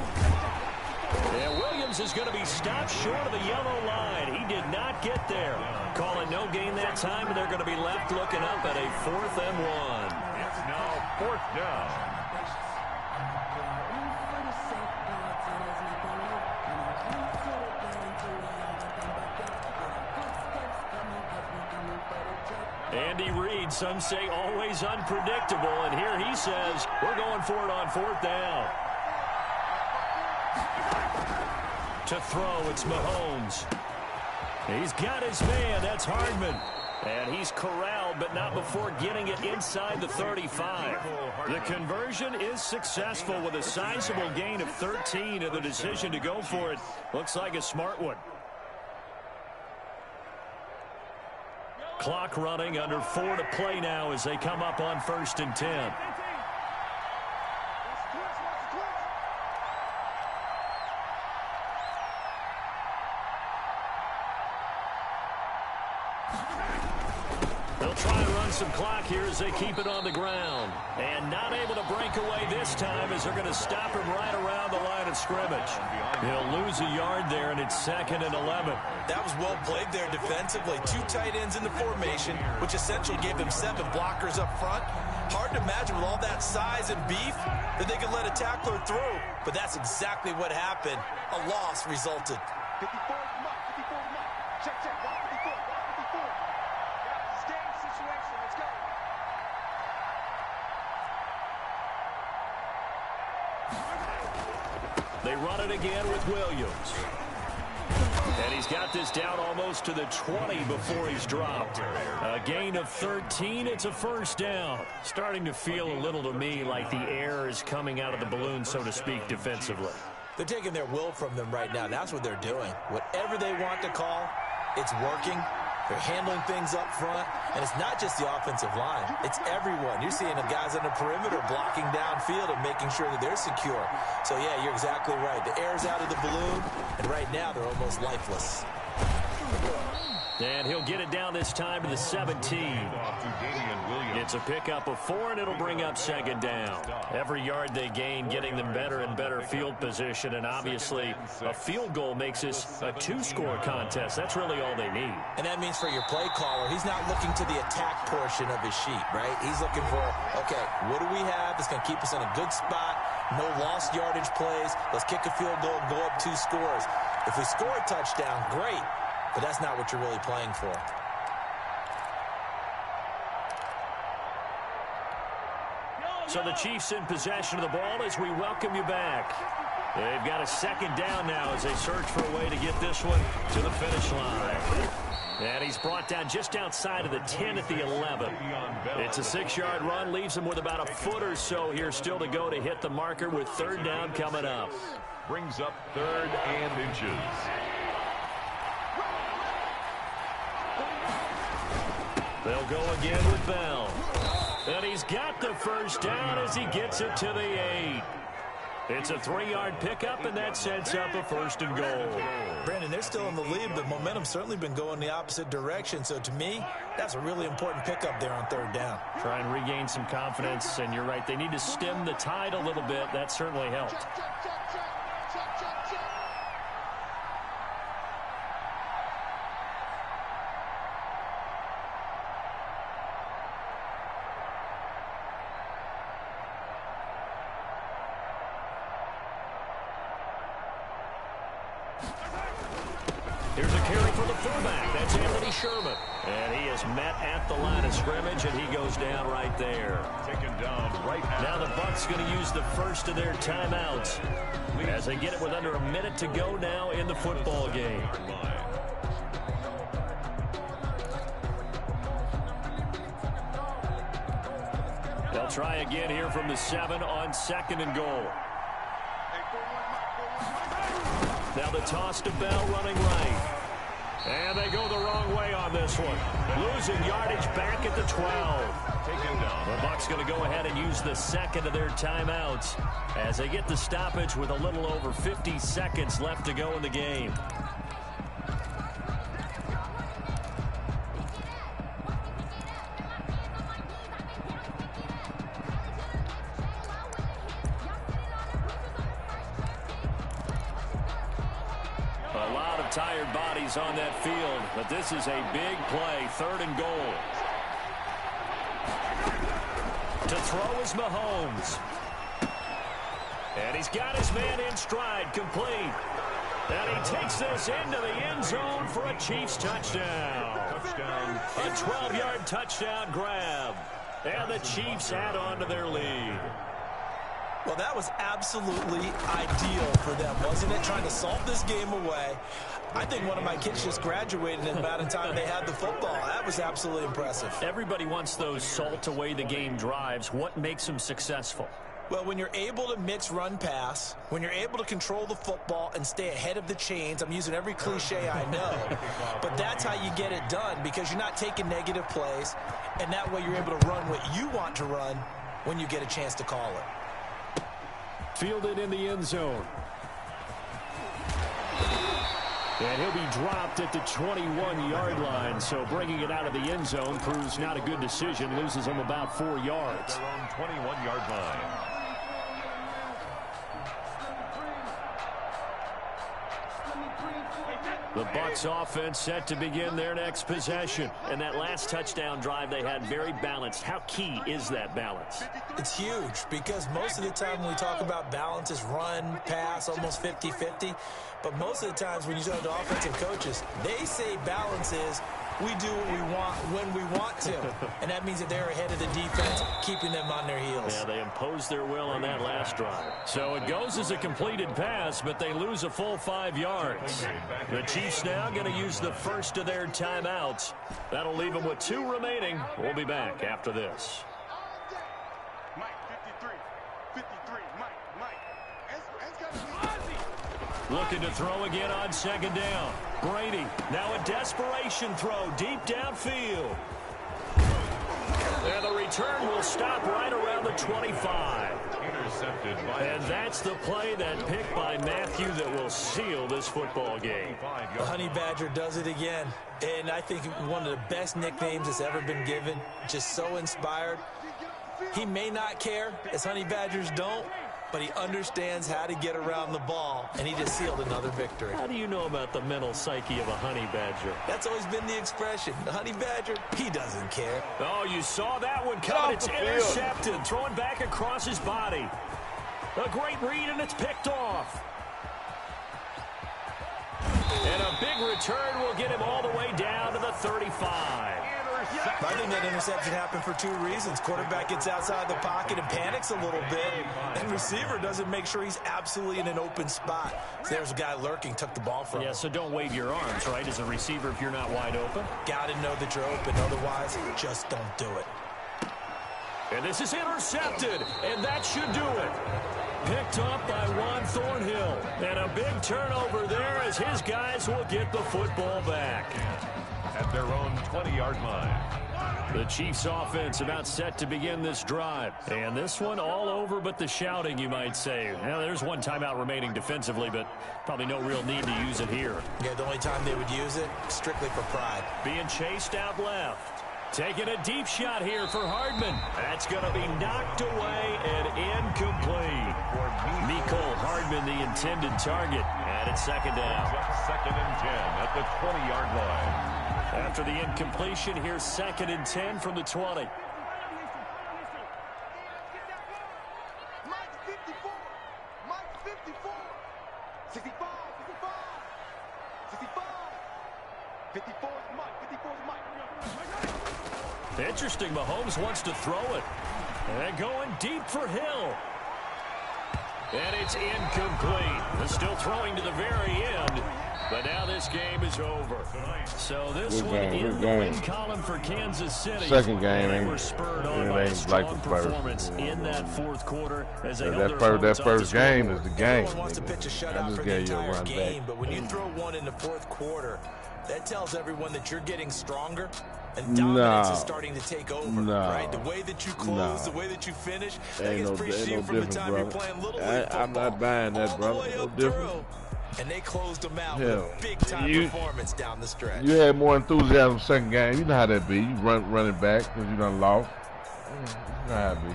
And Williams is going to be stopped short of the yellow line. He did not get there. Calling no gain that time, and they're going to be left looking up at a 4th and 1. It's now 4th down. Andy Reid, some say always unpredictable, and here he says, we're going for it on 4th down. To throw, it's Mahomes. He's got his man. That's Hardman. And he's corralled, but not before getting it inside the 35. The conversion is successful with a sizable gain of 13, and the decision to go for it looks like a smart one. Clock running, under 4 to play now as they come up on 1st and 10. They'll try and run some clock here as they keep it on the ground. And not able to break away this time as they're going to stop him right around the line of scrimmage. He'll lose a yard there, and it's 2nd and 11. That was well played there defensively. 2 tight ends in the formation, which essentially gave them 7 blockers up front. Hard to imagine with all that size and beef that they could let a tackler through. But that's exactly what happened. A loss resulted. 54 mark, 54 mark. Check, check. Watch 54, watch 54. Guys, it's game situation. Let's go. They run it again with Williams. And he's got this down almost to the 20 before he's dropped. A gain of 13. It's a 1st down. Starting to feel a little to me like the air is coming out of the balloon, so to speak, defensively. They're taking their will from them right now. That's what they're doing. Whatever they want to call, it's working. They're handling things up front, and it's not just the offensive line. It's everyone. You're seeing the guys on the perimeter blocking downfield and making sure that they're secure. So, yeah, you're exactly right. The air's out of the balloon, and right now they're almost lifeless. And he'll get it down this time to the 17. It's a pickup of 4, and it'll bring up 2nd down. Every yard they gain, getting them better and better field position, and obviously a field goal makes this a 2-score contest. That's really all they need. And that means for your play caller, he's not looking to the attack portion of his sheet, right? He's looking for, okay, what do we have that's going to keep us in a good spot? No lost yardage plays. Let's kick a field goal and go up 2 scores. If we score a touchdown, great. But that's not what you're really playing for. So the Chiefs in possession of the ball as we welcome you back. They've got a 2nd down now as they search for a way to get this one to the finish line. And he's brought down just outside of the 10 at the 11. It's a 6-yard run, leaves him with about a foot or so here still to go to hit the marker with 3rd down coming up. Brings up 3rd and inches. They'll go again with Bell. And he's got the 1st down as he gets it to the 8. It's a 3-yard pickup, and that sets up a 1st and goal. Brandon, they're still in the lead, but momentum's certainly been going the opposite direction. So to me, that's a really important pickup there on 3rd down. Try and regain some confidence, and you're right. They need to stem the tide a little bit. That certainly helped. Here's a carry for the fullback. That's Anthony Sherman. And he is met at the line of scrimmage, and he goes down right there. Taken down right now the Bucs going to use the first of their timeouts as they get it with under a minute to go now in the football game. They'll try again here from the 7 on 2nd and goal. Now the toss to Bell running right. And they go the wrong way on this one. Losing yardage back at the 12. Taken down. The Bucs going to go ahead and use the second of their timeouts as they get the stoppage with a little over 50 seconds left to go in the game. Tired bodies on that field, but this is a big play. 3rd and goal. To throw is Mahomes. And he's got his man in stride, complete. And he takes this into the end zone for a Chiefs touchdown. A 12-yard touchdown grab. And the Chiefs add on to their lead. Well, that was absolutely ideal for them, wasn't it? Trying to salt this game away. I think one of my kids just graduated in about the time they had the football. That was absolutely impressive. Everybody wants those salt away the game drives. What makes them successful? Well, when you're able to mix run pass, when you're able to control the football and stay ahead of the chains, I'm using every cliche I know, but that's how you get it done because you're not taking negative plays, and that way you're able to run what you want to run when you get a chance to call it. Fielded in the end zone. And he'll be dropped at the 21-yard line, so bringing it out of the end zone proves not a good decision. Loses him about 4 yards. Their own 21-yard line. The Bucs offense set to begin their next possession. And that last touchdown drive they had very balanced. How key is that balance? It's huge because most of the time when we talk about balance is run, pass, almost 50-50. But most of the times when you talk to offensive coaches, they say balance is we do what we want when we want to. And that means that they're ahead of the defense, keeping them on their heels. Yeah, they imposed their will on that last drive. So it goes as a completed pass, but they lose a full 5 yards. The Chiefs now going to use the first of their timeouts. That'll leave them with 2 remaining. We'll be back after this. Mike, 53, Mike. Looking to throw again on second down. Brady, now a desperation throw deep downfield. And the return will stop right around the 25. Intercepted by and that's the play, that pick by Matthew, that will seal this football game. The Honey Badger does it again. And I think one of the best nicknames that's ever been given. Just so inspired. He may not care, as Honey Badgers don't, but he understands how to get around the ball, and he just sealed another victory. How do you know about the mental psyche of a Honey Badger? That's always been the expression. The Honey Badger, he doesn't care. Oh, you saw that one coming. It's intercepted, throwing back across his body. A great read, and it's picked off. And a big return will get him all the way down to the 35. I think that interception happened for 2 reasons. Quarterback gets outside the pocket and panics a little bit, and receiver doesn't make sure he's absolutely in an open spot. So there's a guy lurking, took the ball from him. Yeah, so don't wave your arms, right, as a receiver if you're not wide open. Got to know that you're open, otherwise just don't do it. And this is intercepted, and that should do it. Picked up by Juan Thornhill. And a big turnover there as his guys will get the football back. At their own 20-yard line. The Chiefs offense about set to begin this drive. And this one all over but the shouting, you might say. Now, there's one timeout remaining defensively, but probably no real need to use it here. Yeah, the only time they would use it, strictly for pride. Being chased out left. Taking a deep shot here for Hardman. That's going to be knocked away and incomplete. Mecole Hardman, the intended target. And it's second down. Second and 10 at the 20-yard line. After the incompletion, here's second and 10 from the 20. Mike 54. Mike 54. 65. 65. 65. 54's Mike. 54's Mike. Interesting. Mahomes wants to throw it. And going deep for Hill. And it's incomplete. They're still throwing to the very end. But now this game is over. So this one in the win column for Kansas City. Second game, they were spurred on by a strong performance in that fourth quarter. As they that first game is the game. Everyone wants to pitch a shutout for the entire game, but when you throw one in the fourth quarter, that tells everyone that you're getting stronger. And dominance is starting to take over, right? The way that you close, the way that you finish, that gets appreciated from the time you're playing Little League football. I'm not buying that, brother. No different. And they closed them out with a big-time performance down the stretch. You had more enthusiasm second game. You know how that be. You running back because you done lost. You know how it be.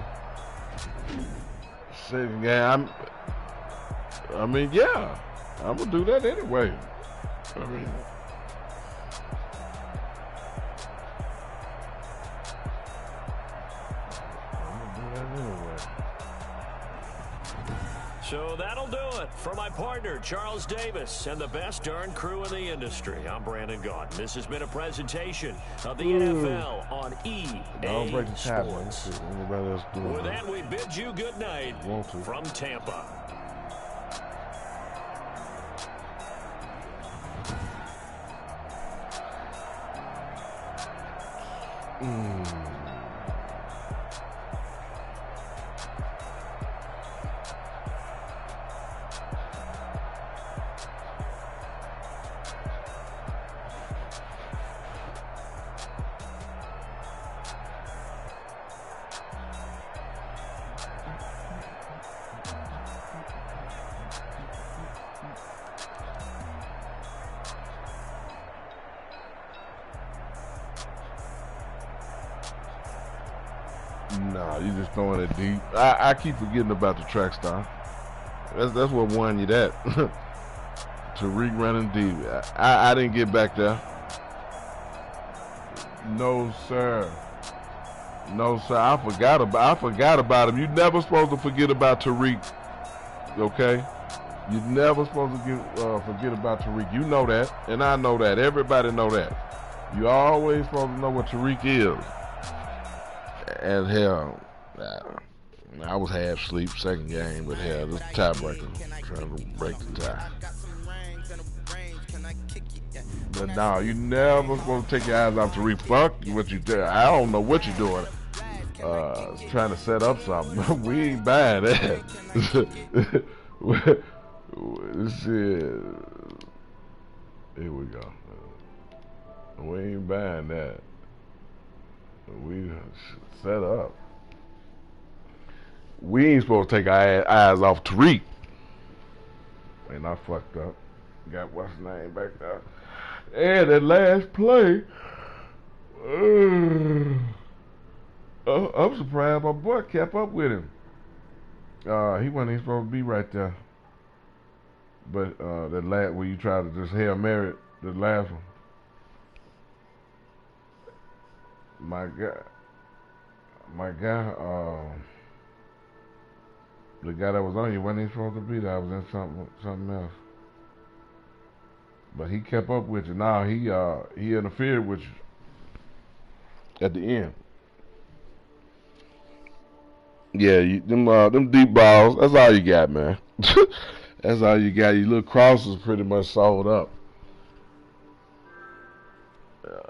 Second game, I mean, yeah. I'm going to do that anyway. I mean... So that'll do it for my partner, Charles Davis, and the best darn crew in the industry. I'm Brandon Gaudin. This has been a presentation of the NFL on EA Sports. With that, we bid you good night from Tampa. Nah, you just throwing it deep. I keep forgetting about the track star. That's what won you that. Tariq running deep. I didn't get back there. No, sir. No, sir. I forgot about him. You're never supposed to forget about Tariq. Okay? You're never supposed to forget about Tariq. You know that, and I know that. Everybody know that. You always supposed to know what Tariq is. And hell, I was half asleep second game, but hell, this tiebreaker, trying to break the tie. But no, you never supposed to take your eyes off Tariq. Fuck what you do. I don't know what you're doing. Trying to set up something. We ain't buying that. Shit. Here we go. We ain't buying that. We set up. We ain't supposed to take our eyes off Tariq. And I fucked up. Got what's his name back there. And that last play, I'm surprised my boy kept up with him. He wasn't even supposed to be right there. But that last, where you try to just Hail Mary, the last one. My guy, the guy that was on you wasn't even supposed to be there. I was in something else. But he kept up with you. Now he interfered with you at the end. Yeah, them deep balls. That's all you got, man. That's all you got. Your little crosses pretty much sold up.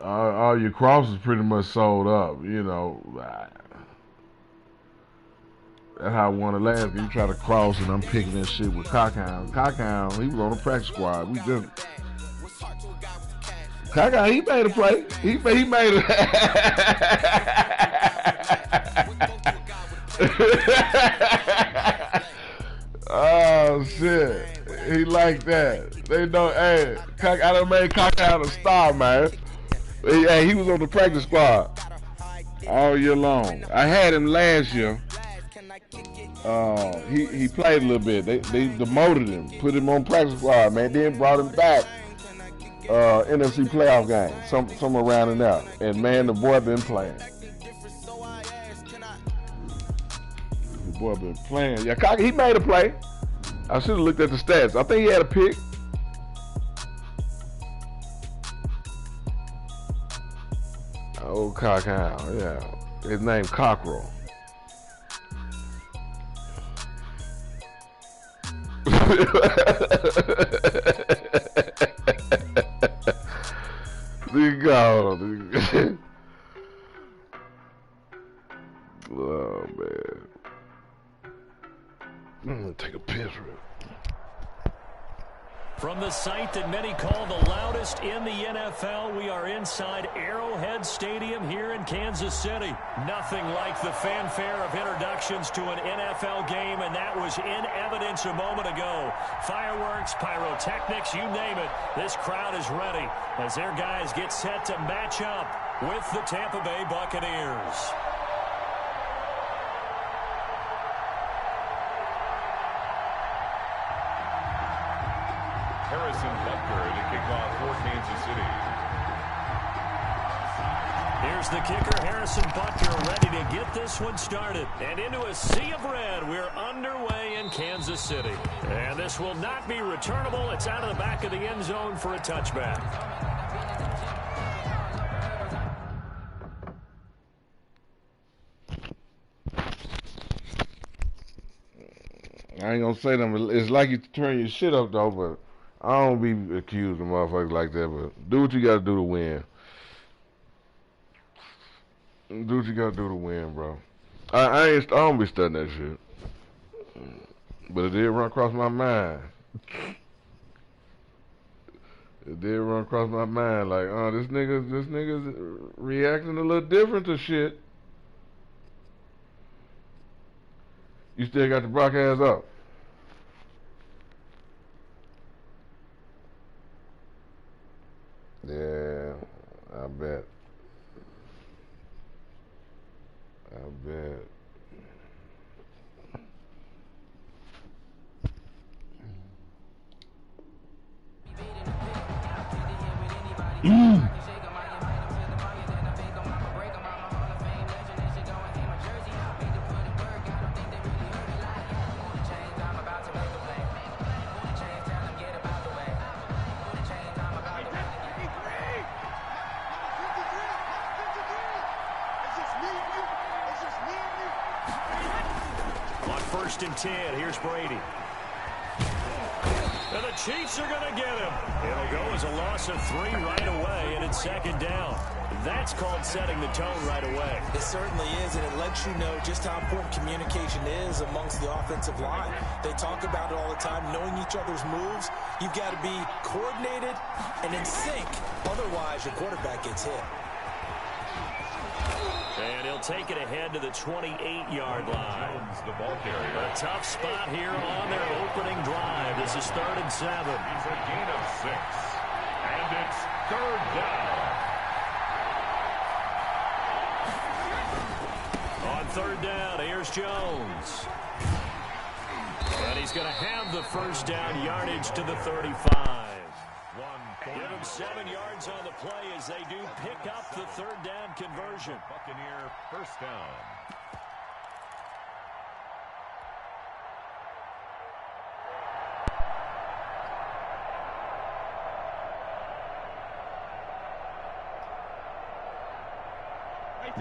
All your crosses pretty much sold up, you know. That's how I won the last game. You try to cross and I'm picking that shit with Cockhound. Cockhound, he was on the practice squad. We just Cockhound, he made a play. He made a oh shit. He like that. They know, hey, I done made Cockhound a star, man. Hey, he was on the practice squad all year long. I had him last year. He played a little bit. They demoted him, put him on practice squad, man. Then brought him back. NFC playoff game, somewhere around in there. And man, the boy been playing. The boy been playing. Yeah, he made a play. I should have looked at the stats. I think he had a pick. Old cockhound, yeah. His name Cockrell. There you go. Oh man. I'm gonna take a piss real. From the site that many call the loudest in the NFL, we are inside Arrowhead Stadium here in Kansas City. Nothing like the fanfare of introductions to an NFL game, and that was in evidence a moment ago. Fireworks, pyrotechnics, you name it. This crowd is ready as their guys get set to match up with the Tampa Bay Buccaneers. Harrison Butker to kick off for Kansas City. Here's the kicker, Harrison Butker, ready to get this one started. And into a sea of red, we're underway in Kansas City. And this will not be returnable. It's out of the back of the end zone for a touchback. I ain't gonna say them. It's like you turn your shit up though, but I don't be accused of motherfuckers like that. But do what you gotta do to win. Do what you gotta do to win, bro. I don't be studying that shit. But it did run across my mind. It did run across my mind like, this nigga's reacting a little different to shit. You still got the broadcast up. Yeah, I bet. First and 10, here's Brady. And the Chiefs are going to get him. It'll go as a loss of 3 right away, and it's second down. That's called setting the tone right away. It certainly is, and it lets you know just how important communication is amongst the offensive line. They talk about it all the time, knowing each other's moves. You've got to be coordinated and in sync. Otherwise, your quarterback gets hit. And he'll take it ahead to the 28-yard line. The ball carrier. A tough spot here on their opening drive. This is 3rd and 7. He's a gain of 6. And it's 3rd down. On 3rd down, here's Jones. And he's going to have the first down yardage to the 35. Give him 7 yards on the play as they do pick up the 3rd down conversion. Buccaneer first down.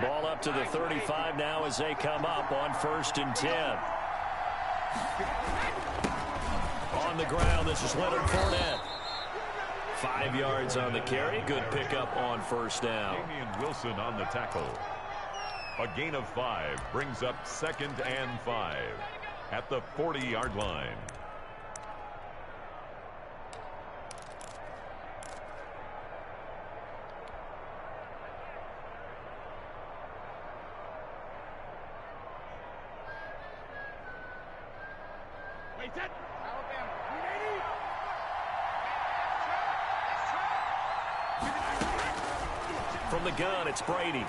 Ball up to the 35 now as they come up on 1st and 10. On the ground, this is Leonard Fournette. 5 yards on the carry. Good pickup on 1st down. Damian Wilson on the tackle. A gain of 5 brings up 2nd and 5 at the 40-yard line. From the gun, it's Brady.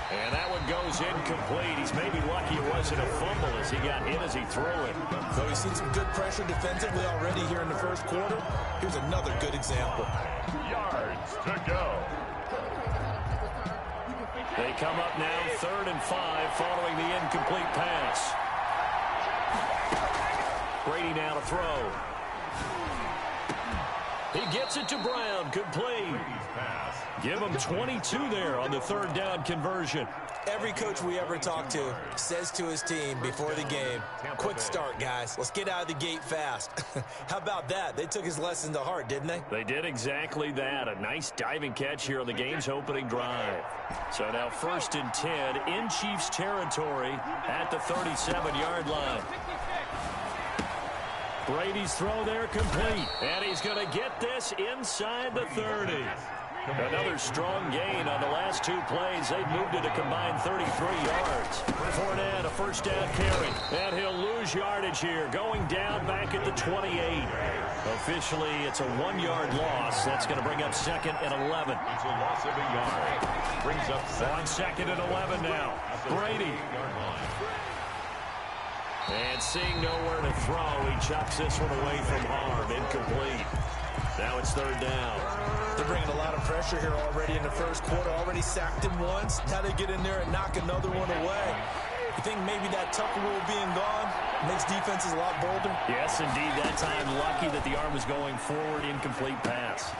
And that one goes incomplete. He's maybe lucky it wasn't a fumble as he got hit as he threw it. So we've seen some good pressure defensively already here in the 1st quarter. Here's another good example. Yards to go. They come up now 3rd and 5 following the incomplete pass. Brady now to throw. He gets it to Brown, complete. Give him 22 there on the third down conversion. Every coach we ever talk to says to his team before the game, quick start, guys. Let's get out of the gate fast. How about that? They took his lesson to heart, didn't they? They did exactly that. A nice diving catch here on the game's opening drive. So now 1st and 10 in Chiefs territory at the 37-yard line. Brady's throw there complete. And he's going to get this inside the 30. Another strong gain on the last 2 plays. They've moved it a combined 33 yards. Fournette, a first down carry. And he'll lose yardage here, going down back at the 28. Officially, it's a 1-yard loss. That's going to bring up 2nd and 11. It's a loss of a yard. Brings up on 2nd and 11 now. Brady. And seeing nowhere to throw, he chops this one away from harm. Incomplete. Now it's 3rd down. They're bringing a lot of pressure here already in the first quarter. Already sacked him once. Now they get in there and knock another one away. You think maybe that Tucker rule being gone makes defenses a lot bolder? Yes, indeed. That time, lucky that the arm was going forward. Incomplete pass.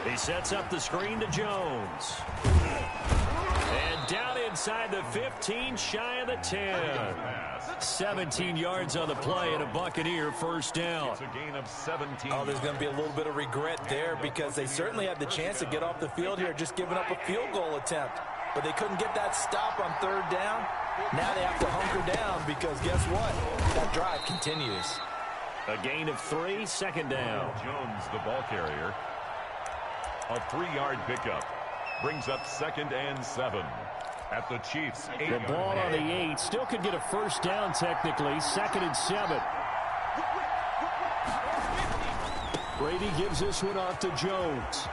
He sets up the screen to Jones. And down inside the 15, shy of the 10. 17 yards on the play and a Buccaneer first down. It's a gain of 17. Oh, there's going to be a little bit of regret there because they certainly had the chance to get off the field here, just giving up a field goal attempt. But they couldn't get that stop on 3rd down. Now they have to hunker down because guess what? That drive continues. A gain of 3, 2nd down. Jones, the ball carrier. A 3-yard pickup. Brings up 2nd and 7. At the Chiefs' 8-yard The ball on the 8. Still could get a first down technically. 2nd and 7. Brady gives this one off to Jones.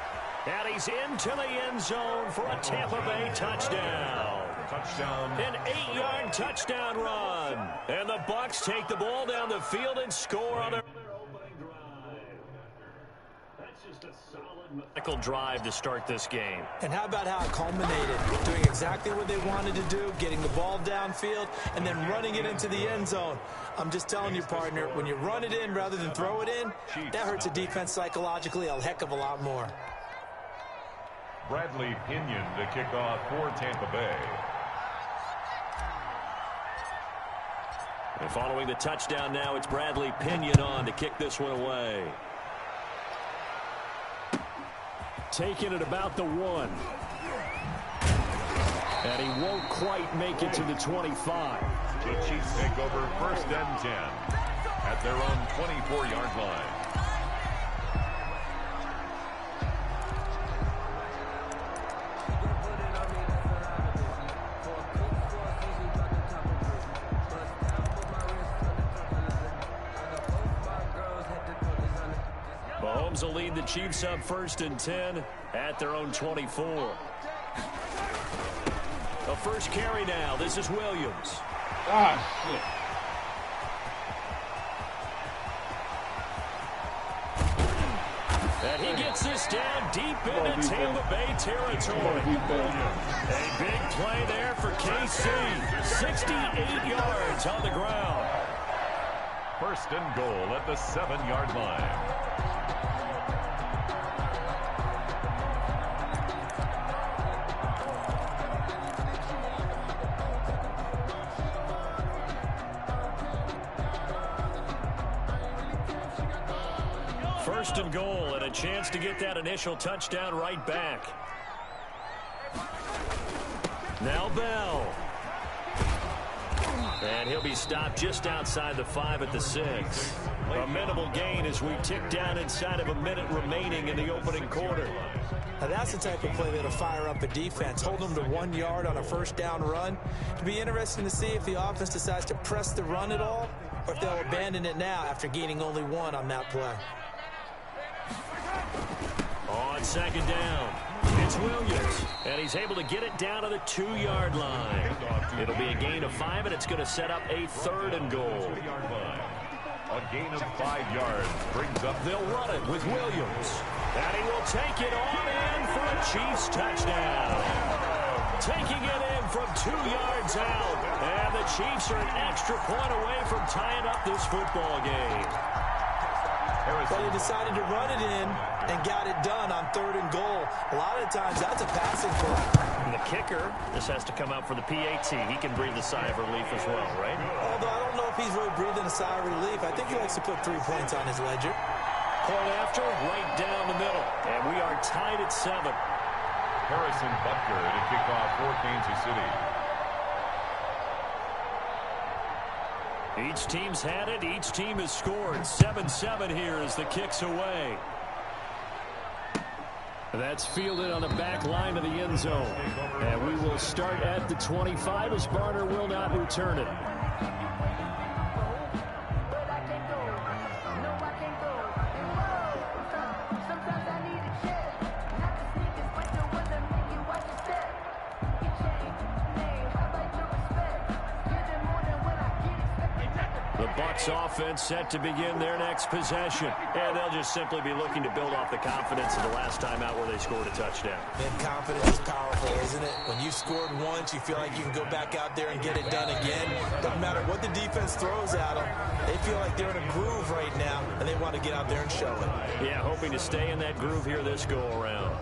And he's into the end zone for a Tampa Bay touchdown. Touchdown. An 8-yard touchdown run. And the Bucs take the ball down the field and score on their opening drive. That's just a solid medical drive to start this game. And how about how it culminated? Doing exactly what they wanted to do, getting the ball downfield, and then running it into the end zone. I'm just telling you, partner, when you run it in rather than throw it in, that hurts a defense psychologically a heck of a lot more. Bradley Pinion to kick off for Tampa Bay. And following the touchdown now, it's Bradley Pinion on to kick this one away. Taking it about the 1. And he won't quite make it to the 25. The Chiefs take over 1st and 10 at their own 24-yard line. Mahomes will lead the Chiefs up 1st and 10 at their own 24. A first carry now. This is Williams. Ah, shit. And he gets this down deep into Tampa Bay territory. A big play there for KC. 68 yards on the ground. 1st and goal at the 7-yard line. First and goal, and a chance to get that initial touchdown right back. Now Bell. And he'll be stopped just outside the 5 at the 6. A minimal gain as we tick down inside of a minute remaining in the opening quarter. Now that's the type of play that'll fire up a defense. Hold them to 1 yard on a first down run. It'll be interesting to see if the offense decides to press the run at all or if they'll abandon it now after gaining only 1 on that play. On 2nd down, it's Williams, and he's able to get it down to the 2-yard line. It'll be a gain of 5, and it's going to set up a 3rd and goal. A gain of 5 yards brings up. They'll run it with Williams, and he will take it on in for a Chiefs touchdown. Taking it in from 2 yards out, and the Chiefs are an extra point away from tying up this football game. But he decided to run it in and got it done on 3rd and goal. A lot of times, that's a passing play. And the kicker, this has to come out for the PAT. He can breathe a sigh of relief as well, right? Although I don't know if he's really breathing a sigh of relief. I think he likes to put 3 points on his ledger. Point after, right down the middle. And we are tied at 7. Harrison Butker to kick off for Kansas City. Each team's had it. Each team has scored. 7-7 here as the kick's away. That's fielded on the back line of the end zone. And we will start at the 25 as Barner will not return it. Offense set to begin their next possession. And they'll just simply be looking to build off the confidence of the last time out where they scored a touchdown. And confidence is powerful, isn't it? When you scored once, you feel like you can go back out there and get it done again. Doesn't matter what the defense throws at them. They feel like they're in a groove right now, and they want to get out there and show it. Yeah, hoping to stay in that groove here this go-around.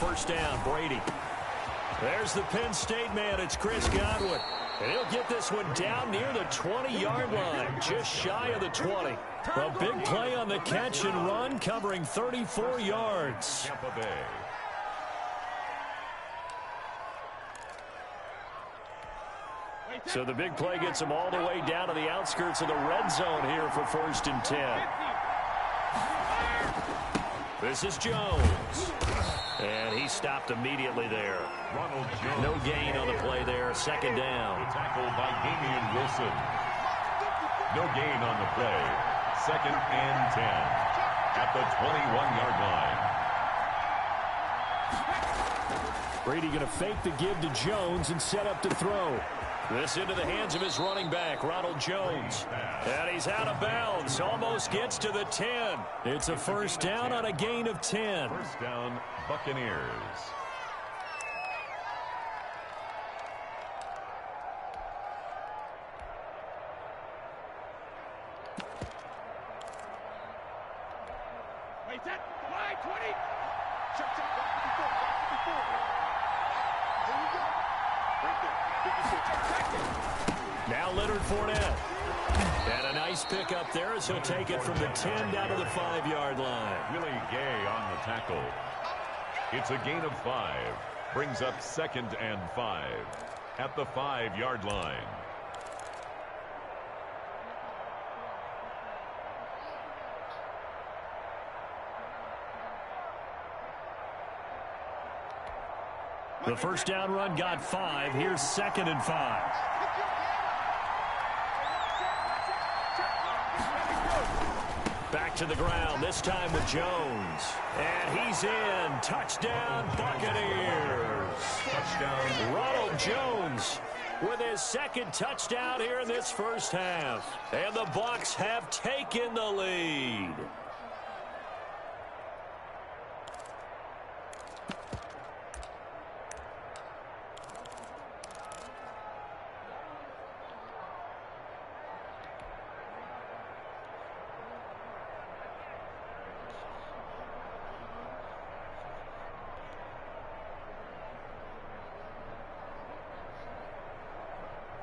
First down, Brady. There's the Penn State man. It's Chris Godwin. And he'll get this one down near the 20-yard line, just shy of the 20. A big play on the catch and run, covering 34 yards. Tampa Bay. So the big play gets them all the way down to the outskirts of the red zone here for 1st and 10. This is Jones. And he stopped immediately there. Ronald Jones. No gain on the play there. 2nd down. Tackled by Damian Wilson. No gain on the play. 2nd and 10 at the 21-yard line. Brady going to fake the give to Jones and set up to throw. This into the hands of his running back, Ronald Jones. And he's out of bounds. Almost gets to the 10. It's a 1st down on a gain of 10. 1st down, Buccaneers. Wait, that line 20. Check, watch the before. There you go. Right there. Now Leonard Fournette. And a nice pickup there as he'll take it from the 10 down to the 5-yard line. Willie Gay on the tackle. It's a gain of 5. Brings up 2nd and 5 at the 5-yard line. The 1st down run got 5. Here's 2nd and 5. Back to the ground, this time with Jones. And he's in. Touchdown, Buccaneers. Touchdown. Ronald Jones with his 2nd touchdown here in this 1st half. And the Bucs have taken the lead.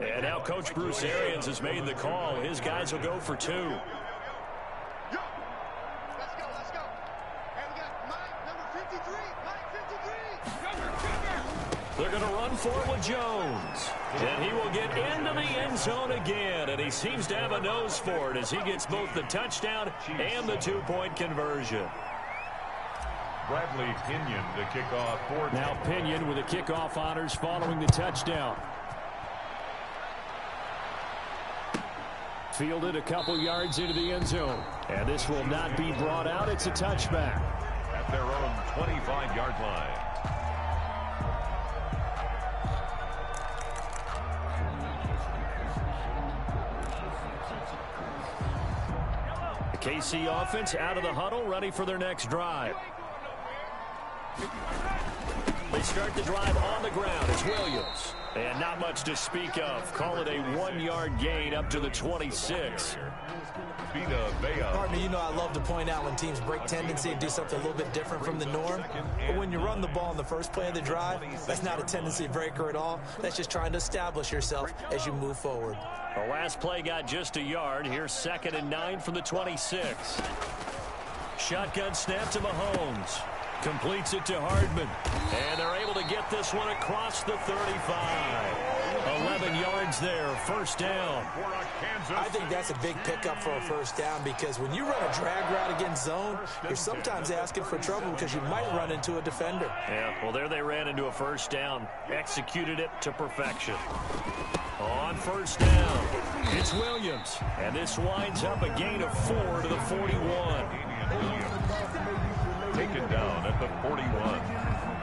And now Coach Bruce Arians has made the call. His guys will go for 2. Let's go. And we got Mike, number 53. Mike, 53. They're going to run for it with Jones. And he will get into the end zone again. And he seems to have a nose for it as he gets both the touchdown and the 2-point conversion. Bradley Pinion to kick off for Now Pinion with the kickoff honors following the touchdown. Fielded a couple yards into the end zone. And this will not be brought out. It's a touchback. At their own 25-yard line. KC offense out of the huddle, ready for their next drive. They start the drive on the ground. It's Williams. And not much to speak of. Call it a 1-yard gain up to the 26. Partner, you know I love to point out when teams break tendency and do something a little bit different from the norm. But when you run the ball in the first play of the drive, that's not a tendency breaker at all. That's just trying to establish yourself as you move forward. The last play got just a yard. Here's 2nd and 9 from the 26. Shotgun snap to Mahomes. Completes it to Hardman. And they're able to get this one across the 35. 11 yards there, first down. I think that's a big pickup for a first down because when you run a drag route against zone, you're sometimes asking for trouble because you might run into a defender. Yeah, well, there they ran into a first down. Executed it to perfection. On first down, it's Williams. And this winds up a gain of 4 to the 41. Taken down at the 41.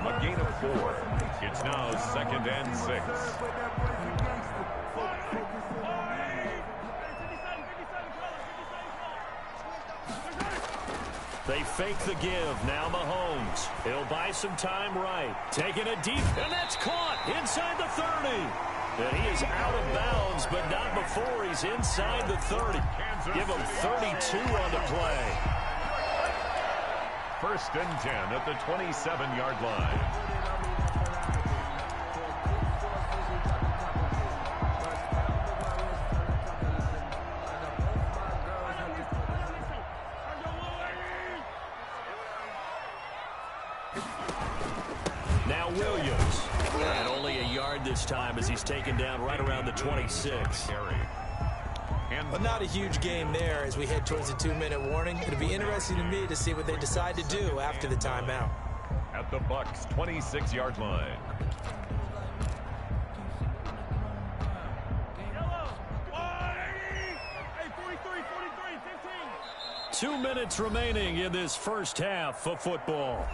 A gain of 4. It's now 2nd and 6. They fake the give. Now Mahomes. He'll buy some time right. Taking it deep, and that's caught inside the 30. And he is out of bounds, but not before he's inside the 30. Give him 32 on the play. 1st and 10 at the 27-yard line. Now Williams. And only a yard this time as he's taken down right around the 26. But not a huge game there as we head towards the 2-minute warning. It'll be interesting to me to see what they decide to do after the timeout. At the Bucs' 26-yard line. – 2 minutes remaining in this first half of football.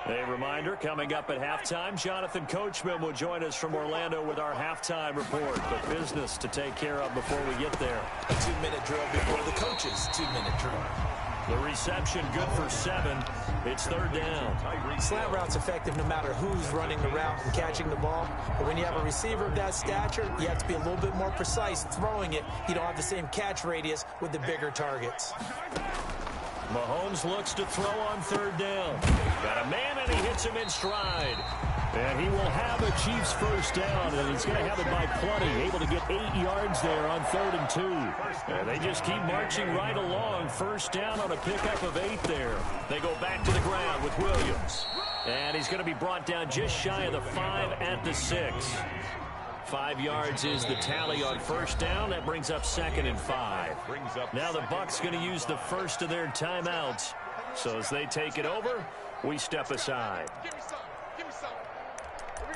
A reminder, coming up at halftime, Jonathan Coachman will join us from Orlando with our halftime report. But business to take care of before we get there. A 2-minute drill before the coach's 2-minute drill. The reception good for 7. It's 3rd down. Slant route's effective no matter who's running the route and catching the ball. But when you have a receiver of that stature, you have to be a little bit more precise throwing it. You don't have the same catch radius with the bigger targets. Mahomes looks to throw on 3rd down. Got a man, and he hits him in stride. And he will have a Chiefs first down, and he's going to have it by plenty. Able to get 8 yards there on 3rd and 2. And they just keep marching right along. First down on a pickup of 8 there. They go back to the ground with Williams. And he's going to be brought down just shy of the 5 at the 6. 5 yards is the tally on first down. That brings up 2nd and 5. Now the Bucs going to use the first of their timeouts. So as they take it over, we step aside. Give me some. Give me some. Here we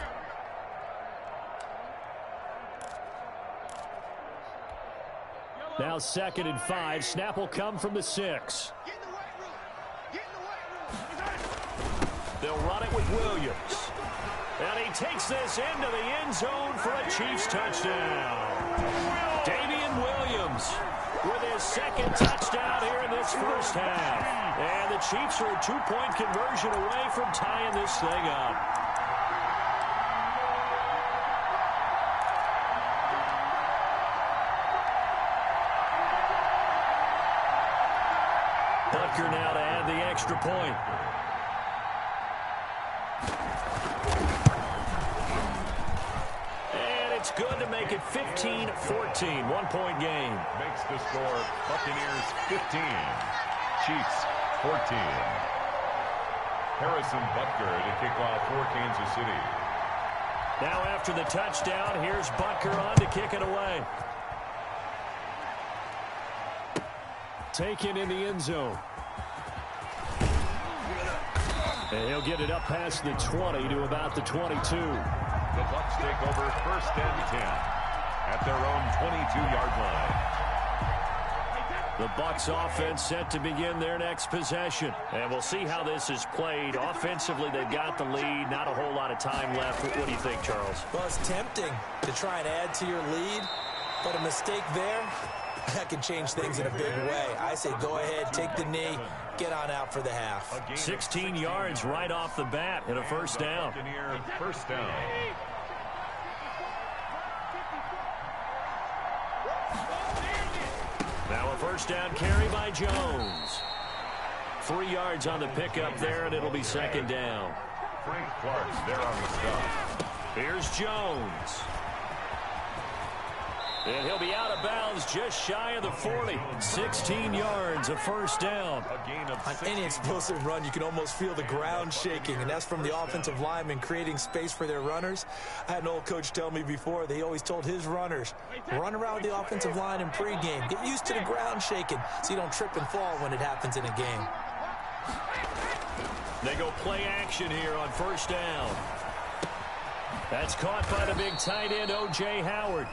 go. Now 2nd and 5. Snap will come from the 6. Get in the weight room. Get in the weight room. They'll run it with Williams. And he takes this into the end zone for a Chiefs touchdown. Damian Williams with his 2nd touchdown here in this first half. And the Chiefs are a 2-point conversion away from tying this thing up. Butker now to add the extra point. It's good to make it 15-14, 1-point game. Makes the score Buccaneers 15, Chiefs 14. Harrison Butker to kick off for Kansas City. Now after the touchdown, here's Butker on to kick it away. Taken in the end zone. And he'll get it up past the 20 to about the 22. The Bucs take over 1st and 10 at their own 22-yard The Bucs offense set to begin their next possession. And we'll see how this is played. Offensively, they've got the lead. Not a whole lot of time left. What do you think, Charles? Well, it's tempting to try and add to your lead, but a mistake there, that can change things in a big way. I say go ahead, take the knee, get on out for the half. 16 yards right off the bat and a first down. First down. Now a first down carry by Jones. 3 yards on the pickup there, and it'll be second down. Frank Clark's there on the stop. Here's Jones. And he'll be out of bounds just shy of the 40. 16 yards, a first down. A gain of On any explosive run, you can almost feel the ground shaking, and that's from the offensive linemen creating space for their runners. I had an old coach tell me before, they always told his runners, run around with the offensive line in pregame. Get used to the ground shaking so you don't trip and fall when it happens in a game. They go play action here on first down. That's caught by the big tight end, O.J. Howard.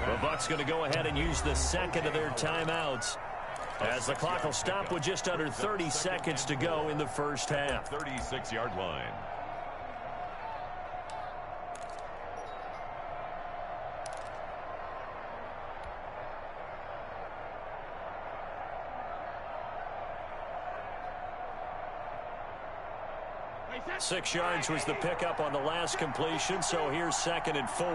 The Bucs going to go ahead and use the second of their timeouts, as the clock will stop with just under 30 seconds to go in the first half. 36-yard line. Six yards was the pickup on the last completion, so here's second and 4.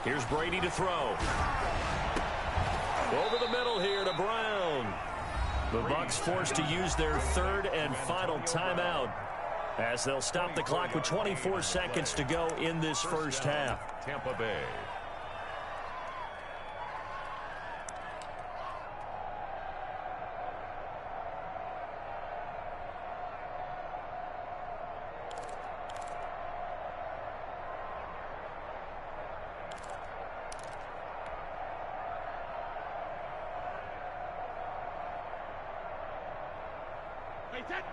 Here's Brady to throw. Over the middle here to Brown. The Bucs forced to use their third and final timeout, as they'll stop the clock with 24 seconds to go in this first half. Tampa Bay.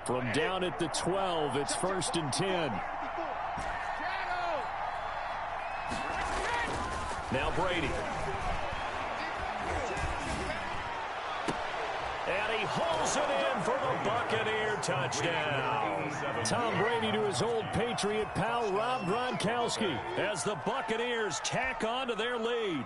From down at the 12, it's first and 10. Now Brady. And he hauls it in for the Buccaneer touchdown. Tom Brady to his old Patriot pal Rob Gronkowski as the Buccaneers tack on to their lead.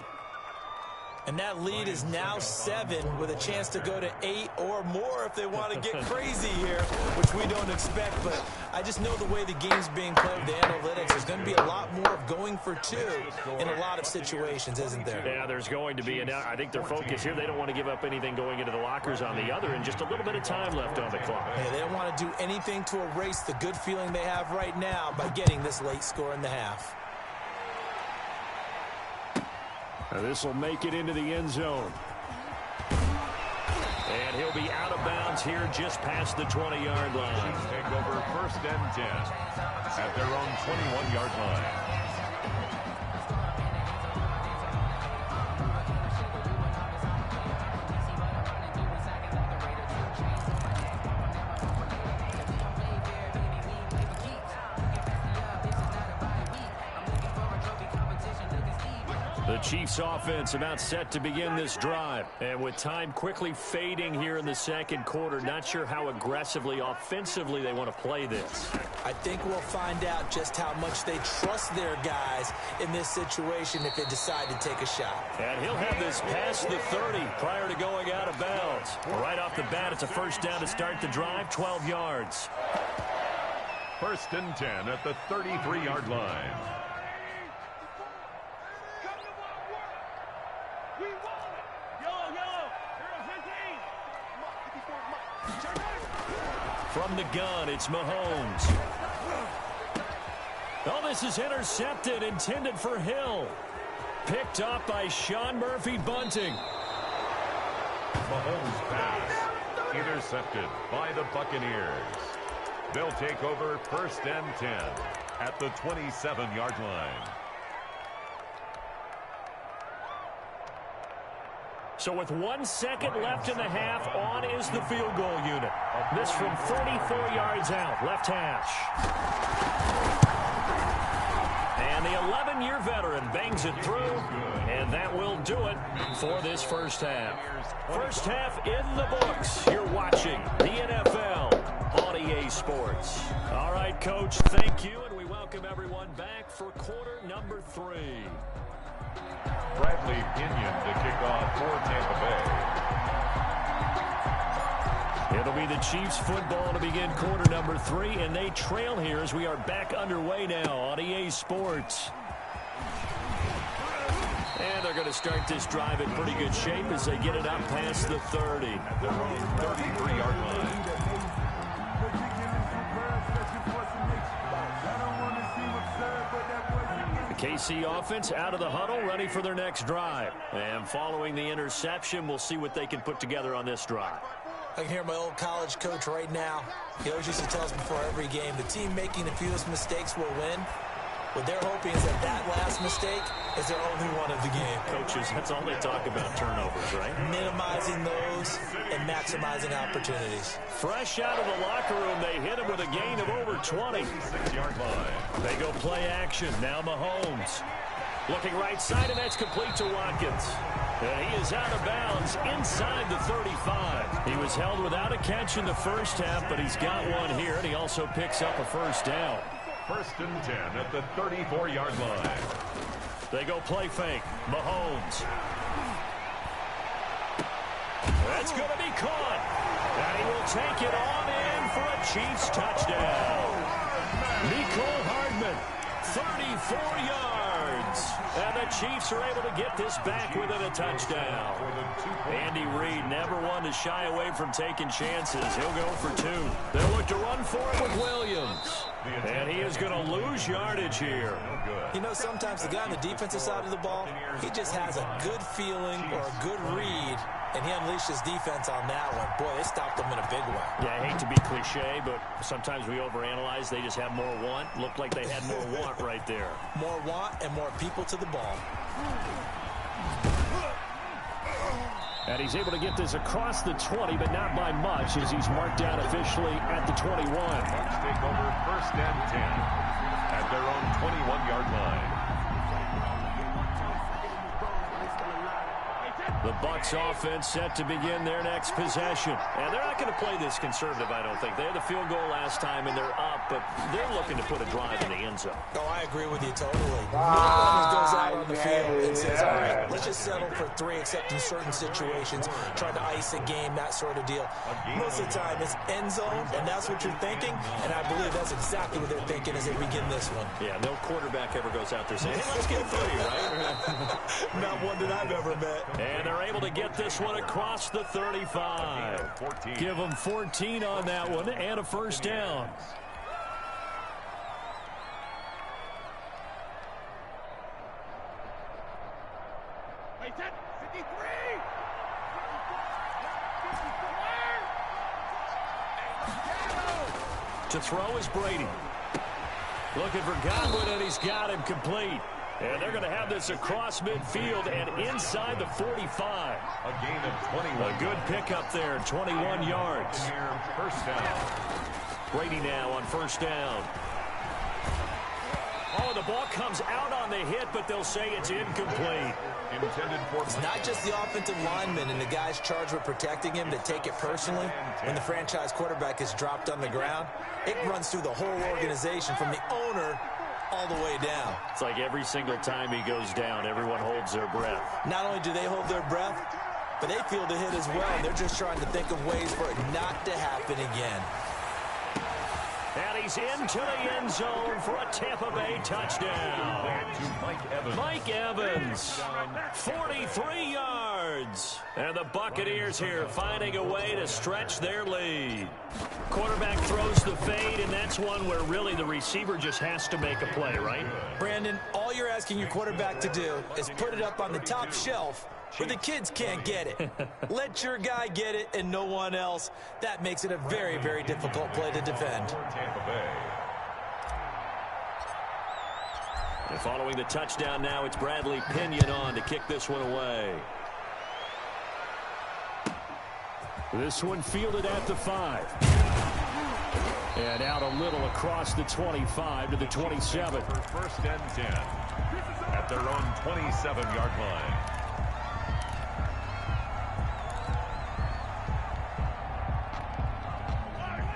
And that lead is now 7 with a chance to go to 8 or more if they want to get crazy here, which we don't expect. But I just know the way the game's being played with the analytics, there's going to be a lot more of going for 2 in a lot of situations, isn't there? Yeah, there's going to be. And now I think their focus here, they don't want to give up anything going into the lockers on the other, and just a little bit of time left on the clock. Yeah, they don't want to do anything to erase the good feeling they have right now by getting this late score in the half. This will make it into the end zone. And he'll be out of bounds here just past the 20-yard line. Take over first and 10 at their own 21-yard line. The Chiefs offense about set to begin this drive. And with time quickly fading here in the second quarter, not sure how aggressively, offensively they want to play this. I think we'll find out just how much they trust their guys in this situation if they decide to take a shot. And he'll have this past the 30 prior to going out of bounds. Right off the bat, it's a first down to start the drive, 12 yards. First and 10 at the 33-yard line. From the gun, it's Mahomes. Oh, this is intercepted, intended for Hill. Picked up by Sean Murphy-Bunting. Mahomes pass intercepted by the Buccaneers. They'll take over first and 10 at the 27-yard line. So with 1 second left in the half, on is the field goal unit. This from 34 yards out, left hash. And the 11-year veteran bangs it through, and that will do it for this first half. First half in the books. You're watching the NFL on EA Sports. All right, Coach, thank you, and we welcome everyone back for quarter number 3. Bradley Pinion to kick off for Tampa Bay. It'll be the Chiefs football to begin quarter number 3, and they trail here as we are back underway now on EA Sports. And they're going to start this drive in pretty good shape as they get it up past the 30. At their own 33-yard line. The KC offense out of the huddle, ready for their next drive. And following the interception, we'll see what they can put together on this drive. I can hear my old college coach right now. He always used to tell us before every game, the team making the fewest mistakes will win. What they're hoping is that last mistake is their only one of the game. Coaches, that's all they talk about, turnovers, right? Minimizing those and maximizing opportunities. Fresh out of the locker room, they hit him with a gain of over 20. 6-yard line. They go play action. Now Mahomes. Looking right side, and that's complete to Watkins. And he is out of bounds inside the 35. He was held without a catch in the first half, but he's got one here, and he also picks up a first down. First and 10 at the 34-yard line. They go play fake. Mahomes. That's going to be caught. And he will take it on in for a Chiefs touchdown. Nicole Hardman, 34 yards. And the Chiefs are able to get this back within a touchdown. Andy Reid never one to shy away from taking chances. He'll go for 2. They'll look to run for it with Williams. And he is going to lose yardage here. You know, sometimes the guy on the defensive side of the ball, he just has a good feeling or a good read, and he unleashed his defense on that one. Boy, they stopped him in a big way. Yeah, I hate to be cliche, but sometimes we overanalyze. They just have more want. Looked like they had more want right there. More want and more people to the ball. And he's able to get this across the 20, but not by much, as he's marked down officially at the 21. Bucks take over first and 10 at their own 21-yard line. The Bucks offense set to begin their next possession. And they're not going to play this conservative, I don't think. They had the field goal last time, and they're up, but they're looking to put a drive in the end zone. Oh, I agree with you totally. No one goes out on the field and says, all right, let's just settle for 3, except in certain situations, trying to ice a game, that sort of deal. Most of the time, it's end zone, and that's what you're thinking, and I believe that's exactly what they're thinking as they begin this one. Yeah, no quarterback ever goes out there saying, hey, let's get 30, right? Not one that I've ever met. And they're able to get this one across the 35. 14. Give them 14 on that one and a first down. To throw is Brady. Looking for Godwin, and he's got him complete. And they're going to have this across midfield and inside the 45. A gain of 21. A good pickup there, 21 yards. First down. Brady now on first down. Oh, the ball comes out on the hit, but they'll say it's incomplete. Intended for... It's not just the offensive lineman and the guys charged with protecting him that take it personally. When the franchise quarterback is dropped on the ground, it runs through the whole organization from the owner all the way down. It's like every single time he goes down, everyone holds their breath. Not only do they hold their breath, but they feel the hit as well. They're just trying to think of ways for it not to happen again. And he's into the end zone for a Tampa Bay touchdown. To Mike Evans. Mike Evans, 43 yards. And the Buccaneers here finding a way to stretch their lead. Quarterback throws the fade, and that's one where really the receiver just has to make a play, right? Brandon, all you're asking your quarterback to do is put it up on the top shelf where the kids can't get it. Let your guy get it and no one else. That makes it a very, very difficult play to defend. Tampa Bay. And following the touchdown now, it's Bradley Pinion on to kick this one away. This one fielded at the 5. And out a little across the 25 to the 27. For first and 10 at their own 27-yard line.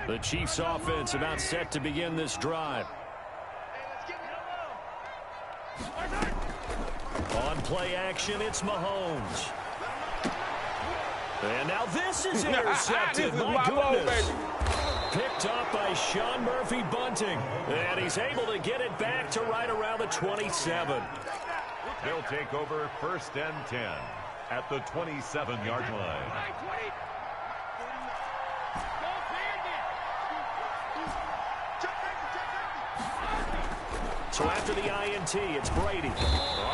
The Chiefs offense about set to begin this drive. On play action, it's Mahomes. And now this is intercepted. My goodness. Picked up by Sean Murphy Bunting. And he's able to get it back to right around the 27. They'll take over first and 10 at the 27-yard line. So after the INT, it's Brady.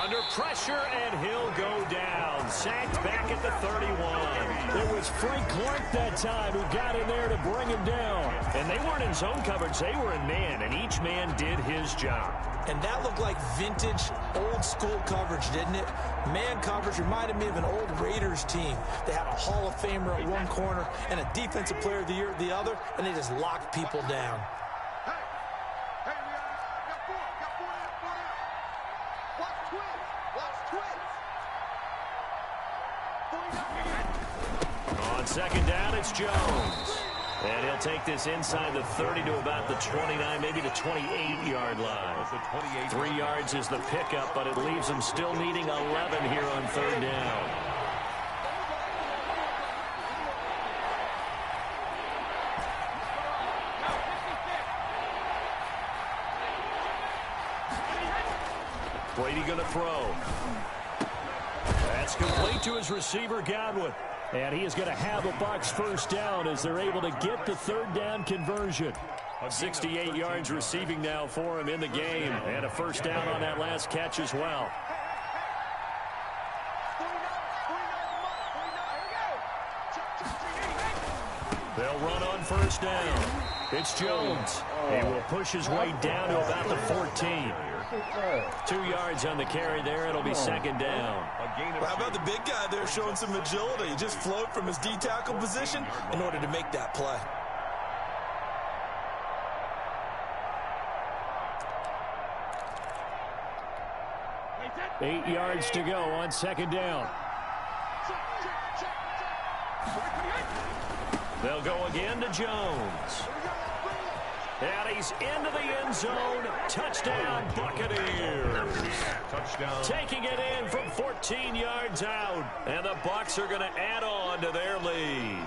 Under pressure, and he'll go down. Sacked back at the 31. It was Frank Clark that time who got in there to bring him down. And they weren't in zone coverage. They were in man, and each man did his job. And that looked like vintage, old-school coverage, didn't it? Man coverage reminded me of an old Raiders team. They had a Hall of Famer at one corner and a Defensive Player of the Year at the other, and they just locked people down. On second down, it's Jones. And he'll take this inside the 30 to about the 29, maybe the 28-yard line. 3 yards is the pickup, but it leaves them still needing 11 here on third down. Brady going to throw. That's complete to his receiver, Godwin. And he is going to have a Bucs first down as they're able to get the third down conversion. 68 yards receiving now for him in the game. And a first down on that last catch as well. They'll run on first down. It's Jones. He will push his way down to about the 14. 2 yards on the carry there. It'll be second down. How about the big guy there showing some agility? He just floated from his D-tackle position in order to make that play. Eight yards to go on second down. They'll go again to Jones. And he's into the end zone. Touchdown, Buccaneers. Touchdown. Taking it in from 14 yards out. And the Bucs are going to add on to their lead.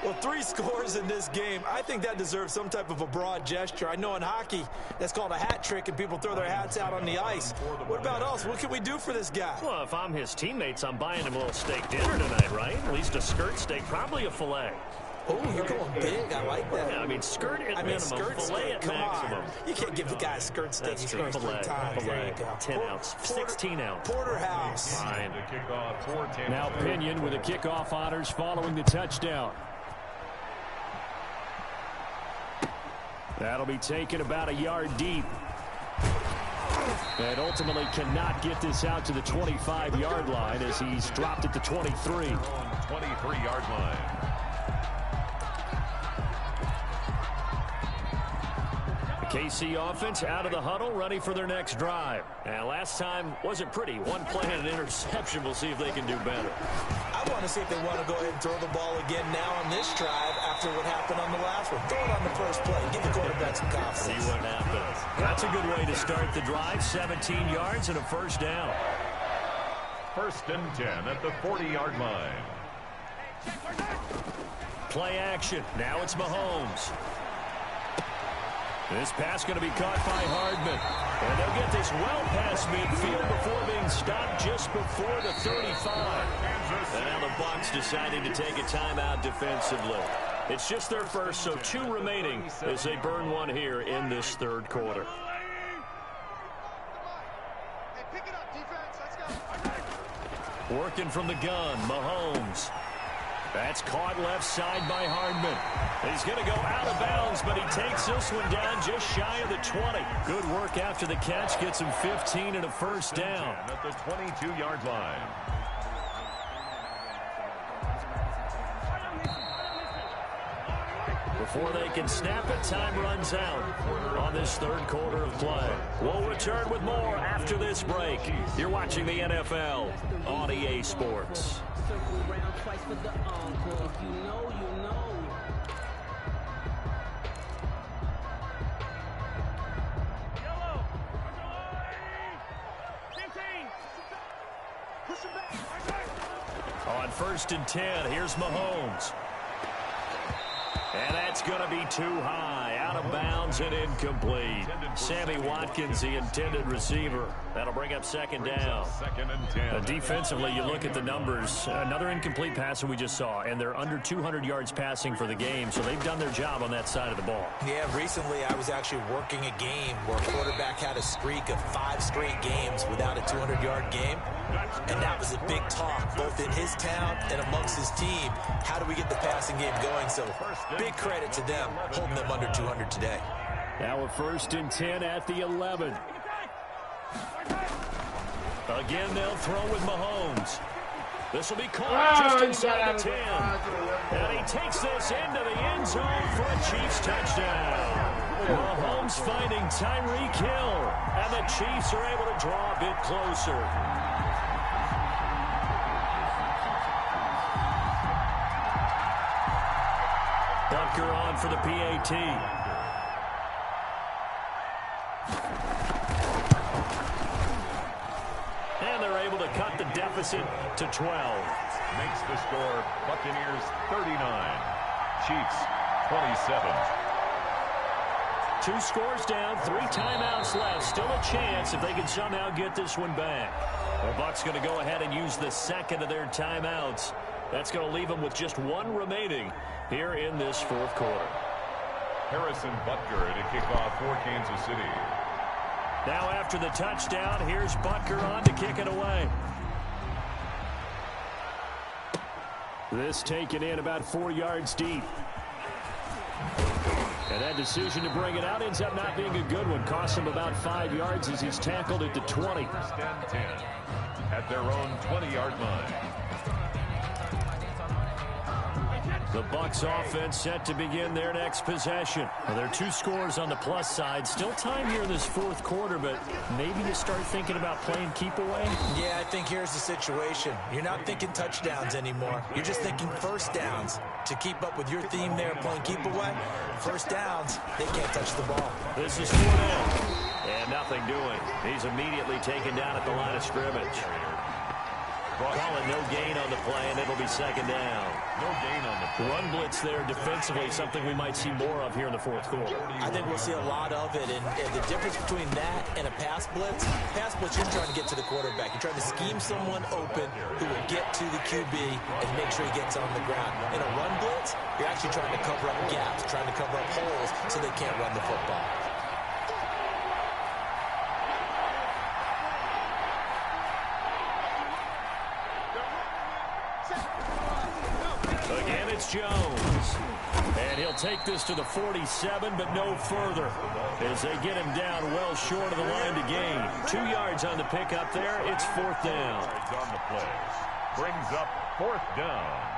Well, 3 scores in this game. I think that deserves some type of a broad gesture. I know in hockey, that's called a hat trick, and people throw their hats out on the ice. What about us? What can we do for this guy? Well, if I'm his teammates, I'm buying him a little steak dinner tonight, right? At least a skirt steak, probably a filet. Oh, you're going big. I like that. Yeah, I mean, skirt at minimum, skirt filet steak. at Come maximum. On. You can't give the guy a skirt steak. That's He true. scores 3 times. There you go. 10 ounce, 16 ounce. Porterhouse. Fine. The kickoff for Tampa. Now Pinion with the kickoff honors following the touchdown. That'll be taken about a yard deep. And ultimately cannot get this out to the 25-yard line as he's dropped at the 23. 23-yard line. KC offense out of the huddle, ready for their next drive. And last time wasn't pretty. One play and an interception. We'll see if they can do better. I want to see if they want to go ahead and throw the ball again now on this drive after what happened on the last one. Throw it on the first play. Give the quarterback some confidence. See what happens. That's a good way to start the drive. 17 yards and a first down. First and 10 at the 40-yard line. Play action. Now it's Mahomes. This pass going to be caught by Hardman. And they'll get this well past midfield before being stopped just before the 35. And now the Bucs deciding to take a timeout defensively. It's just their first, so 2 remaining as they burn one here in this third quarter. Working from the gun, Mahomes. That's caught left side by Hardman. He's going to go out of bounds, but he takes this one down just shy of the 20. Good work after the catch. Gets him 15 and a first down. At the 22-yard line. Before they can snap it, time runs out on this third quarter of play. We'll return with more after this break. You're watching the NFL on EA Sports. Circle around twice for the encore. If you know, you know. On 1st and 10, here's Mahomes. And that's going to be too high, out of bounds and incomplete. Sammy Watkins, the intended receiver. That'll bring up second down. Defensively, you look at the numbers. Another incomplete pass that we just saw, and they're under 200 yards passing for the game, so they've done their job on that side of the ball. Yeah, recently I was actually working a game where a quarterback had a streak of 5 straight games without a 200-yard game. And that was a big talk, both in his town and amongst his team. How do we get the passing game going? So big credit to them, holding them under 200 today. Now a 1st and 10 at the 11. Again, they'll throw with Mahomes. This will be caught just inside the 10. And he takes this into the end zone for a Chiefs touchdown. Mahomes finding Tyreek Hill. And the Chiefs are able to draw a bit closer. Butker on for the PAT. And they're able to cut the deficit to 12. Makes the score Buccaneers 39, Chiefs 27. 2 scores down, 3 timeouts left. Still a chance if they can somehow get this one back. The Bucs going to go ahead and use the second of their timeouts. That's going to leave them with just 1 remaining here in this 4th quarter. Harrison Butker to kick off for Kansas City. Now after the touchdown, here's Butker on to kick it away. This taken in about 4 yards deep. And that decision to bring it out ends up not being a good one. Costs him about 5 yards as he's tackled at the 20. 1st and 10 at their own 20-yard line. The Bucs offense set to begin their next possession. Well, there are 2 scores on the plus side. Still time here in this 4th quarter, but maybe you start thinking about playing keep away? Yeah, I think here's the situation. You're not thinking touchdowns anymore. You're just thinking 1st downs. To keep up with your theme there, playing keep away, 1st downs, they can't touch the ball. This is 4th down. And nothing doing. He's immediately taken down at the line of scrimmage. Calling no gain on the play, and it'll be 2nd down. No gain on the play. Run blitz there defensively, something we might see more of here in the 4th quarter. I think we'll see a lot of it, and the difference between that and a pass blitz, you're trying to get to the quarterback. You're trying to scheme someone open who will get to the QB and make sure he gets on the ground. In a run blitz, you're actually trying to cover up gaps, trying to cover up holes so they can't run the football. Again, it's Jones. And he'll take this to the 47, but no further as they get him down well short of the line to gain. 2 yards on the pickup there. It's 4th down. On the play. Brings up 4th down.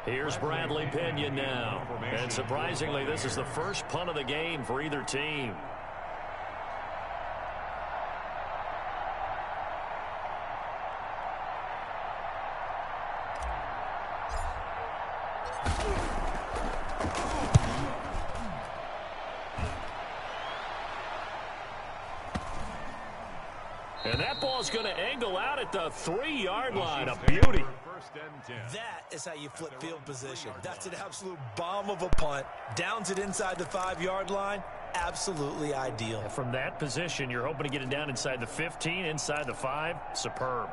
Here's Bradley Pinion now. And surprisingly, this is the first punt of the game for either team. And that ball's going to angle out at the 3-yard line. A beauty. That is how you flip field position. That's an absolute bomb of a punt. Downs it inside the 5-yard line. Absolutely ideal. From that position, you're hoping to get it down inside the 15, inside the 5. Superb.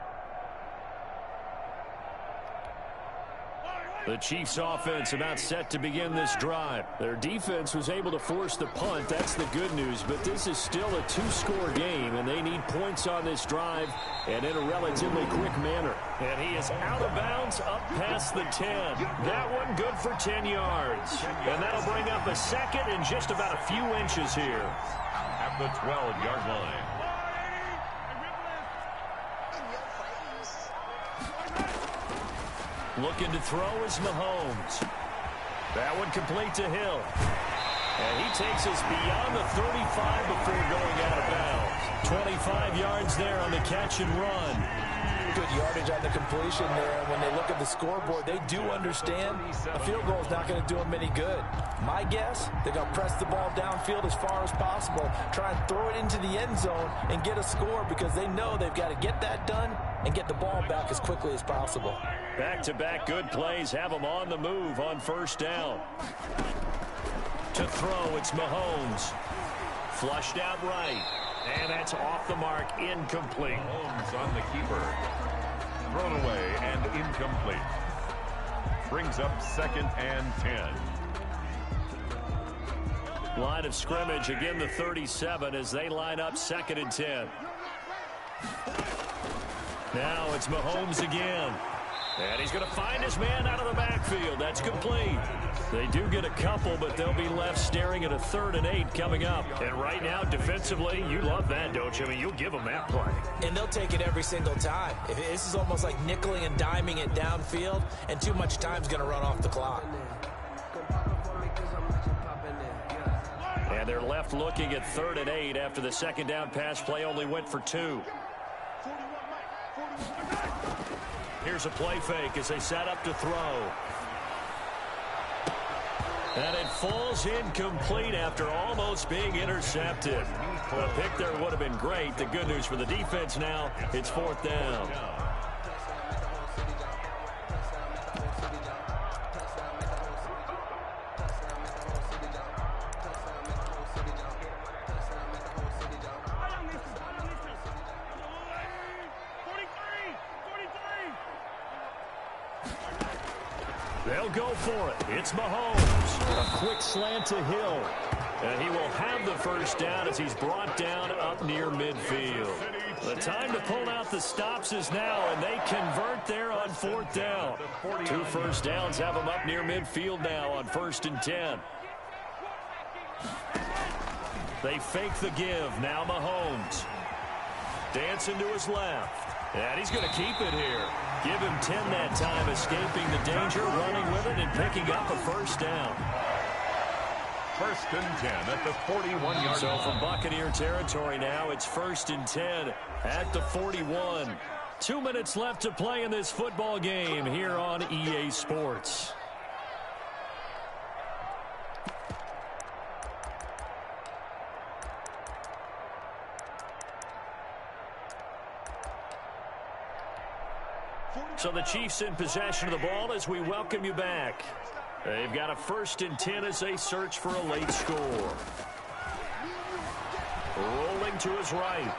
The Chiefs offense about set to begin this drive. Their defense was able to force the punt. That's the good news, but this is still a two-score game, and they need points on this drive and in a relatively quick manner. And he is out of bounds up past the 10. That one good for 10 yards. And that'll bring up a second in just about a few inches here. At the 12-yard line. Looking to throw is Mahomes. That one complete to Hill. And he takes us beyond the 35 before going out of bounds. 25 yards there on the catch and run. Good yardage on the completion there. And when they look at the scoreboard, they do understand a field goal is not going to do them any good. My guess, they're going to press the ball downfield as far as possible, try and throw it into the end zone and get a score because they know they've got to get that done and get the ball back as quickly as possible. Back-to-back good plays have them on the move on first down. To throw, it's Mahomes. Flushed out right. And that's off the mark, incomplete. Mahomes on the keeper. Thrown away and incomplete. Brings up 2nd and 10. Line of scrimmage, again the 37 as they line up 2nd and 10. Now it's Mahomes again. And he's going to find his man out of the backfield. That's complete. They do get a couple, but they'll be left staring at a 3rd and 8 coming up. And right now, defensively, you love that, don't you? I mean, you'll give them that play. And they'll take it every single time. This is almost like nickeling and diming it downfield, and too much time's going to run off the clock. And they're left looking at 3rd and 8 after the 2nd down pass play only went for 2. Here's a play fake as they set up to throw. And it falls incomplete after almost being intercepted. The pick there would have been great. The good news for the defense now, it's 4th down. They'll go for it. It's Mahomes. A quick slant to Hill. And he will have the first down as he's brought down up near midfield. The time to pull out the stops is now, and they convert there on 4th down. 2 first downs have them up near midfield now on 1st and 10. They fake the give. Now Mahomes. Dancing to his left. And he's going to keep it here. Give him 10 that time, escaping the danger, running with it, and picking up a first down. 1st and 10 at the 41-yard line. So from Buccaneer territory now, it's 1st and 10 at the 41. 2 minutes left to play in this football game here on EA Sports. So the Chiefs in possession of the ball as we welcome you back. They've got a 1st and 10 as they search for a late score. Rolling to his right.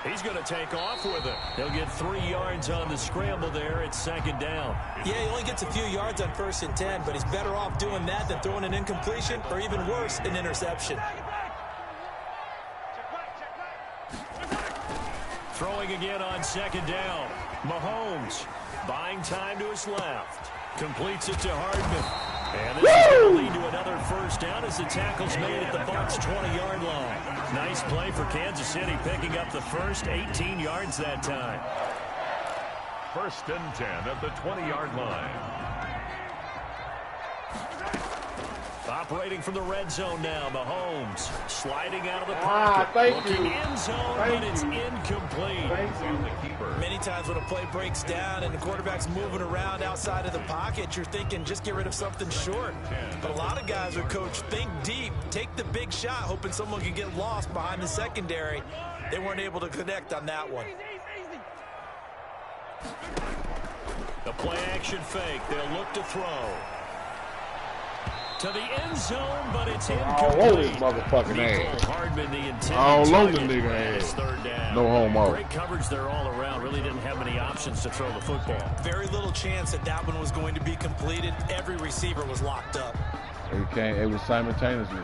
He's going to take off with it. He'll get 3 yards on the scramble there at 2nd down. Yeah, he only gets a few yards on 1st and 10, but he's better off doing that than throwing an incompletion or even worse, an interception. Throwing again on 2nd down. Mahomes buying time to his left. Completes it to Hardman. And this is going to lead to another first down as the tackle's made at the Bucs' 20-yard line. Nice play for Kansas City, picking up the first 18 yards that time. 1st and 10 at the 20-yard line. Operating from the red zone now, Mahomes sliding out of the pocket. Looking end zone, but it's incomplete. Many times when a play breaks down and the quarterback's moving around outside of the pocket, you're thinking just get rid of something short. But a lot of guys are coached, think deep, take the big shot, hoping someone can get lost behind the secondary. They weren't able to connect on that one. The play action fake. They'll look to throw. To the end zone, but it's all over his incomplete. motherfucking ass. Hardman, the intended All over the target, nigga and it's ass. third down. No homo. Great coverage there all around. Really didn't have many options to throw the football. Very little chance that that one was going to be completed. Every receiver was locked up. It was simultaneously.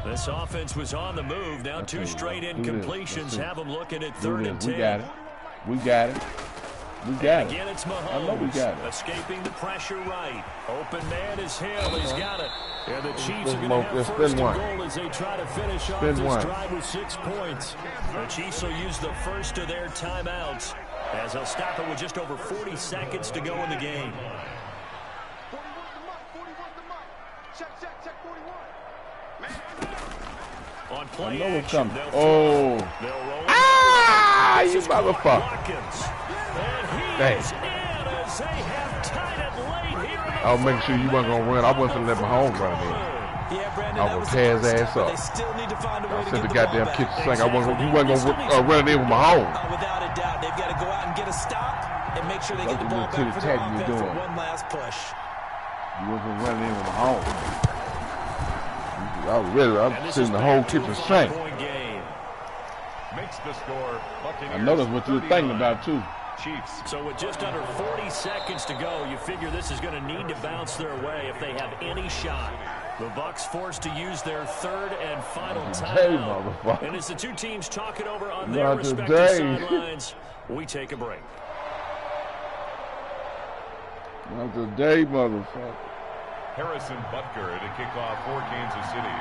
This offense was on the move. Now two straight incompletions have them looking at 3rd and 10. We got it. Again, it's Mahomes. I know we got it. Escaping the pressure right. Open man is Hill. He's got it. And the Chiefs are going to have Let's first and spin one. goal as they try to finish off this drive with 6 points. The Chiefs will use the first of their timeouts as they'll stop it with just over 40 seconds to go in the game. 41 the mark. Check 41. On play I know it's action, coming. they'll Oh. roll You motherfucker. Watkins. And he Dang. is in as they have tied it late here in the I was making sure you weren't gonna run. I wasn't gonna let Mahomes run in. Yeah, Brandon, I that would was tear the his first ass step, but up. they still need to find a way I to said get the the ball goddamn back. kitchen sink. You wasn't gonna run it in with Mahomes. Without a doubt, they've got to go out and get a stop and make sure they get the ball back for the offense for one last push. You wasn't running in with Mahomes. I'm sitting the whole kitchen sink. Makes the score. I know that's what you were thinking about too. Chiefs. So with just under 40 seconds to go, you figure this is going to need to bounce their way if they have any shot. The Bucs forced to use their third and final timeout. And as the two teams talk it over on their respective sidelines, we take a break. Not today, motherfucker. Harrison Butker to kick off for Kansas City.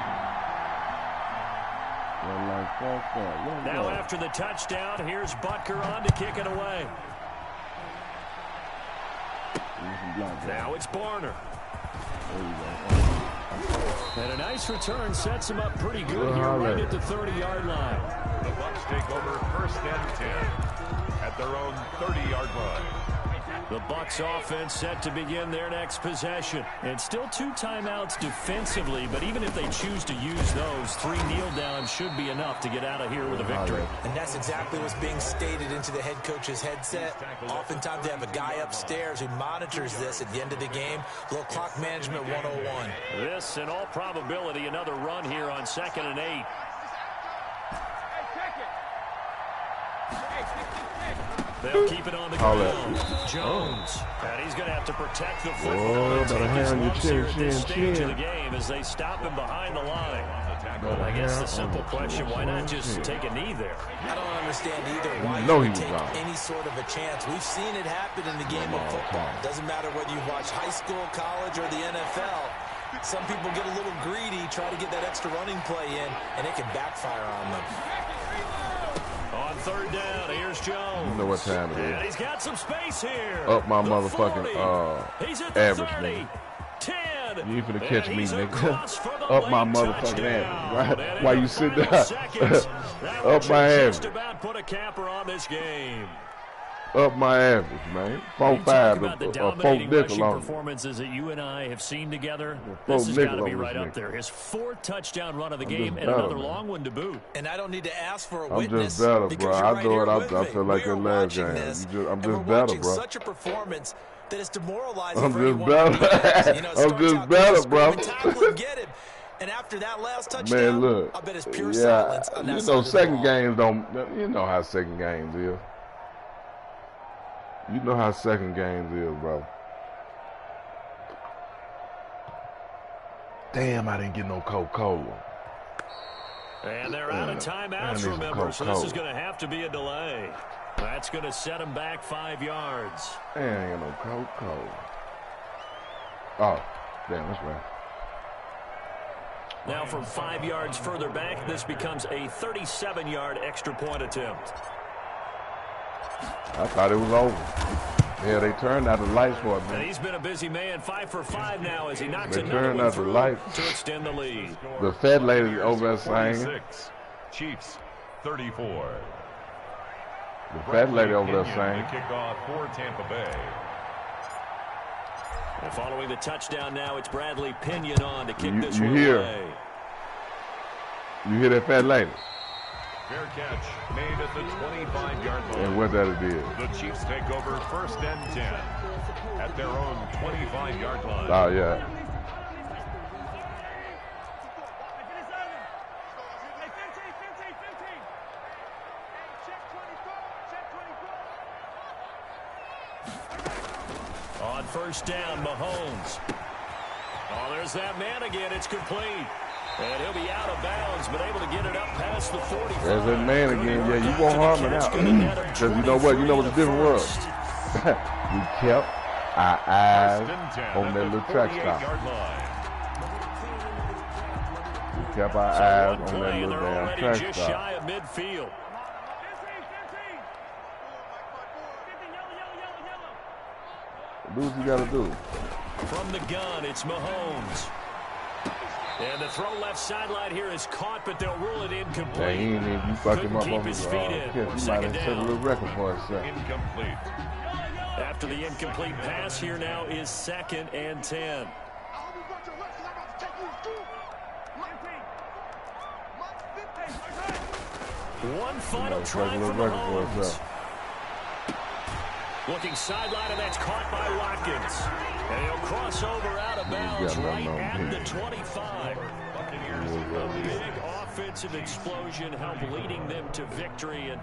Now after the touchdown, here's Butker on to kick it away. Now it's Barner. And a nice return sets him up pretty good here right at the 30-yard line. The Bucs take over 1st and 10 at their own 30-yard line. The Bucs offense set to begin their next possession. And still 2 timeouts defensively, but even if they choose to use those, 3 kneel downs should be enough to get out of here with a victory. And that's exactly what's being stated into the head coach's headset. Oftentimes they have a guy upstairs who monitors this at the end of the game. A little clock management 101. This, in all probability, another run here on 2nd and 8. They'll keep it on the ground. Jones. And he's going to have to protect the football. Stage of the game as they stop him behind the line. I guess the simple question, why not just take a knee there? I don't understand either why you would take any sort of a chance. We've seen it happen in the game of football. It doesn't matter whether you watch high school, college, or the NFL. Some people get a little greedy, try to get that extra running play in, and it can backfire on them. On 3rd down, here's Jones. You know what time it is. And he's got some space here. Up my motherfucking he's at the average, 30, nigga. 10. You ain't finna catch me, nigga. Up my motherfucking average, right? While you sit down. Up my average. Just about put a capper on this game. Up my average, man. 4-5 about the or 4 dominating nickel on. performances that you and I have seen together. This has got to be right up there. His 4th touchdown run of the game and another long one to boot. And I don't need to ask for a I'm witness. just better, bro. I do it. I feel like the last game. I'm just better, bro. Such a performance that is demoralizing. I'm just better. I'm just better, bro. And after that last touchdown, man, look. I bet it's pure silence. You know, second games don't. You know how second games is. You know how second games is, bro. Damn, I didn't get no Coca-Cola. And they're out of timeouts, remember, so this is going to have to be a delay. That's going to set them back 5 yards. Damn, I ain't got no Coca-Cola. Oh, damn, that's right. Now from 5 yards further back, this becomes a 37-yard extra point attempt. I thought it was over. Yeah, they turned out the lights for it, man. And he's been a busy man, 5 for 5 now as he knocks they another turned one out the through lights. to extend the lead. The fat lady over there saying. Chiefs 34. The fat lady over there saying. To kick off for Tampa Bay. And following the touchdown now, it's Bradley Pinion on to kick this one away. You hear that fat lady? Fair catch made at the 25-yard line. And what that it is. The Chiefs take over 1st and 10 at their own 25-yard line. Oh, yeah. On 1st down, Mahomes. Oh, there's that man again. It's complete. And he'll be out of bounds, but able to get it up past the 45. There's that man again. Yeah, you won't harm it out. Because you know what? You know what the difference was? We kept our eyes on that little track stop. We kept our eyes on that little damn track just stop. shy of midfield. Do what you got to do. From the gun, it's Mahomes. And the throw left sideline here is caught, but they'll rule it incomplete. Yeah, he ain't even, you fucked him up keep on his his feet in. catch. You might Second have set a down. little record for himself. Incomplete. After the incomplete pass, here now is 2nd and 10. One final try for Mahomes. Looking sideline, and that's caught by Watkins. And he'll cross over out of bounds right at the 25. Big offensive explosion helped leading them to victory. And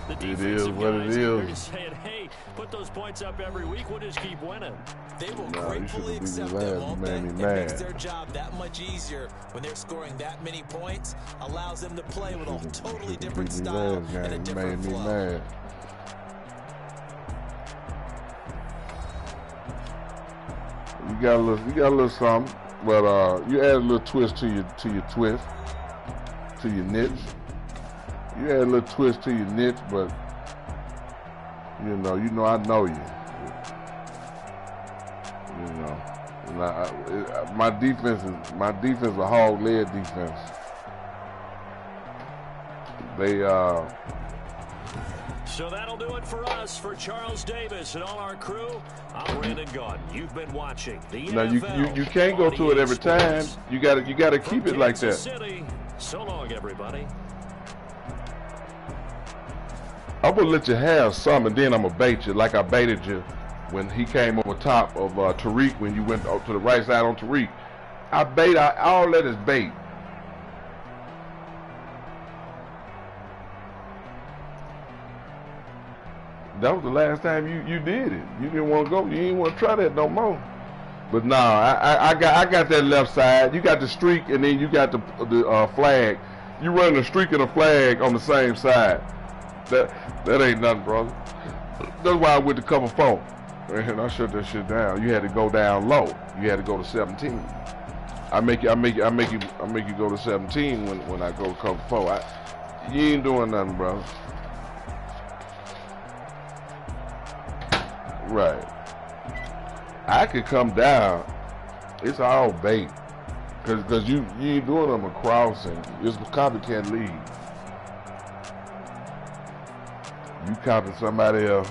the defensive guys are just saying, hey, put those points up every week. We'll just keep winning. They will gratefully accept it, won't they? It makes their job that much easier when they're scoring that many points. Allows them to play with a totally different style and a different flow. You got a little something, but you add a little twist to your twist, to your niche. You add a little twist to your niche, but you know I know you. You know, and my defense is a hog-led defense. They So that'll do it for us. For Charles Davis and all our crew, I'm Brandon Gaunt. You've been watching the NFL. You can't go to it every time. You gotta keep it like that. City. So long, everybody. I'm gonna let you have some, and then I'm gonna bait you like I baited you when he came over top of Tariq when you went to the right side on Tariq. All that is bait. That was the last time you did it. You didn't want to go. You didn't want to try that no more. But no, I got that left side. You got the streak, and then you got the flag. You run the streak and the flag on the same side. That ain't nothing, brother. That's why I went to cover 4, and I shut that shit down. You had to go down low. You had to go to 17. I make you go to 17 when I go to cover 4. You ain't doing nothing, brother. Right. I could come down. It's all bait. Cause you ain't doing them a crossing. It's a copycat lead. You copy somebody else.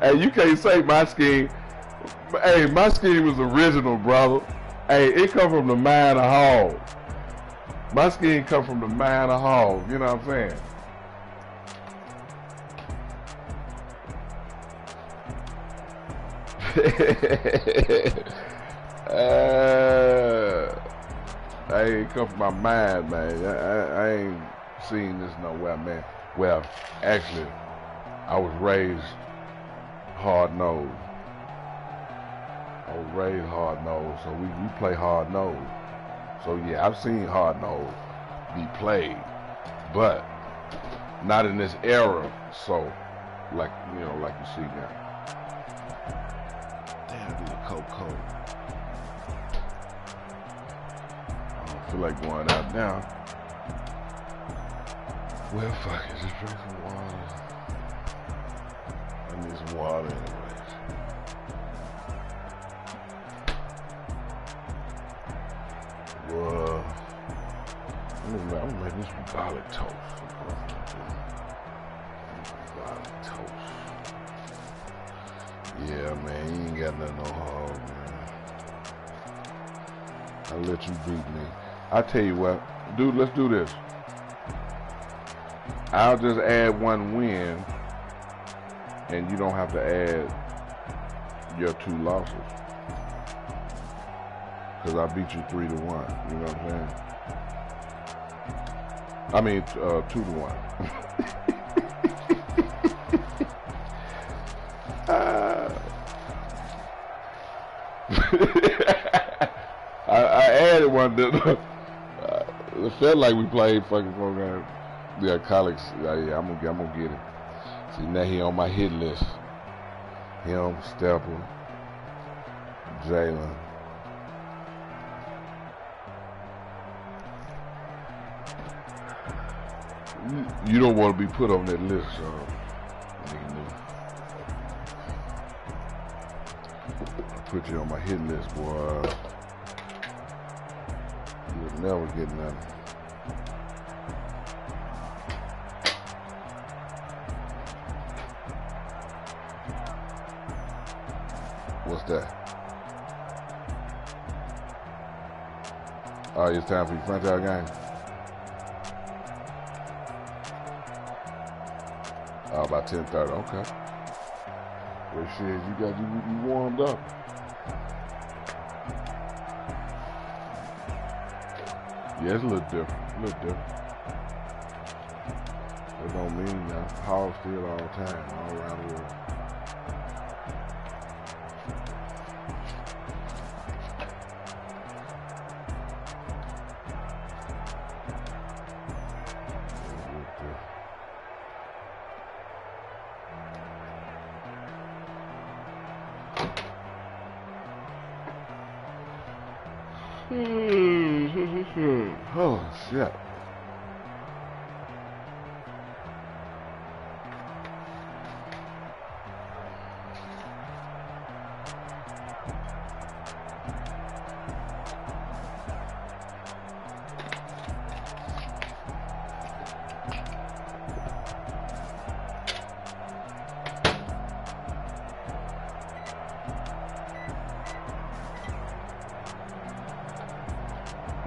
Hey, you can't say my scheme. Hey, my scheme was original, brother. Hey, it come from the mind of hog. My scheme come from the mind of hog. You know what I'm saying? I ain't come from my mind, man. I ain't seen this nowhere, man. Well, actually, I was raised hard-nosed. So we play hard-nosed. So yeah, I've seen hard-nosed be played, but not in this era. So, like you see now. Damn, I need a cold. I don't feel like going out now. Well, fuck it, just drink some water. I need some water anyways. Well, I'm gonna make this garlic toast. Garlic toast. Yeah, man, you ain't got nothing on hog, man. I let you beat me. I tell you what, dude, let's do this. I'll just add 1 win, and you don't have to add your 2 losses. Because I beat you 3-1. You know what I'm saying? I mean, 2-1. I added one. It felt like we played fucking program. Yeah, college. Yeah, I'm gonna get it. See, now he on my hit list. Him, Stepper, Jalen. You don't want to be put on that list, put you on my hit list, boy. You'll never get nothing. What's that? Oh, it's time for your franchise game. Oh, about 10:30. Okay. Well, shit, you got you warmed up. Yeah, it's a little different. It don't mean that hog still all the time, all around the world. Oh, shit.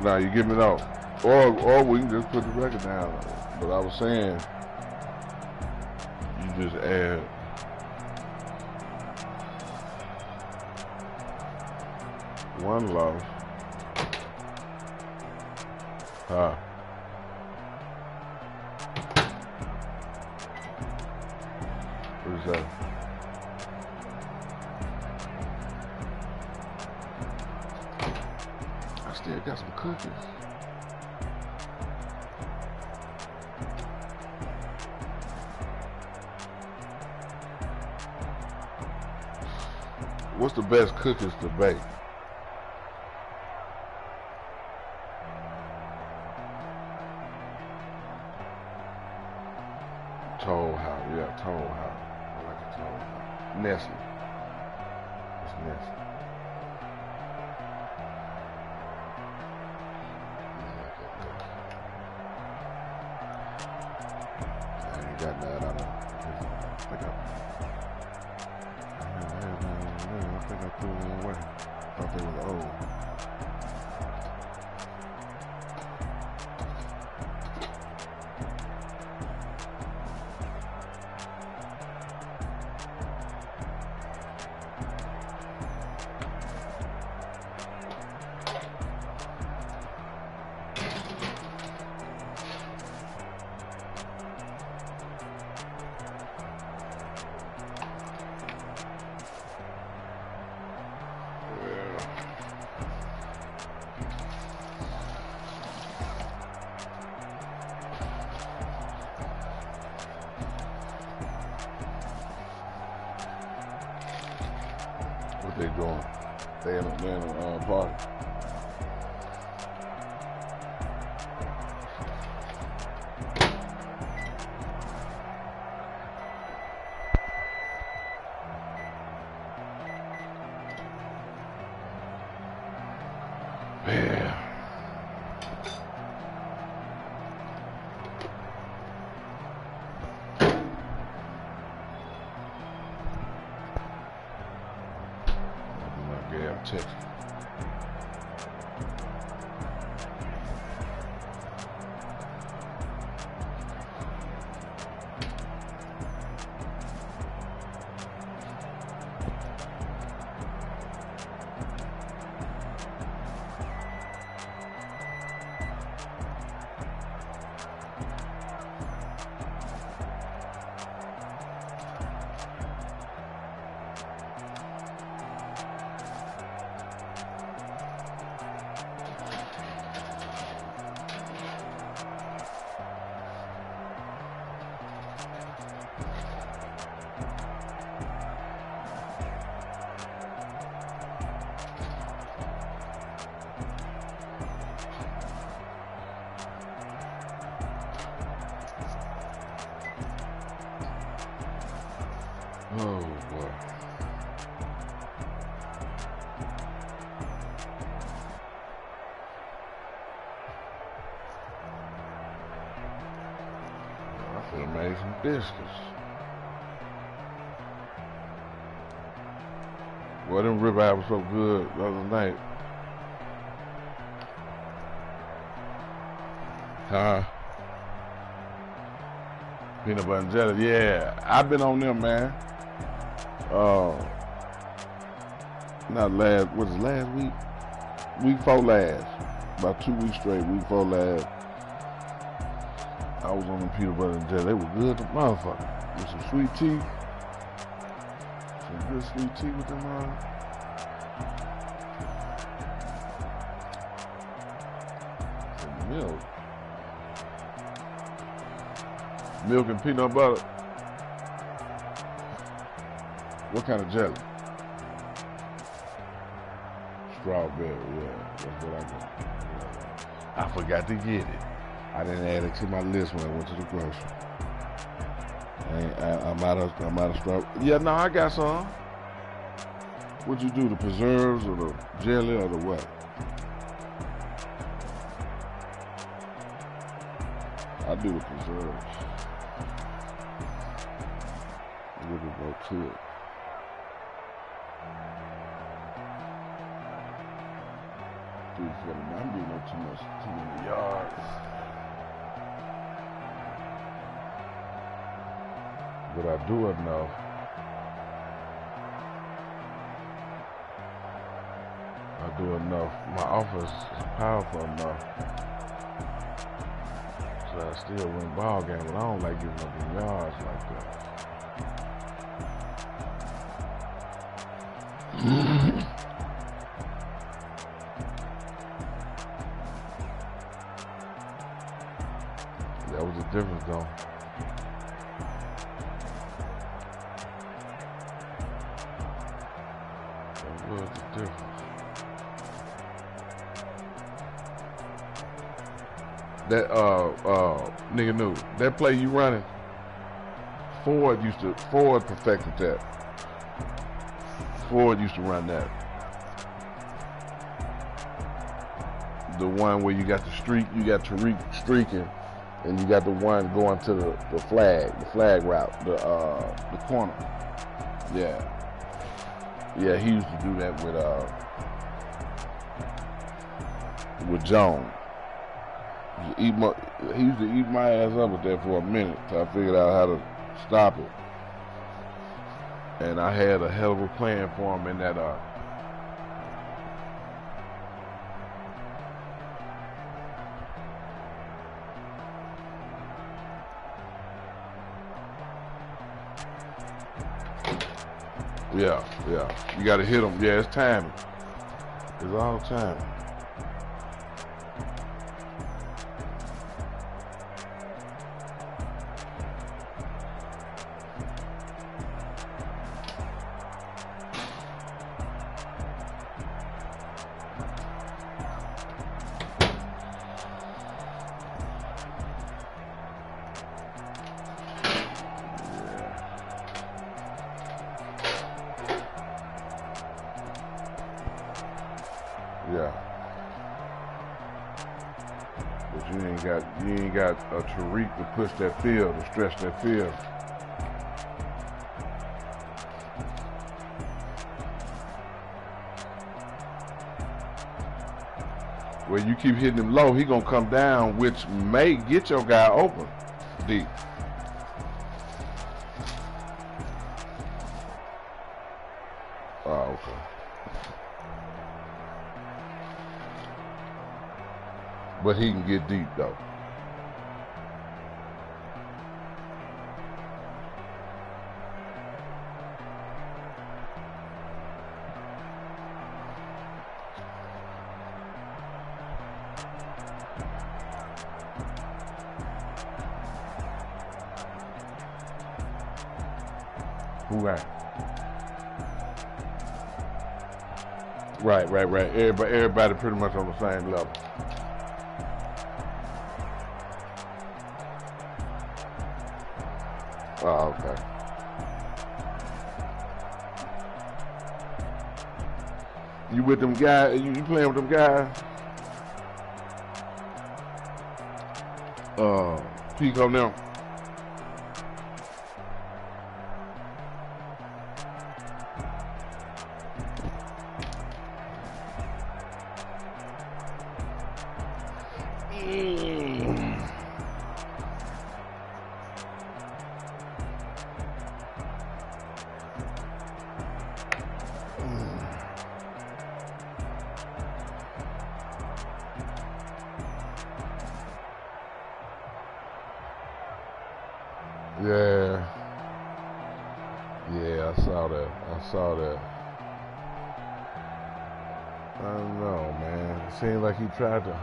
Now you give me it off. Or we can just put the record down. But I was saying, you just add one loss. What is that? I still got some cookies. What's the best cookies to bake? Toll House, yeah, Toll House. I like a Toll House. Nestle. It's Nestle. I ain't got none. I think I threw them away. I thought they were old. What they doing? They in a party. Yeah. Text. Oh, boy. I feel made some biscuits. Well, them ribeye was so good the other night. Huh? Peanut butter and jelly, yeah. I've been on them, man. Not last, what is it, last week? Week before last. About 2 weeks straight, week before last. I was on them peanut butter and jelly. They were good to motherfucker. With some sweet tea. Some good sweet tea with them on. Some milk. Milk and peanut butter. What kind of jelly? Strawberry, yeah. That's what I got. I forgot to get it. I didn't add it to my list when I went to the grocery. I'm out of strawberry. Yeah, no, I got some. What'd you do? The preserves or the jelly or the what? I do the preserves. We'll go to it. I'm getting up too many yards. But I do enough. I do enough. My offense is powerful enough. So I still win ball game, but I don't like giving up the yards like that. That was the difference, though. That was the difference. That nigga knew that play you running. Ford perfected that. Ford used to run that. The one where you got the streak, you got Tariq streaking, and you got the one going to the flag route, the corner. Yeah, he used to do that with Jones. He used to eat my ass up with that for a minute till I figured out how to stop it. And I had a hell of a plan for him in that Yeah. You gotta hit him. Yeah, it's timing. It's all timing. Yeah. But you ain't got a Tariq to push that field, to stretch that field. Where you keep hitting him low, he gonna come down, which may get your guy open deep. Oh, okay. But he can get deep though. Who got? Right. Everybody pretty much on the same level. Oh, okay. You with them guys? You playing with them guys? Pico now. Yeah, I saw that. I don't know, man. It seemed like he tried to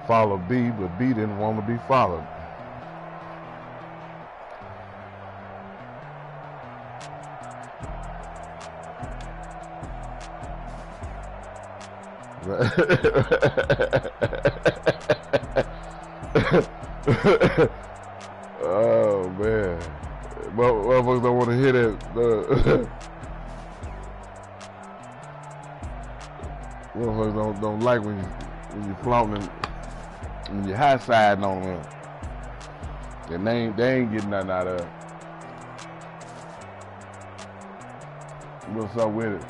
follow B, but B didn't want to be followed. Oh man, motherfuckers don't want to hear that. Motherfuckers don't like when you flaunting, when you high siding on them. And they ain't getting nothing out of it. What's up with it?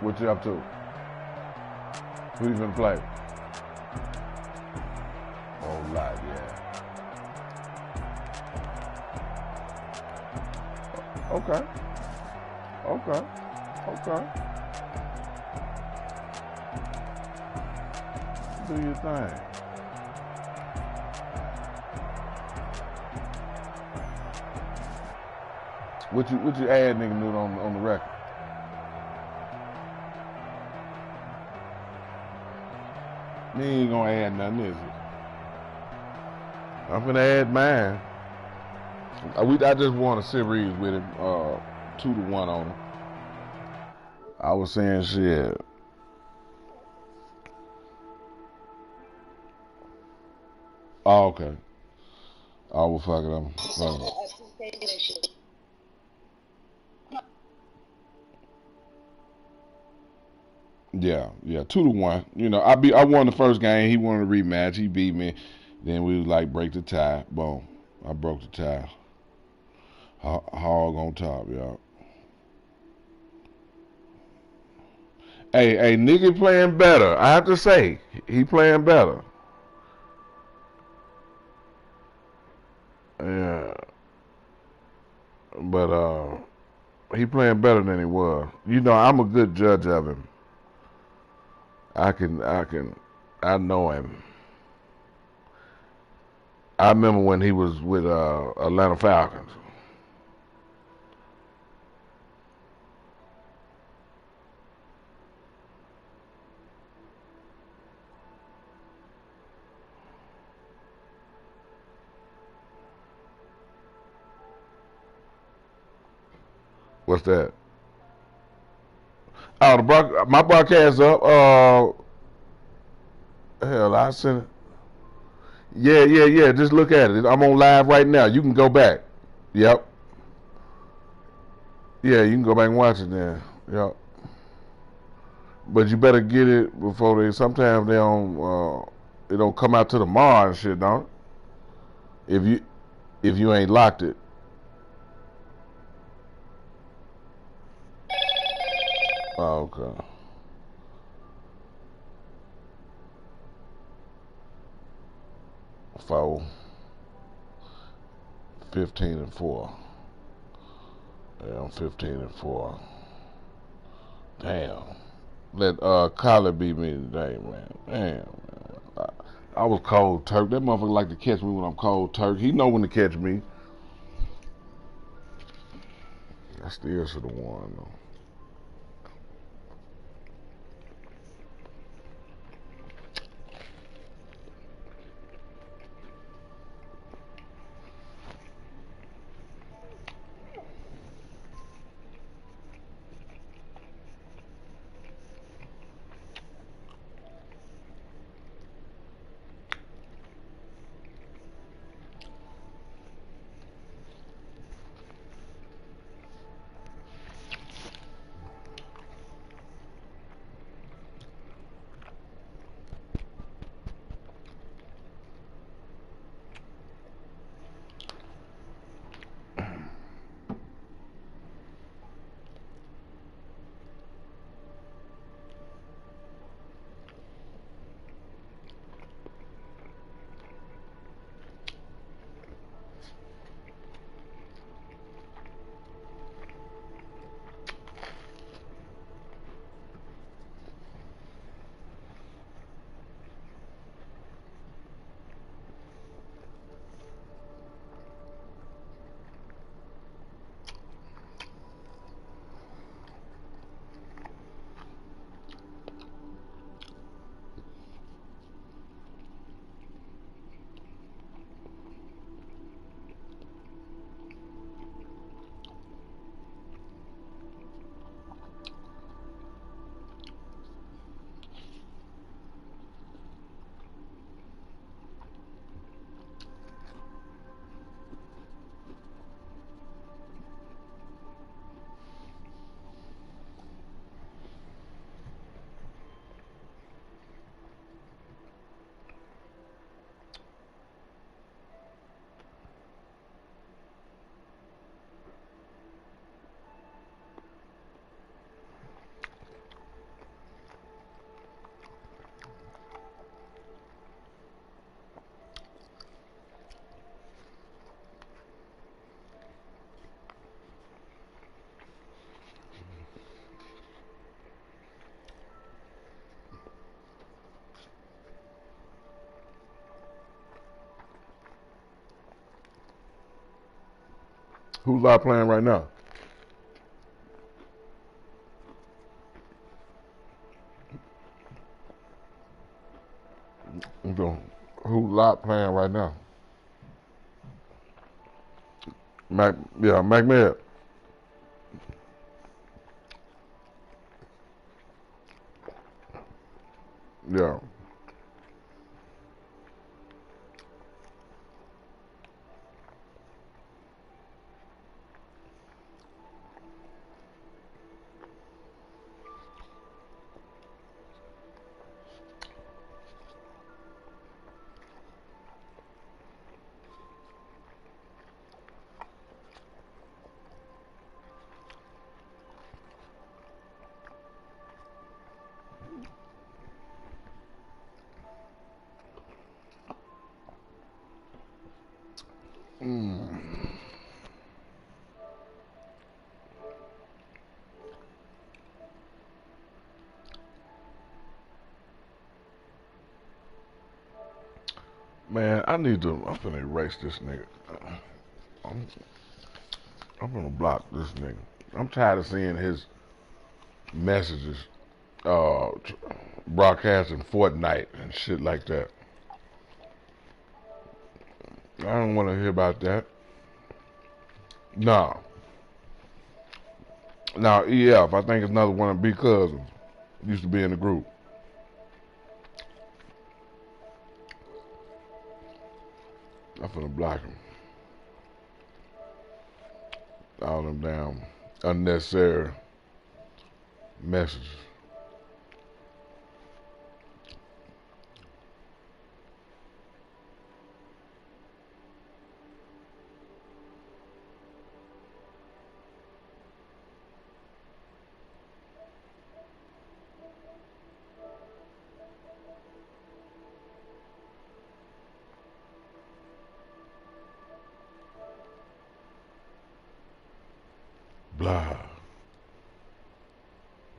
What you up to? Who you gonna play? Oh, lot, yeah. Okay. Do your thing. What you add, nigga, Newt, on the record? You ain't gonna add nothing, is it? I'm gonna add mine. I just won a series with him, 2-1 on him. I was saying shit. Oh, okay. Oh, well, fuck it. I'm fucking. Yeah, 2-1. You know, I won the first game. He wanted a rematch. He beat me. Then we was like break the tie. Boom. I broke the tie. Hog on top, y'all. Hey, nigga playing better. I have to say, he playing better. Yeah, but he playing better than he was. You know, I'm a good judge of him. I know him. I remember when he was with Atlanta Falcons. What's that? Oh, my broadcast up. Hell, I sent it. Yeah. Just look at it. I'm on live right now. You can go back. Yep. Yeah, you can go back and watch it then. Yep. But you better get it before they. Sometimes they don't. It don't come out to tomorrow and shit, don't it? If you ain't locked it. Oh, okay. 4, 15-4. Yeah, I'm 15-4. Damn. Let Collar beat me today, man. Damn, man. I was cold turk. That motherfucker like to catch me when I'm cold turk. He know when to catch me. I still should have won though. Who's live playing right now? Who's live playing right now? Mac Med. Yeah. Man, I'm finna erase this nigga. I'm gonna block this nigga. I'm tired of seeing his messages, broadcasting Fortnite and shit like that. I don't want to hear about that. Nah. Now, EF, I think it's another one of B cousins. Used to be in the group. I'm finna block him. All them damn unnecessary messages. Blah.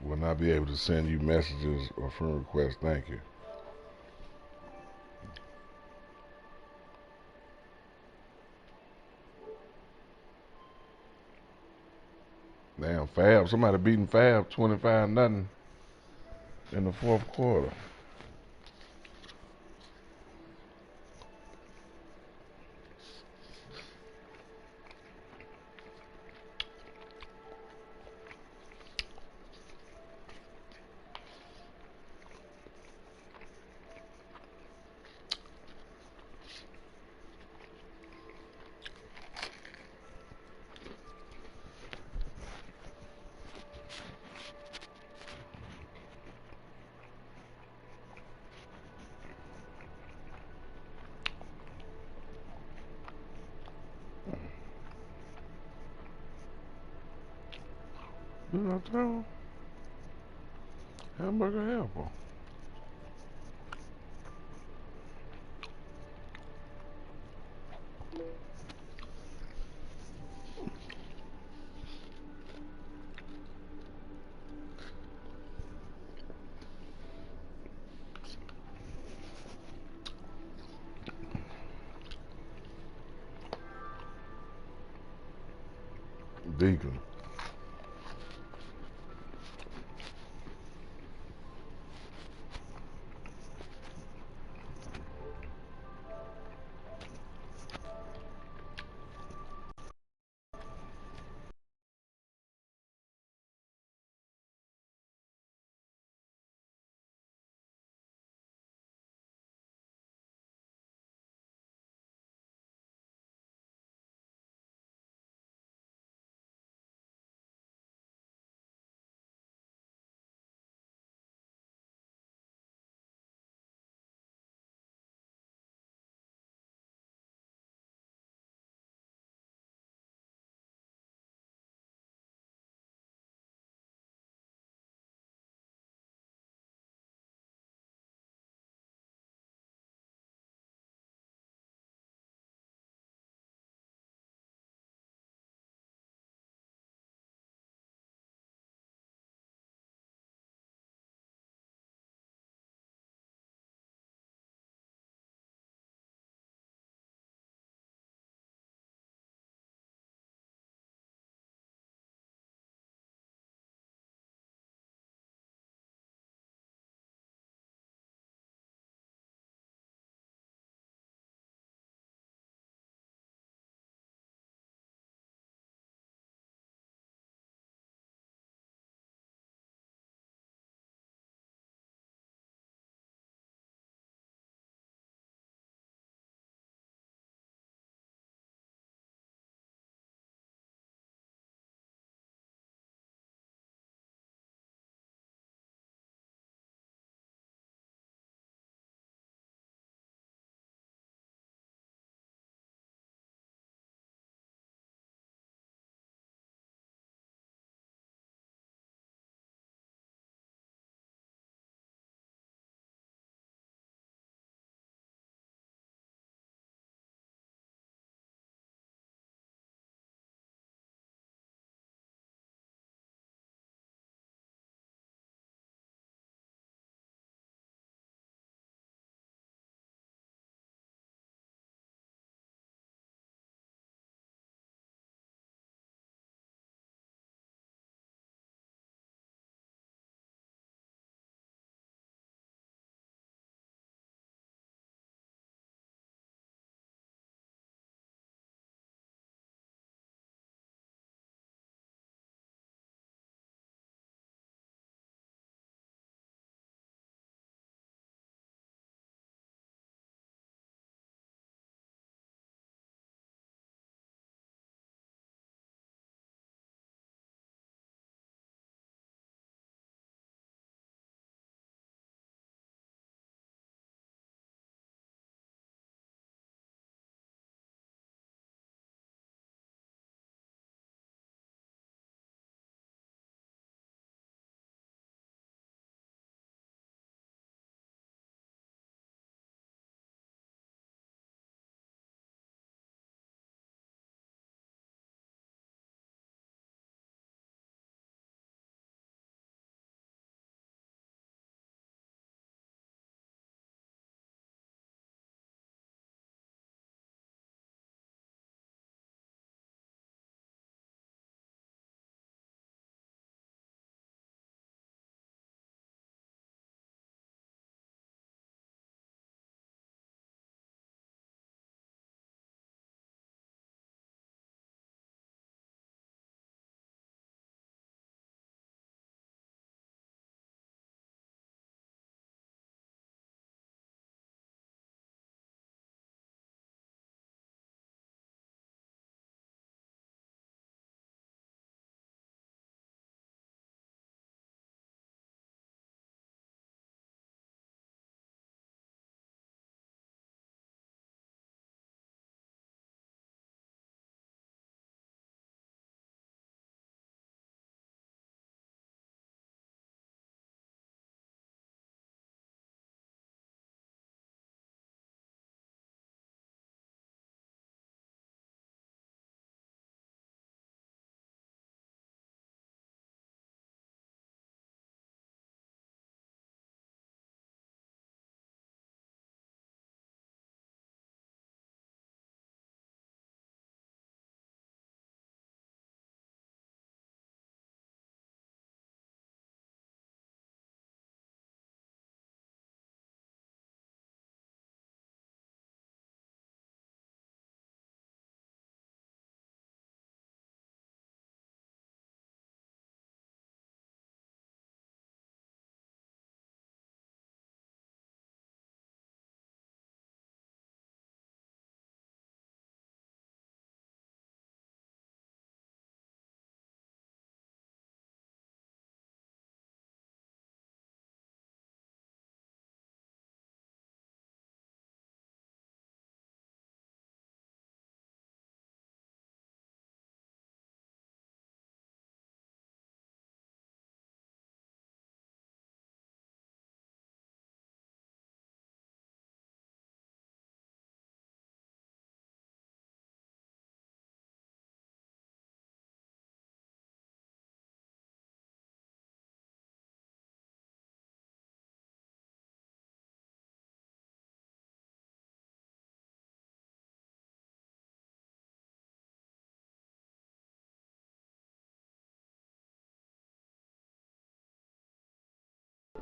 Will not be able to send you messages or friend requests. Thank you. Damn, Fab. Somebody beating Fab 25-0 in the fourth quarter. Did I tell him? Hamburger helper. Deacon.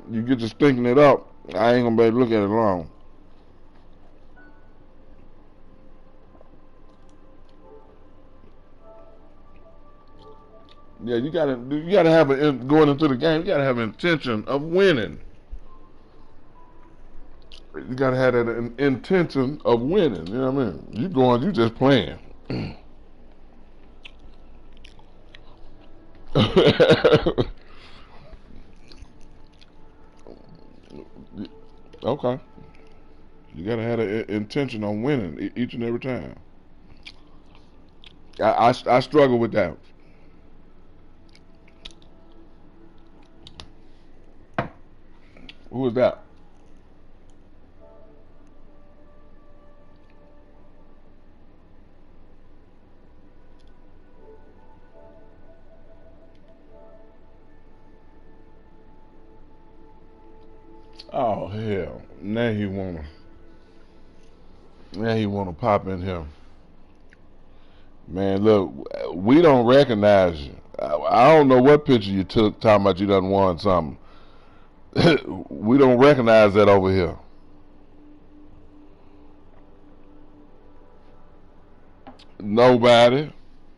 you get to stinking it up, I ain't gonna be able to look at it long. Yeah, you gotta have going into the game. You gotta have an intention of winning. You gotta have that intention of winning. You know what I mean? You just playing. Okay. You gotta have an intention on winning each and every time. I struggle with that. Who was that? Oh hell! Now he wanna pop in here. Man, look, we don't recognize you. I don't know what picture you took talking about you done won something. We don't recognize that over here. Nobody.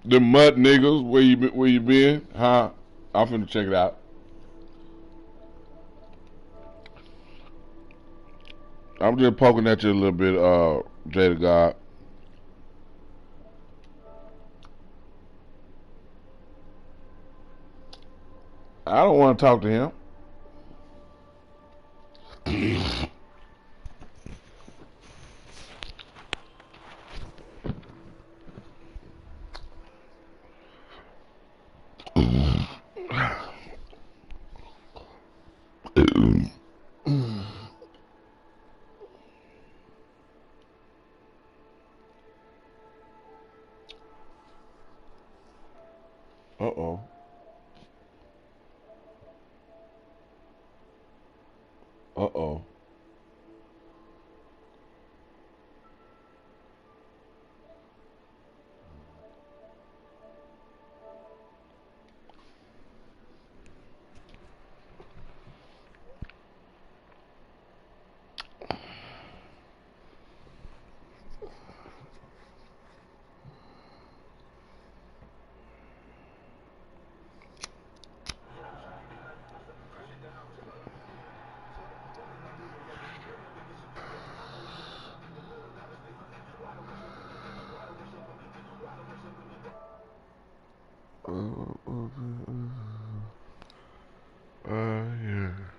The mud niggas, where you been? Huh? I'm finna check it out. I'm just poking at you a little bit, Jada God. I don't want to talk to him. Uh-oh. Uh-oh. Yeah.